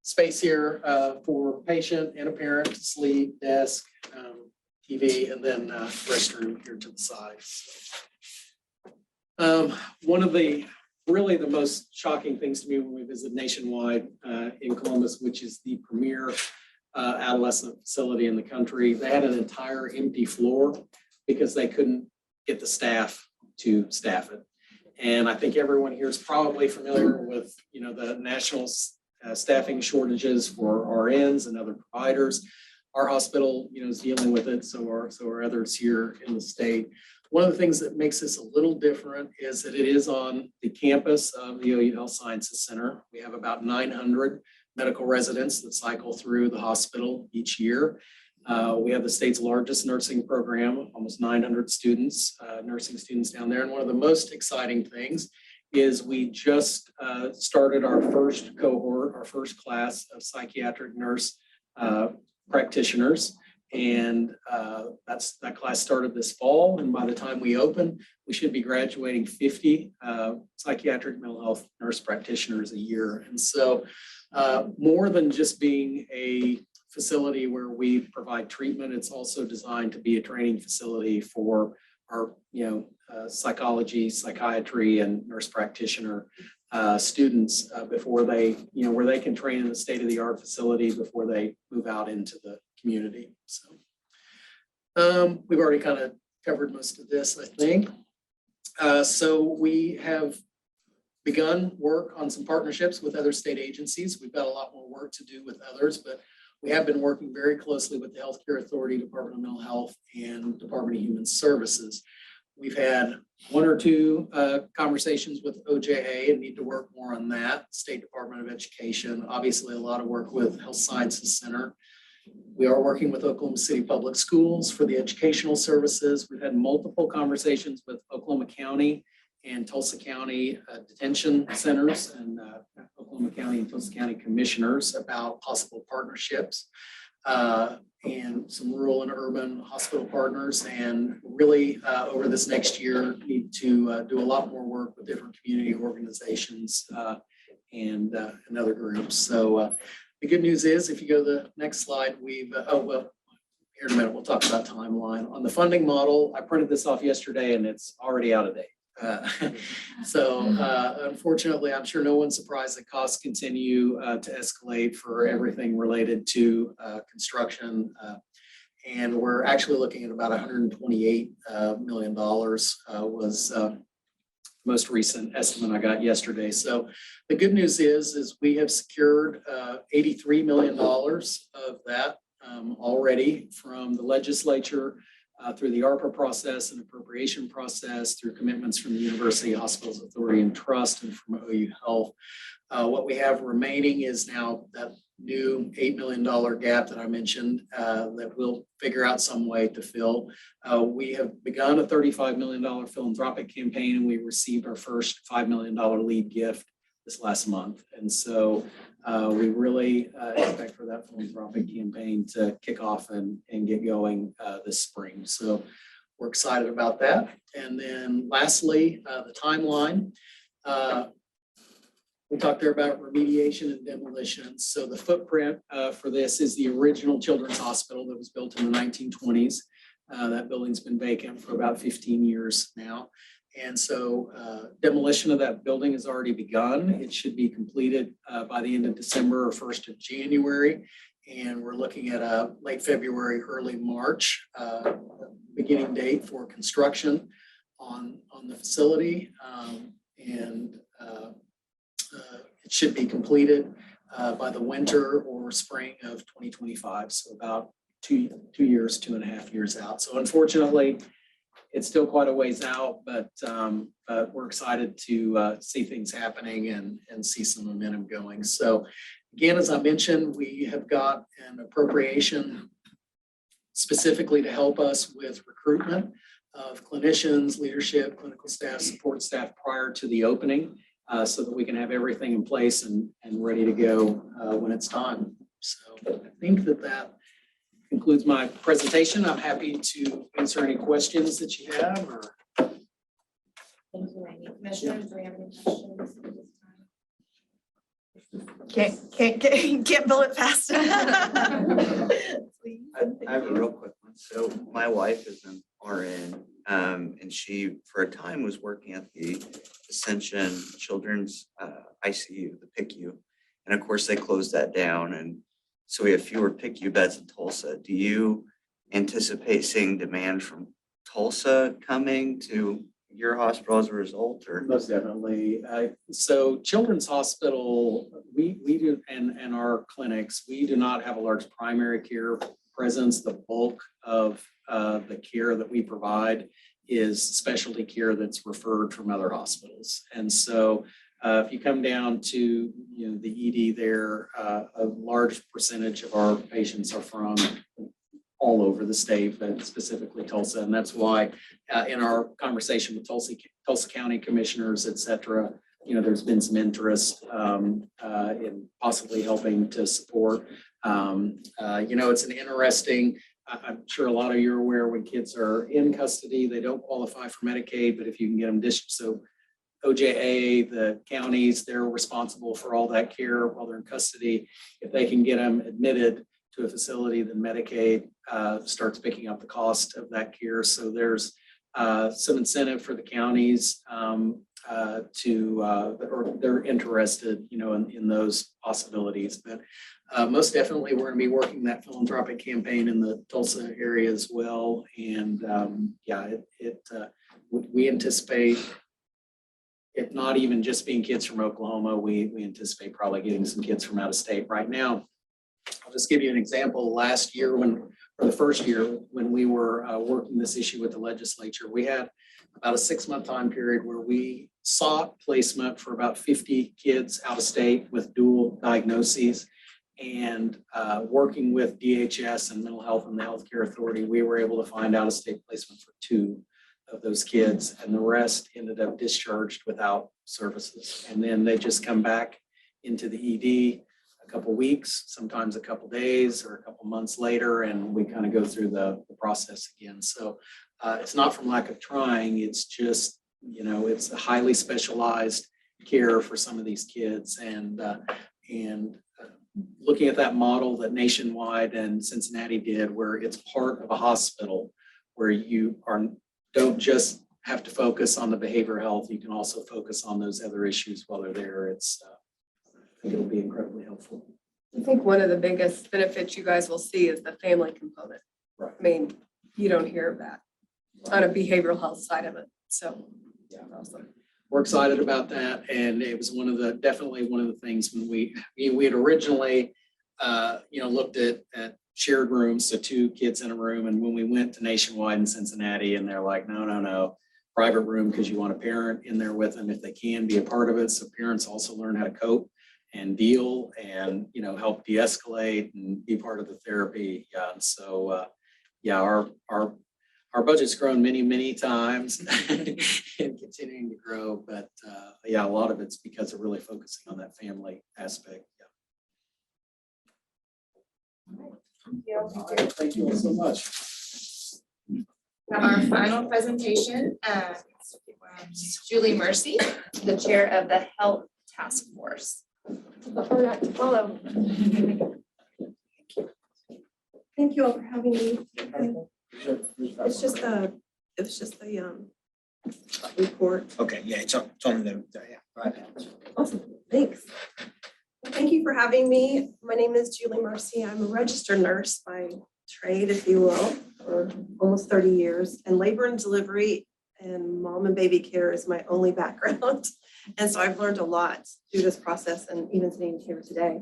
space here for patient and a parent to sleep, desk, TV, and then restroom here to the side. One of the really the most shocking things to me when we visit Nationwide in Columbus, which is the premier adolescent facility in the country, they had an entire empty floor because they couldn't get the staff to staff it. And I think everyone here is probably familiar with, the national staffing shortages for RNs and other providers. Our hospital, is dealing with it, so are others here in the state. One of the things that makes this a little different is that it is on the campus of the OU Health Sciences Center. We have about 900 medical residents that cycle through the hospital each year. We have the state's largest nursing program, almost 900 students, nursing students down there. And one of the most exciting things is we just started our first cohort, our first class of psychiatric nurse practitioners. And that class started this fall. And by the time we open, we should be graduating 50 psychiatric mental health nurse practitioners a year. And so more than just being a facility where we provide treatment, it's also designed to be a training facility for our, psychology, psychiatry, and nurse practitioner students before they, where they can train in a state-of-the-art facility before they move out into the community. So we've already kind of covered most of this, I think. So we have begun work on some partnerships with other state agencies. We've got a lot more work to do with others, but we have been working very closely with the Healthcare Authority, Department of Mental Health, and Department of Human Services. We've had one or two conversations with OJA and need to work more on that. State Department of Education, obviously a lot of work with Health Sciences Center. We are working with Oklahoma City Public Schools for the educational services. We've had multiple conversations with Oklahoma County and Tulsa County detention centers and Oklahoma County and Tulsa County commissioners about possible partnerships and some rural and urban hospital partners. And really over this next year, need to do a lot more work with different community organizations and other groups. So the good news is, if you go to the next slide, we've, here in a minute, we'll talk about timeline. On the funding model, I printed this off yesterday and it's already out of date. Unfortunately, I'm sure no one's surprised that costs continue to escalate for everything related to construction. And we're actually looking at about $128 million was most recent estimate I got yesterday. So the good news is we have secured $83 million of that already from the legislature through the ARPA process and appropriation process, through commitments from the University Hospitals Authority and Trust and from OU Health. What we have remaining is now that new $8 million gap that I mentioned that we'll figure out some way to fill. We have begun a $35 million philanthropic campaign, and we received our first $5 million lead gift this last month. And so we really expect for that philanthropic campaign to kick off and get going this spring. So we're excited about that. And then lastly, the timeline. We talked there about remediation and demolition. So the footprint for this is the original Children's Hospital that was built in the 1920s. That building's been vacant for about 15 years now. And so demolition of that building has already begun. It should be completed by the end of December or 1st of January. And we're looking at a late February, early March beginning date for construction on the facility. It should be completed by the winter or spring of 2025. So about 2.5 years out. So unfortunately, it's still quite a ways out, but we're excited to see things happening and see some momentum going. So again, as I mentioned, we have got an appropriation specifically to help us with recruitment of clinicians, leadership, clinical staff, support staff prior to the opening so that we can have everything in place and ready to go when it's time. So I think that concludes my presentation. I'm happy to answer any questions that you have or. Thank you, Amy. Commissioners, do we have any questions at this time? Can't bill it fast. I have a real quick one. So my wife is an RN, and she, for a time, was working at the Ascension Children's ICU, the PICU. And of course, they closed that down, and so we have fewer PICU beds in Tulsa. Do you anticipate seeing demand from Tulsa coming to your hospital as a result, or? Most definitely. So Children's Hospital, we do, and our clinics, we do not have a large primary care presence. The bulk of the care that we provide is specialty care that's referred from other hospitals. And so if you come down to, the ED there, a large percentage of our patients are from all over the state, but specifically Tulsa. And that's why in our conversation with Tulsa County commissioners, et cetera, there's been some interest in possibly helping to support. It's an interesting, I'm sure a lot of you are aware, when kids are in custody, they don't qualify for Medicaid, but if you can get them discharged, so OJA, the counties, they're responsible for all that care while they're in custody. If they can get them admitted to a facility, then Medicaid starts picking up the cost of that care. So there's some incentive for the counties or they're interested, in those possibilities. But most definitely, we're going to be working that philanthropic campaign in the Tulsa area as well. And we anticipate it not even just being kids from Oklahoma. We anticipate probably getting some kids from out of state. Right now, I'll just give you an example. Last year, for the first year, when we were working this issue with the legislature, we had about a 6-month time period where we sought placement for about 50 kids out of state with dual diagnoses. And working with DHS and Mental Health and the Healthcare Authority, we were able to find out of state placement for 2 of those kids, and the rest ended up discharged without services. And then they just come back into the ED a couple weeks, sometimes a couple days or a couple months later, and we kind of go through the process again. So it's not from lack of trying, it's just, it's a highly specialized care for some of these kids. And looking at that model that Nationwide and Cincinnati did, where it's part of a hospital, where you don't just have to focus on the behavioral health, you can also focus on those other issues while they're there. I think it'll be incredibly helpful. I think one of the biggest benefits you guys will see is the family component. Right. I mean, you don't hear of that on a behavioral health side of it. So yeah, awesome. We're excited about that. And it was definitely one of the things when we had originally, looked at shared rooms, so 2 kids in a room. And when we went to Nationwide in Cincinnati, and they're like, no, private room, because you want a parent in there with them if they can be a part of it. So parents also learn how to cope and deal and, help de-escalate and be part of the therapy. Yeah. And so, our budget's grown many, many times and continuing to grow. But a lot of it's because of really focusing on that family aspect. Yeah. Thank you all so much. Our final presentation, Julie Mercy, the chair of the Health Task Force. The hard act to follow. Thank you all for having me. It's just the report. Okay, yeah, it's on the, yeah. Right. Awesome, thanks. Well, thank you for having me. My name is Julie Mercy. I'm a registered nurse by trade, if you will, for almost 30 years. And labor and delivery and mom and baby care is my only background. And so I've learned a lot through this process and even sitting here today.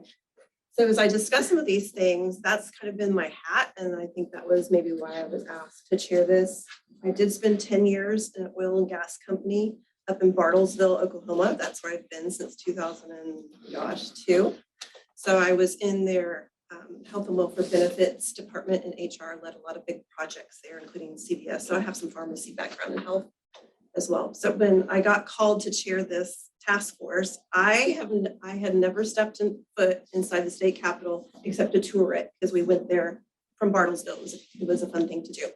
So as I discuss some of these things, that's kind of been my hat. And I think that was maybe why I was asked to chair this. I did spend 10 years in an oil and gas company up in Bartlesville, Oklahoma. That's where I've been since 2002. So I was in their health and welfare benefits department and HR, led a lot of big projects there, including CVS. So I have some pharmacy background in health as well. So when I got called to chair this task force, I had never stepped foot inside the state capitol except to tour it, because we went there from Bartlesville. It was a fun thing to do.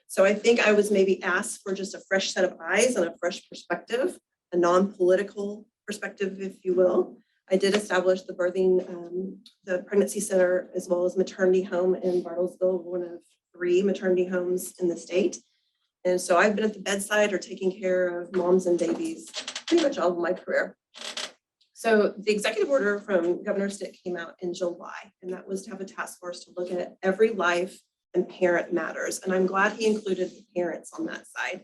So I think I was maybe asked for just a fresh set of eyes and a fresh perspective, a non-political perspective, if you will. I did establish the the pregnancy center as well as maternity home in Bartlesville, one of 3 maternity homes in the state. And so I've been at the bedside or taking care of moms and babies pretty much all of my career. So the executive order from Governor Stitt came out in July, and that was to have a task force to look at every life and parent matters. And I'm glad he included the parents on that side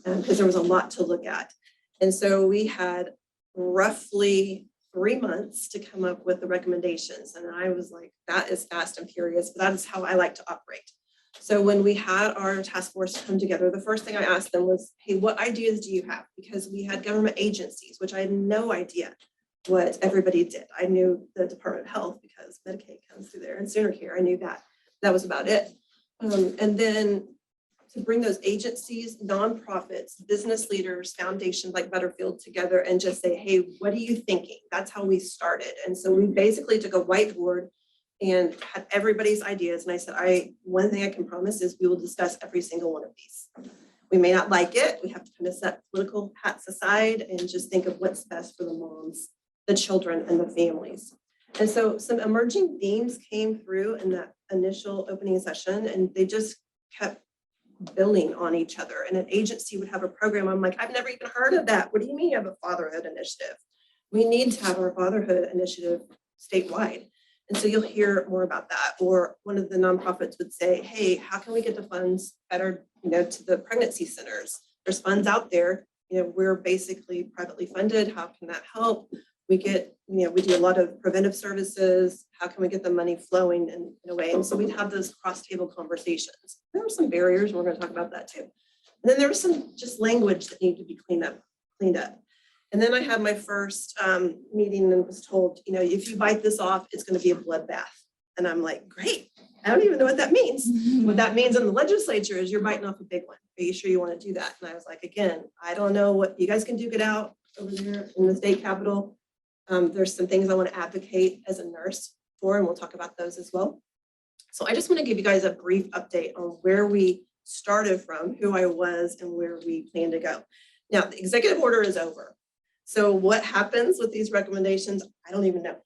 because there was a lot to look at. And so we had roughly 3 months to come up with the recommendations. And I was like, that is fast and furious, but that is how I like to operate. So when we had our task force come together, the first thing I asked them was, hey, what ideas do you have? Because we had government agencies, which I had no idea what everybody did. I knew the Department of Health because Medicaid comes through there and Sooner Care. I knew that. That was about it. And then to bring those agencies, nonprofits, business leaders, foundations like Butterfield together and just say, hey, what are you thinking? That's how we started. And so we basically took a whiteboard and had everybody's ideas. And I said, one thing I can promise is we will discuss every single one of these. We may not like it. We have to kind of set political hats aside and just think of what's best for the moms, the children, and the families. And so some emerging themes came through in that initial opening session, and they just kept building on each other. And an agency would have a program. I'm like, I've never even heard of that. What do you mean you have a fatherhood initiative? We need to have our fatherhood initiative statewide. And so you'll hear more about that. Or one of the nonprofits would say, hey, how can we get the funds better, to the pregnancy centers? There's funds out there. We're basically privately funded. How can that help? We get, we do a lot of preventive services. How can we get the money flowing in a way? And so we'd have those cross-table conversations. There were some barriers, and we're going to talk about that too. And then there was some just language that needed to be cleaned up. And then I had my first meeting and was told, if you bite this off, it's going to be a bloodbath. And I'm like, great. I don't even know what that means. What that means in the legislature is you're biting off a big one. Are you sure you want to do that? And I was like, again, I don't know what you guys can duke it out over there in the state capitol. There's some things I want to advocate as a nurse for, and we'll talk about those as well. So I just want to give you guys a brief update on where we started from, who I was, and where we plan to go. Now, the executive order is over. So what happens with these recommendations, I don't even know.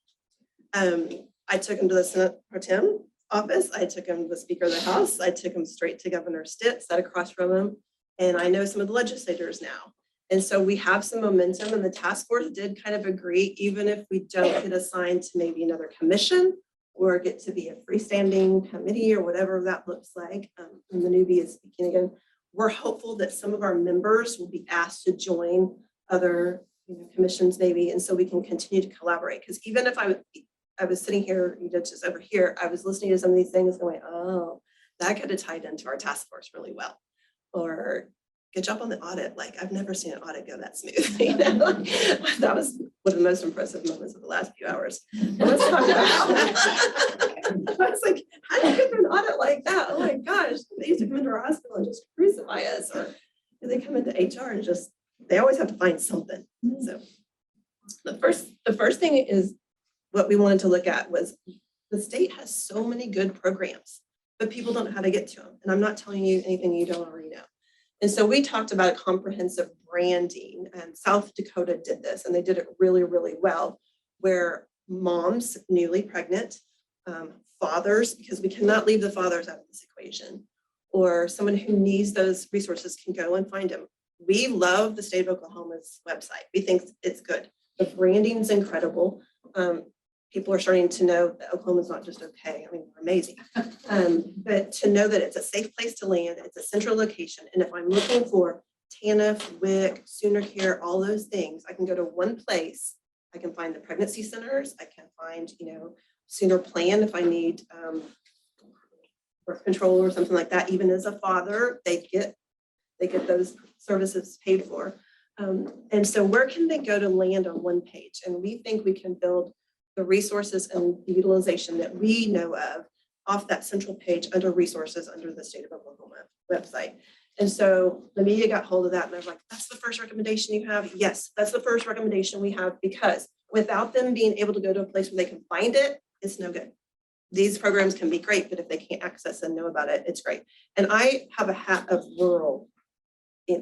I took them to the Senate Pro Tem office. I took them to the Speaker of the House. I took them straight to Governor Stitt, sat across from him. And I know some of the legislators now. And so we have some momentum, and the task force did kind of agree, even if we don't get assigned to maybe another commission or get to be a freestanding committee or whatever that looks like. And the newbie is speaking again. We're hopeful that some of our members will be asked to join other commissions maybe, and so we can continue to collaborate. Because even if I was sitting here, just over here, I was listening to some of these things going, oh, that could have tied into our task force really well. Or good job on the audit. Like, I've never seen an audit go that smooth. That was one of the most impressive moments of the last few hours. But let's talk about I was like, how do you get through an audit like that? Oh my gosh, they used to come into our hospital and just crucify us, or they come into HR and just, they always have to find something. So the first thing is what we wanted to look at was the state has so many good programs, but people don't know how to get to them. And I'm not telling you anything you don't already know. And so we talked about comprehensive branding, and South Dakota did this, and they did it really, really well, where moms newly pregnant, fathers, because we cannot leave the fathers out of this equation, or someone who needs those resources can go and find them. We love the state of Oklahoma's website. We think it's good. The branding is incredible. People are starting to know that Oklahoma is not just okay. I mean, we're amazing. But to know that it's a safe place to land, it's a central location. And if I'm looking for TANF, WIC, Sooner Care, all those things, I can go to one place. I can find the pregnancy centers. I can find, Sooner Plan if I need birth control or something like that. Even as a father, they get those services paid for. And so where can they go to land on one page? And we think we can build the resources and the utilization that we know of off that central page under resources under the state of Oklahoma website. And so the media got hold of that, and they're like, that's the first recommendation you have? Yes, that's the first recommendation we have, because without them being able to go to a place where they can find it, it's no good. These programs can be great, but if they can't access and know about it, it's great. And I have a hat of rural.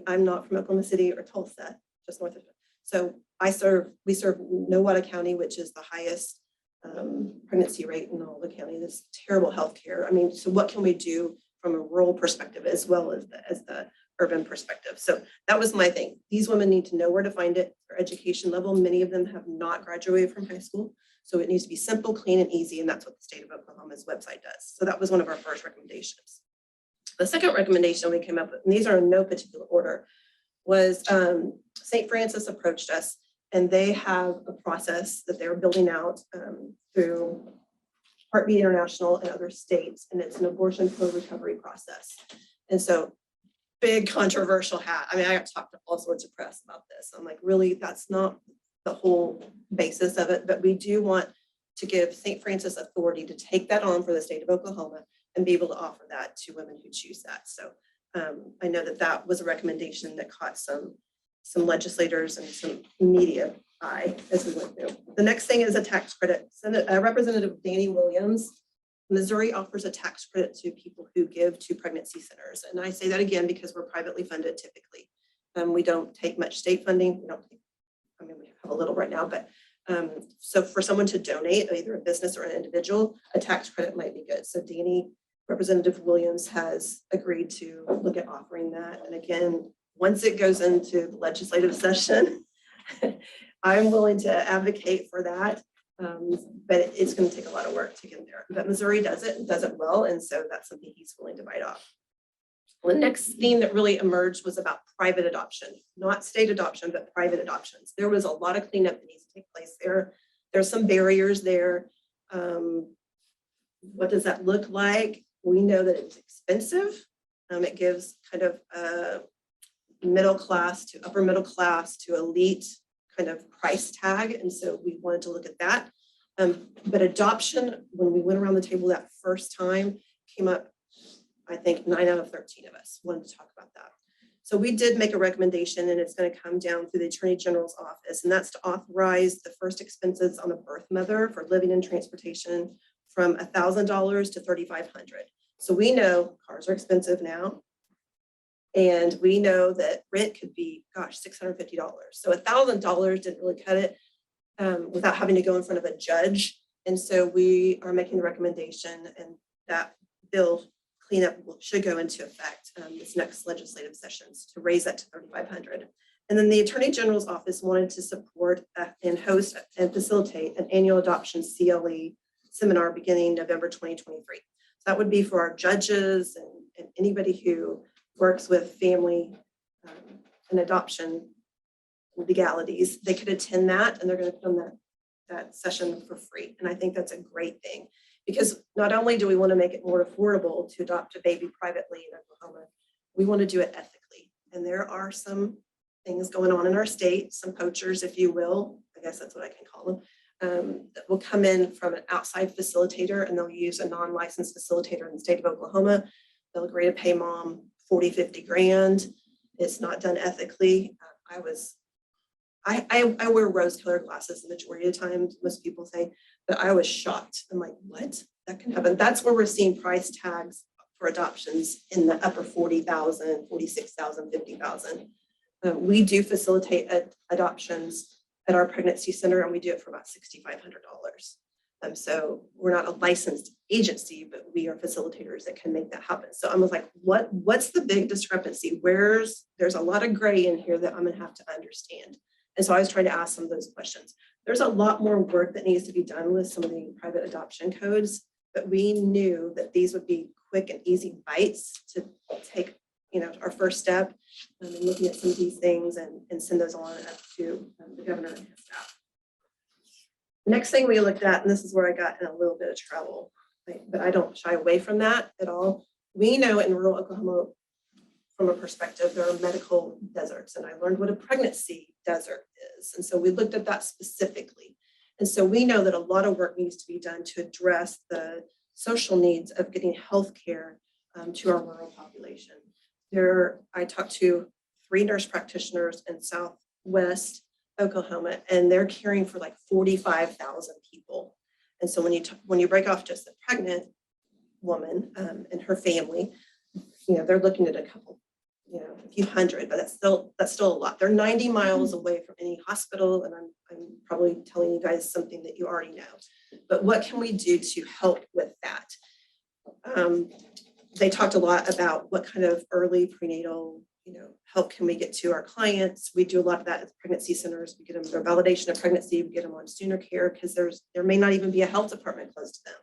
I'm not from Oklahoma City or Tulsa, just north of it. So we serve Nowata County, which is the highest pregnancy rate in all the county. This terrible healthcare. I mean, so what can we do from a rural perspective as well as the urban perspective? So that was my thing. These women need to know where to find it, their education level. Many of them have not graduated from high school. So it needs to be simple, clean, and easy. And that's what the state of Oklahoma's website does. So that was one of our first recommendations. The second recommendation we came up with, and these are in no particular order, was St. Francis approached us, and they have a process that they're building out through Heartbeat International and other states, and it's an abortion pro-recovery process. And so big controversial hat. I mean, I got to talk to all sorts of press about this. I'm like, really, that's not the whole basis of it, but we do want to give St. Francis authority to take that on for the state of Oklahoma and be able to offer that to women who choose that. So I know that that was a recommendation that caught some legislators and some media eye as we went through. The next thing is a tax credit. Representative Danny Williams, Missouri offers a tax credit to people who give to pregnancy centers. And I say that again because we're privately funded typically. We don't take much state funding. We have a little right now, but so for someone to donate, either a business or an individual, a tax credit might be good. So Danny, Representative Williams has agreed to look at offering that. And again, once it goes into the legislative session, I'm willing to advocate for that. But it's going to take a lot of work to get there. But Missouri does it and does it well. And so that's something he's willing to bite off. The next theme that really emerged was about private adoption, not state adoption, but private adoptions. There was a lot of cleanup that needs to take place there. There's some barriers there. What does that look like? We know that it's expensive. It gives kind of middle class to upper middle class to elite kind of price tag. And so we wanted to look at that. But adoption, when we went around the table that first time, came up, I think 9 out of 13 of us wanted to talk about that. So we did make a recommendation, and it's going to come down through the Attorney General's office, and that's to authorize the first expenses on a birth mother for living and transportation from $1,000 to $3,500. So we know cars are expensive now, and we know that rent could be, gosh, $650. So $1,000 didn't really cut it without having to go in front of a judge. And so we are making the recommendation, and that bill cleanup should go into effect this next legislative sessions to raise that to $3,500. And then the Attorney General's office wanted to support and host and facilitate an annual adoption CLE seminar beginning November 2023. So that would be for our judges and anybody who works with family and adoption legalities. They could attend that, and they're going to put on that session for free. And I think that's a great thing, because not only do we want to make it more affordable to adopt a baby privately in Oklahoma, we want to do it ethically. And there are some things going on in our state, some poachers, if you will, I guess that's what I can call them, that will come in from an outside facilitator, and they'll use a non-licensed facilitator in the state of Oklahoma. They'll agree to pay mom 40, 50 grand. It's not done ethically. I wear rose-colored glasses the majority of the time, most people say, but I was shocked. I'm like, what? That can happen. That's where we're seeing price tags for adoptions in the upper 40,000, 46,000, 50,000. We do facilitate adoptions at our pregnancy center, and we do it for about $6,500. So we're not a licensed agency, but we are facilitators that can make that happen. So I was like, what's the big discrepancy? There's a lot of gray in here that I'm gonna have to understand. And so I was trying to ask some of those questions. There's a lot more work that needs to be done with some of the private adoption codes, but we knew that these would be quick and easy bites to take, our first step in looking at some of these things and send those on up to the governor and his staff. Next thing we looked at, and this is where I got in a little bit of trouble, but I don't shy away from that at all. We know in rural Oklahoma, from a perspective, there are medical deserts, and I learned what a pregnancy desert is. And so we looked at that specifically. And so we know that a lot of work needs to be done to address the social needs of getting health care to our rural population. I talked to 3 nurse practitioners in Southwest Oklahoma, and they're caring for like 45,000 people. And so when you break off just a pregnant woman and her family, they're looking at a couple a few hundred, but that's still a lot. They're 90 miles away from any hospital, and I'm probably telling you guys something that you already know. But what can we do to help with that? They talked a lot about what kind of early prenatal, help can we get to our clients. We do a lot of that at pregnancy centers. We get them their validation of pregnancy, we get them on sooner care, because there may not even be a health department close to them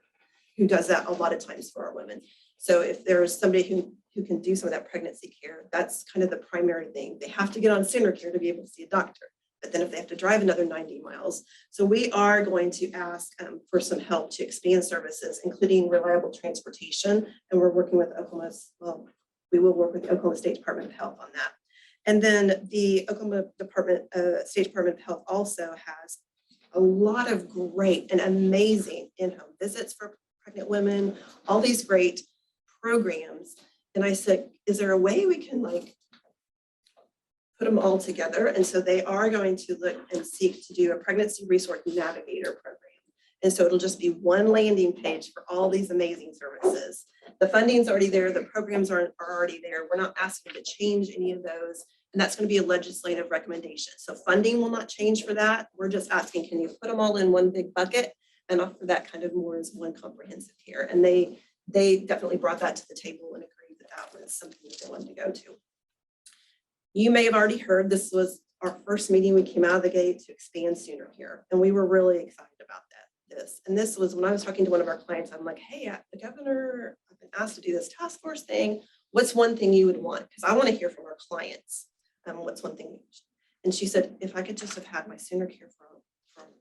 who does that a lot of times for our women. So if there's somebody who can do some of that pregnancy care, that's kind of the primary thing. They have to get on sooner care to be able to see a doctor. But then if they have to drive another 90 miles. So we are going to ask for some help to expand services, including reliable transportation. And we're working with we will work with the Oklahoma State Department of Health on that. And then the Oklahoma State Department of Health also has a lot of great and amazing in-home visits for pregnant women, all these great programs. And I said, is there a way we can put them all together? And so they are going to look and seek to do a pregnancy resource navigator program. And so it'll just be one landing page for all these amazing services. The funding's already there. The programs are already there. We're not asking to change any of those. And that's going to be a legislative recommendation. So funding will not change for that. We're just asking, can you put them all in one big bucket and offer that kind of more as one comprehensive care? And they definitely brought that to the table and agreed that that was something that they wanted to go to. You may have already heard this was our first meeting. We came out of the gate to expand sooner care, and we were really excited about this. And this was when I was talking to one of our clients. I'm like, hey, the governor, I've been asked to do this task force thing. What's one thing you would want? Because I want to hear from our clients. What's one thing? And she said, if I could just have had my sooner care for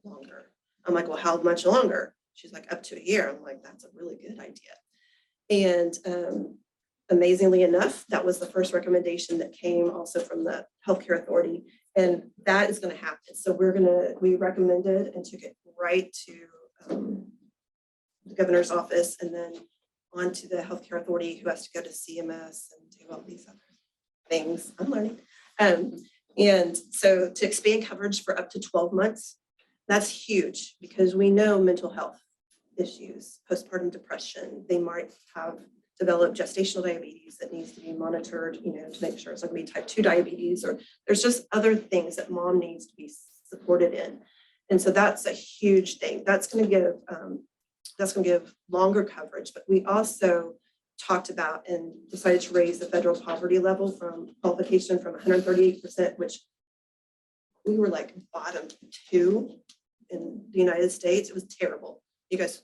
longer. I'm like, well, how much longer? She's like, up to a year. I'm like, that's a really good idea. And amazingly enough, that was the first recommendation that came also from the Healthcare Authority, and that is going to happen. So we recommended and took it right to the governor's office, and then on to the Healthcare Authority, who has to go to CMS and do all these other things. I'm learning. And so to expand coverage for up to 12 months, that's huge, because we know mental health issues, postpartum depression, they might have developed gestational diabetes that needs to be monitored, to make sure it's not going to be type 2 diabetes, or there's just other things that mom needs to be supported in. And so that's a huge thing. That's going to give longer coverage. But we also talked about and decided to raise the federal poverty level from qualification from 138%, which we were like bottom 2 in the United States. It was terrible. You guys,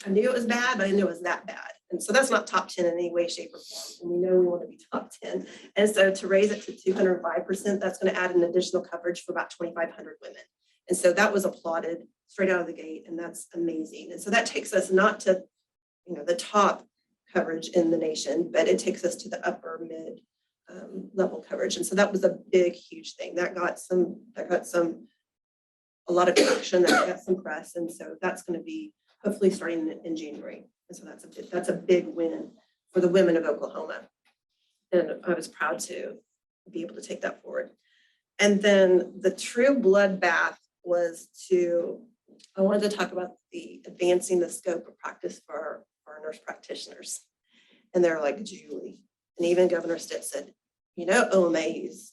I knew it was bad, but I didn't know it was that bad. And so that's not top 10 in any way, shape, or form. And we know we want to be top 10. And so to raise it to 205%, that's going to add an additional coverage for about 2,500 women. And so that was applauded straight out of the gate, and that's amazing. And so that takes us not to, the top coverage in the nation, but it takes us to the upper mid level coverage. And so that was a big, huge thing. That got a lot of traction, that got some press. And so that's going to be hopefully starting in January. And so that's a big win for the women of Oklahoma. And I was proud to be able to take that forward. And then the true bloodbath was I wanted to talk about the advancing the scope of practice for our nurse practitioners. And they're like, Julie, and even Governor Stitt said, OMA's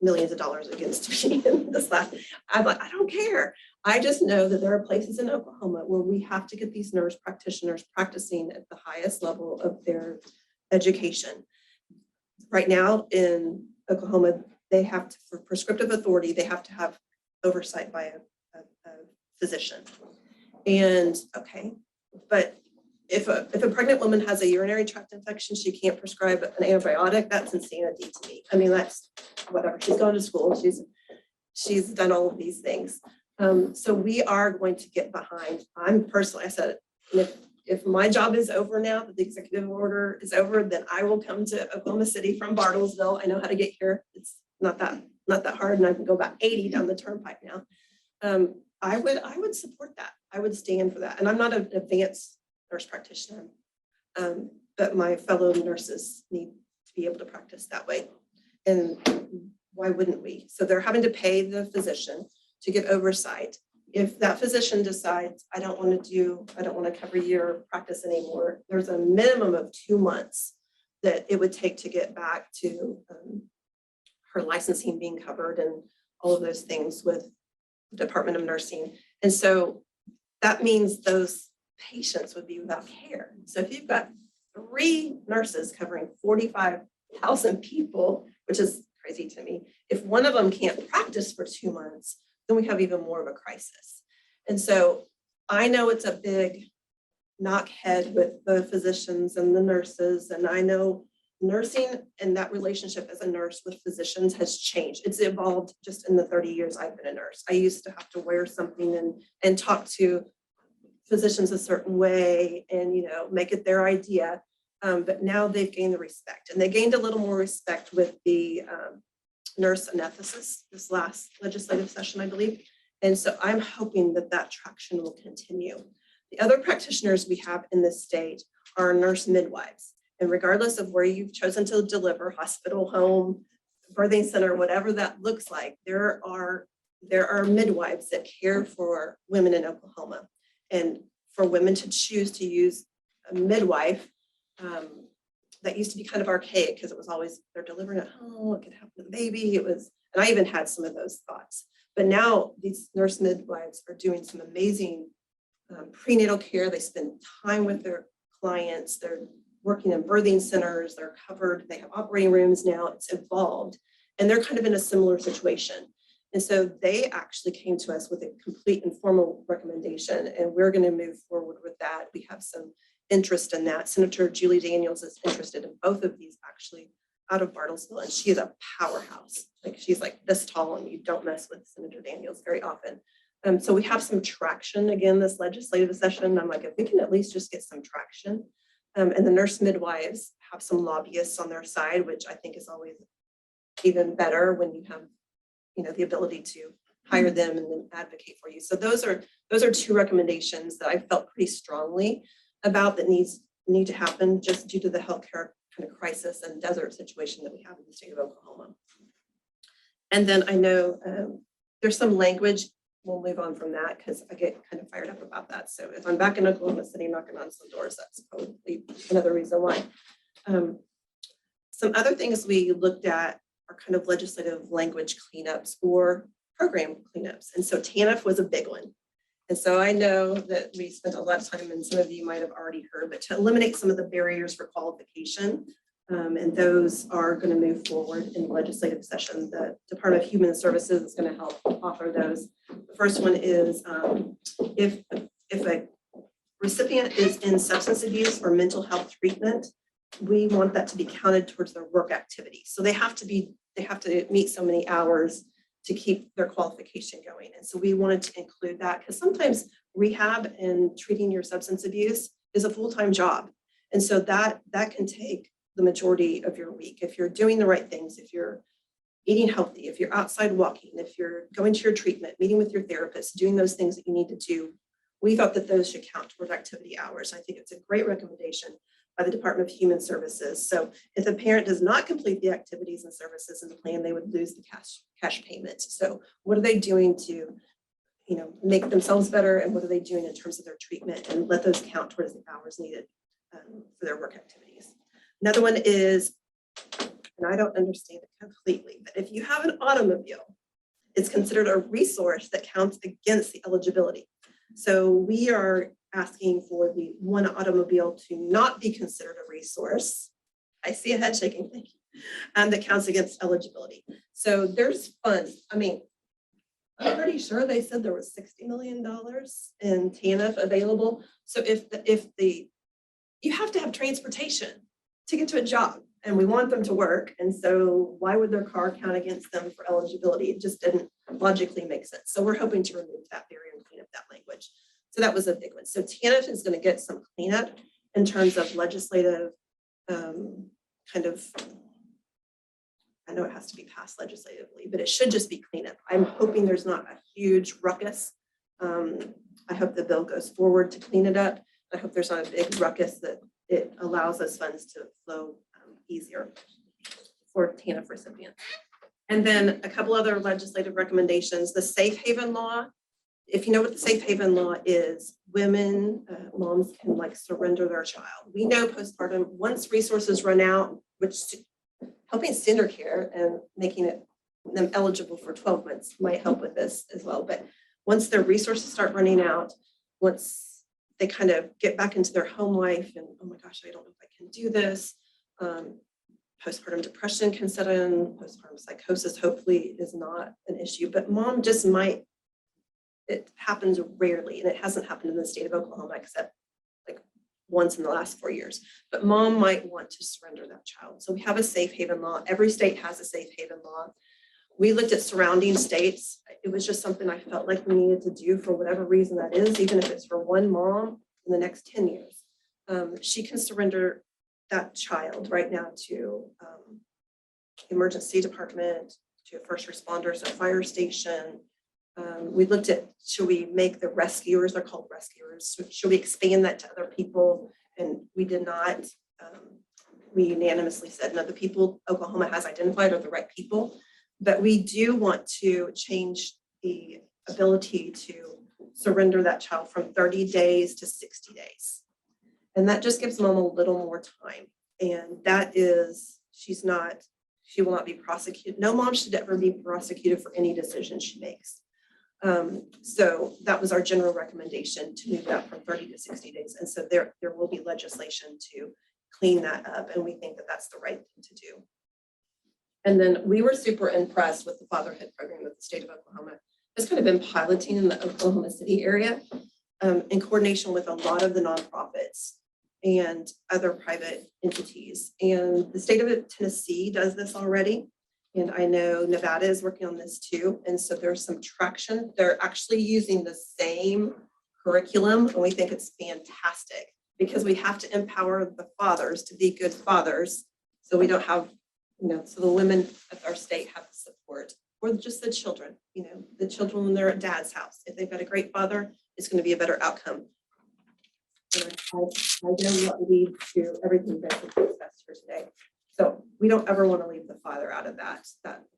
millions of dollars against me in this last. I'm like, I don't care. I just know that there are places in Oklahoma where we have to get these nurse practitioners practicing at the highest level of their education. Right now in Oklahoma, they have to, for prescriptive authority, they have to have oversight by a physician. And but if a pregnant woman has a urinary tract infection, she can't prescribe an antibiotic. That's insanity to me. I mean, that's whatever. She's gone to school. She's done all of these things. So we are going to get behind. I said, if my job is over now, that the executive order is over, then I will come to Oklahoma City from Bartlesville. I know how to get here. It's not that hard, and I can go about 80 down the turnpike now. I would support that. I would stand for that. And I'm not an advanced nurse practitioner, but my fellow nurses need to be able to practice that way. And why wouldn't we? So they're having to pay the physician to get oversight. if that physician decides, I don't want to cover your practice anymore, there's a minimum of 2 months that it would take to get back to her licensing being covered and all of those things with the Department of Nursing. And so that means those patients would be without care. So if you've got 3 nurses covering 45,000 people, which is crazy to me, if one of them can't practice for 2 months, then we have even more of a crisis. And so I know it's a big knockhead with the physicians and the nurses, and I know nursing and that relationship as a nurse with physicians has changed. It's evolved just in the 30 years I've been a nurse. I used to have to wear something and talk to physicians a certain way and, make it their idea. But now they've gained the respect, and they gained a little more respect with the nurse anesthetist this last legislative session, I believe. And so I'm hoping that that traction will continue. The other practitioners we have in this state are nurse midwives. And regardless of where you've chosen to deliver, hospital, home, birthing center, whatever that looks like, there are midwives that care for women in Oklahoma. And for women to choose to use a midwife, that used to be kind of archaic because it was always they're delivering at home, it could happen to the baby. And I even had some of those thoughts. But now these nurse midwives are doing some amazing prenatal care. They spend time with their clients. They're working in birthing centers. They're covered. They have operating rooms now. It's evolved. And they're kind of in a similar situation. And so they actually came to us with a complete informal recommendation, and we're going to move forward with that. We have some interest in that. Senator Julie Daniels is interested in both of these actually out of Bartlesville, and she is a powerhouse. Like she's like this tall, and you don't mess with Senator Daniels very often. So we have some traction again this legislative session. I'm like, if we can at least just get some traction. And the nurse midwives have some lobbyists on their side, which I think is always even better when you have, the ability to hire them and then advocate for you. So those are 2 recommendations that I felt pretty strongly about that need to happen just due to the healthcare kind of crisis and desert situation that we have in the state of Oklahoma. And then I know there's some language. We'll move on from that because I get kind of fired up about that. So if I'm back in Oklahoma City knocking on some doors, that's probably another reason why. Some other things we looked at are kind of legislative language cleanups or program cleanups. And so TANF was a big one. And so I know that we spent a lot of time, and some of you might have already heard, but to eliminate some of the barriers for qualification, and those are going to move forward in the legislative session. The Department of Human Services is going to help offer those. The first one is if a recipient is in substance abuse or mental health treatment, we want that to be counted towards their work activity. So they have to meet so many hours to keep their qualification going. And so we wanted to include that because sometimes rehab and treating your substance abuse is a full-time job. And so that can take the majority of your week. If you're doing the right things, if you're eating healthy, if you're outside walking, if you're going to your treatment, meeting with your therapist, doing those things that you need to do, we thought that those should count toward activity hours. I think it's a great recommendation by the Department of Human Services. So if a parent does not complete the activities and services in the plan, they would lose the cash payment. So what are they doing to, make themselves better, and what are they doing in terms of their treatment, and let those count towards the hours needed for their work activities. Another one is, and I don't understand it completely, but if you have an automobile, it's considered a resource that counts against the eligibility. So we are asking for the one automobile to not be considered a resource. I see a head shaking, thank you. And that counts against eligibility. So there's funds. I mean, I'm pretty sure they said there was $60 million in TANF available. So you have to have transportation to get to a job, and we want them to work. And so why would their car count against them for eligibility? It just didn't logically make sense. So we're hoping to remove that barrier and clean up that language. So that was a big one. So TANF is going to get some cleanup in terms of legislative I know it has to be passed legislatively, but it should just be cleanup. I'm hoping there's not a huge ruckus. I hope the bill goes forward to clean it up. I hope there's not a big ruckus, that it allows those funds to flow easier for TANF recipients. And then a couple other legislative recommendations. The safe haven law if you know what the safe haven law is, women, moms can like surrender their child. We know postpartum, once resources run out, which helping standard care and making them eligible for 12 months might help with this as well. But once their resources start running out, once they kind of get back into their home life and, oh my gosh, I don't know if I can do this. Postpartum depression can set in, postpartum psychosis hopefully is not an issue, but mom just might, it happens rarely, and it hasn't happened in the state of Oklahoma except like once in the last 4 years. But mom might want to surrender that child. So we have a safe haven law. Every state has a safe haven law. We looked at surrounding states. It was just something I felt like we needed to do for whatever reason that is, even if it's for one mom in the next 10 years. She can surrender that child right now to emergency department, to first responders, a fire station. We looked at, should we make the rescuers, they're called rescuers, so should we expand that to other people? And we did not. We unanimously said, no, the people Oklahoma has identified are the right people, but we do want to change the ability to surrender that child from 30 days to 60 days. And that just gives mom a little more time. And that is, she will not be prosecuted. No mom should ever be prosecuted for any decision she makes. So that was our general recommendation, to move that from 30 to 60 days. And so there will be legislation to clean that up. And we think that that's the right thing to do. And then we were super impressed with the fatherhood program that the state of Oklahoma has kind of been piloting in the Oklahoma City area, in coordination with a lot of the nonprofits and other private entities. And the state of Tennessee does this already. And I know Nevada is working on this too. And so there's some traction. They're actually using the same curriculum, and we think it's fantastic because we have to empower the fathers to be good fathers. So we don't have, so the women of our state have the support, or just the children, the children when they're at dad's house. If they've got a great father, it's going to be a better outcome. And I know what leads to everything that we discussed here today. So we don't ever want to leave the father out of that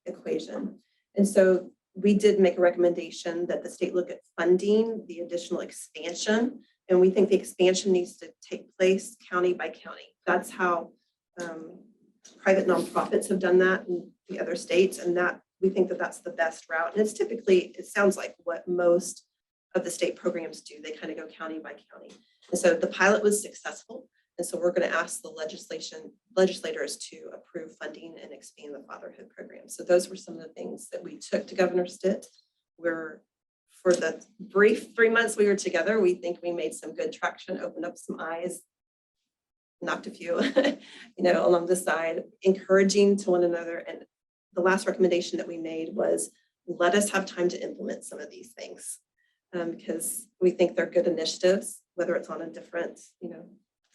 equation. And so we did make a recommendation that the state look at funding the additional expansion. And we think the expansion needs to take place county by county. That's how private nonprofits have done that in the other states. And that we think that that's the best route. And it's typically, it sounds like what most of the state programs do. They kind of go county by county. And so the pilot was successful. And so we're going to ask the legislators to approve funding and expand the fatherhood program. So those were some of the things that we took to Governor Stitt. For the brief 3 months we were together, we think we made some good traction, opened up some eyes, knocked a few, along the side, encouraging to one another. And the last recommendation that we made was, let us have time to implement some of these things, because we think they're good initiatives, whether it's on a different,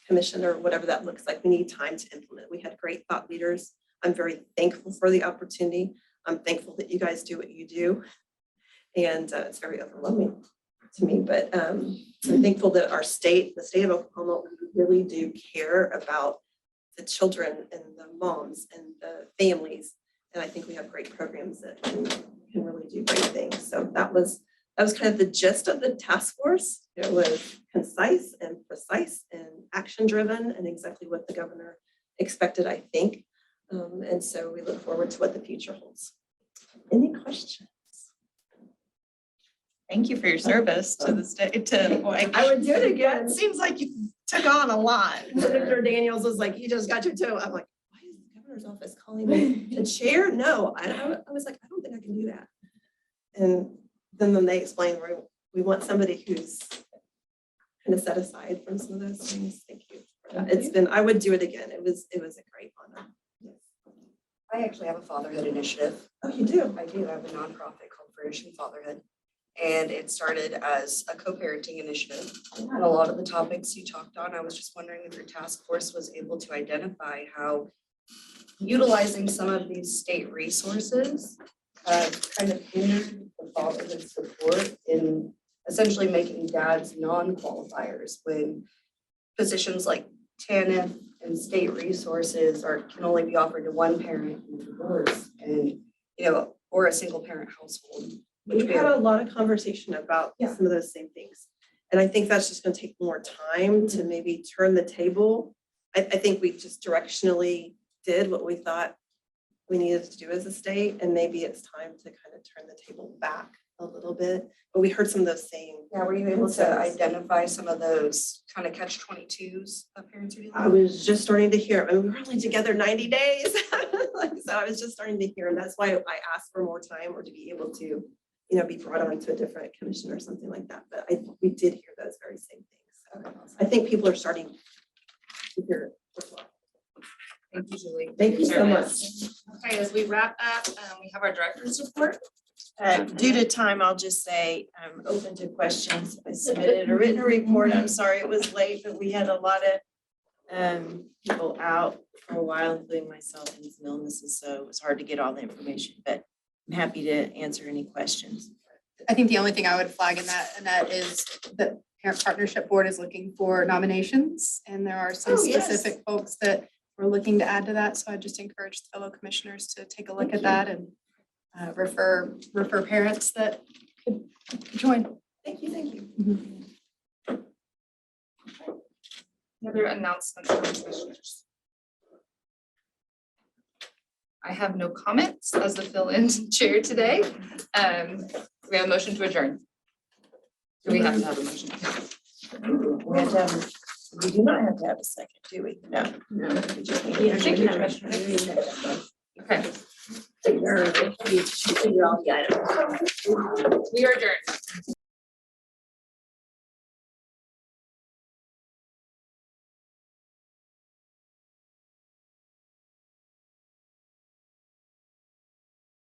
commission or whatever that looks like. We need time to implement. We had great thought leaders. I'm very thankful for the opportunity. I'm thankful that you guys do what you do. And it's very overwhelming to me, but I'm thankful that the state of Oklahoma, we really do care about the children and the moms and the families. And I think we have great programs that can really do great things. So that was kind of the gist of the task force. It was concise and precise and action driven, and exactly what the governor expected, I think. And so we look forward to what the future holds. Any questions? Thank you for your service to the state. I would do it again. It seems like you took on a lot. Senator Daniels was like, you just got your toe. I'm like, why is the governor's office calling me the chair? No, I was like, I don't think I can do that. And then they explained, we want somebody who's kind of set aside from some of those things. Thank you for that. I would do it again. It was a great honor. Yes. I actually have a fatherhood initiative. Oh, you do? I do. I have a nonprofit called Fruition Fatherhood. And it started as a co-parenting initiative. And a lot of the topics you talked on, I was just wondering if your task force was able to identify how utilizing some of these state resources kind of hindered the fatherhood support in essentially making dads non-qualifiers when positions like TANF and state resources can only be offered to one parent in divorce and, or a single parent household. We've had a lot of conversation about some of those same things. And I think that's just gonna take more time to maybe turn the table. I think we just directionally did what we thought we needed to do as a state, and maybe it's time to kind of turn the table back a little bit. But we heard some of those same. Yeah, were you able to concerns. identify some of those kind of catch-22s that parents are dealing I with? was just starting to hear, I mean, we were only together 90 days. Like, so I was just starting to hear, and that's why I asked for more time or to be able to, you know, be brought on to a different commission or something like that. But we did hear those very same things. So I think people are starting to hear it as well. Thank you, Julie. Thank you so much. Okay, as we wrap up, we have our director's report. Due to time, I'll just say I'm open to questions. I submitted a written report. I'm sorry it was late, but we had a lot of people out for a while, including myself and some illnesses, so it was hard to get all the information, but I'm happy to answer any questions. I think the only thing I would flag in that, Annette, is the Parent Partnership Board is looking for nominations, and there are some Oh, yes. specific folks that we're looking to add to that, so I just encourage fellow commissioners to take a look at that and refer parents that could join. Thank you, thank you. Any other announcements from commissioners? I have no comments as the fill-in chair today. We have a motion to adjourn. Do we have to have a motion? We have to have, we do not have to have a second, do we? No. Thank you, Commissioner. Okay. Figure all the items. We are adjourned.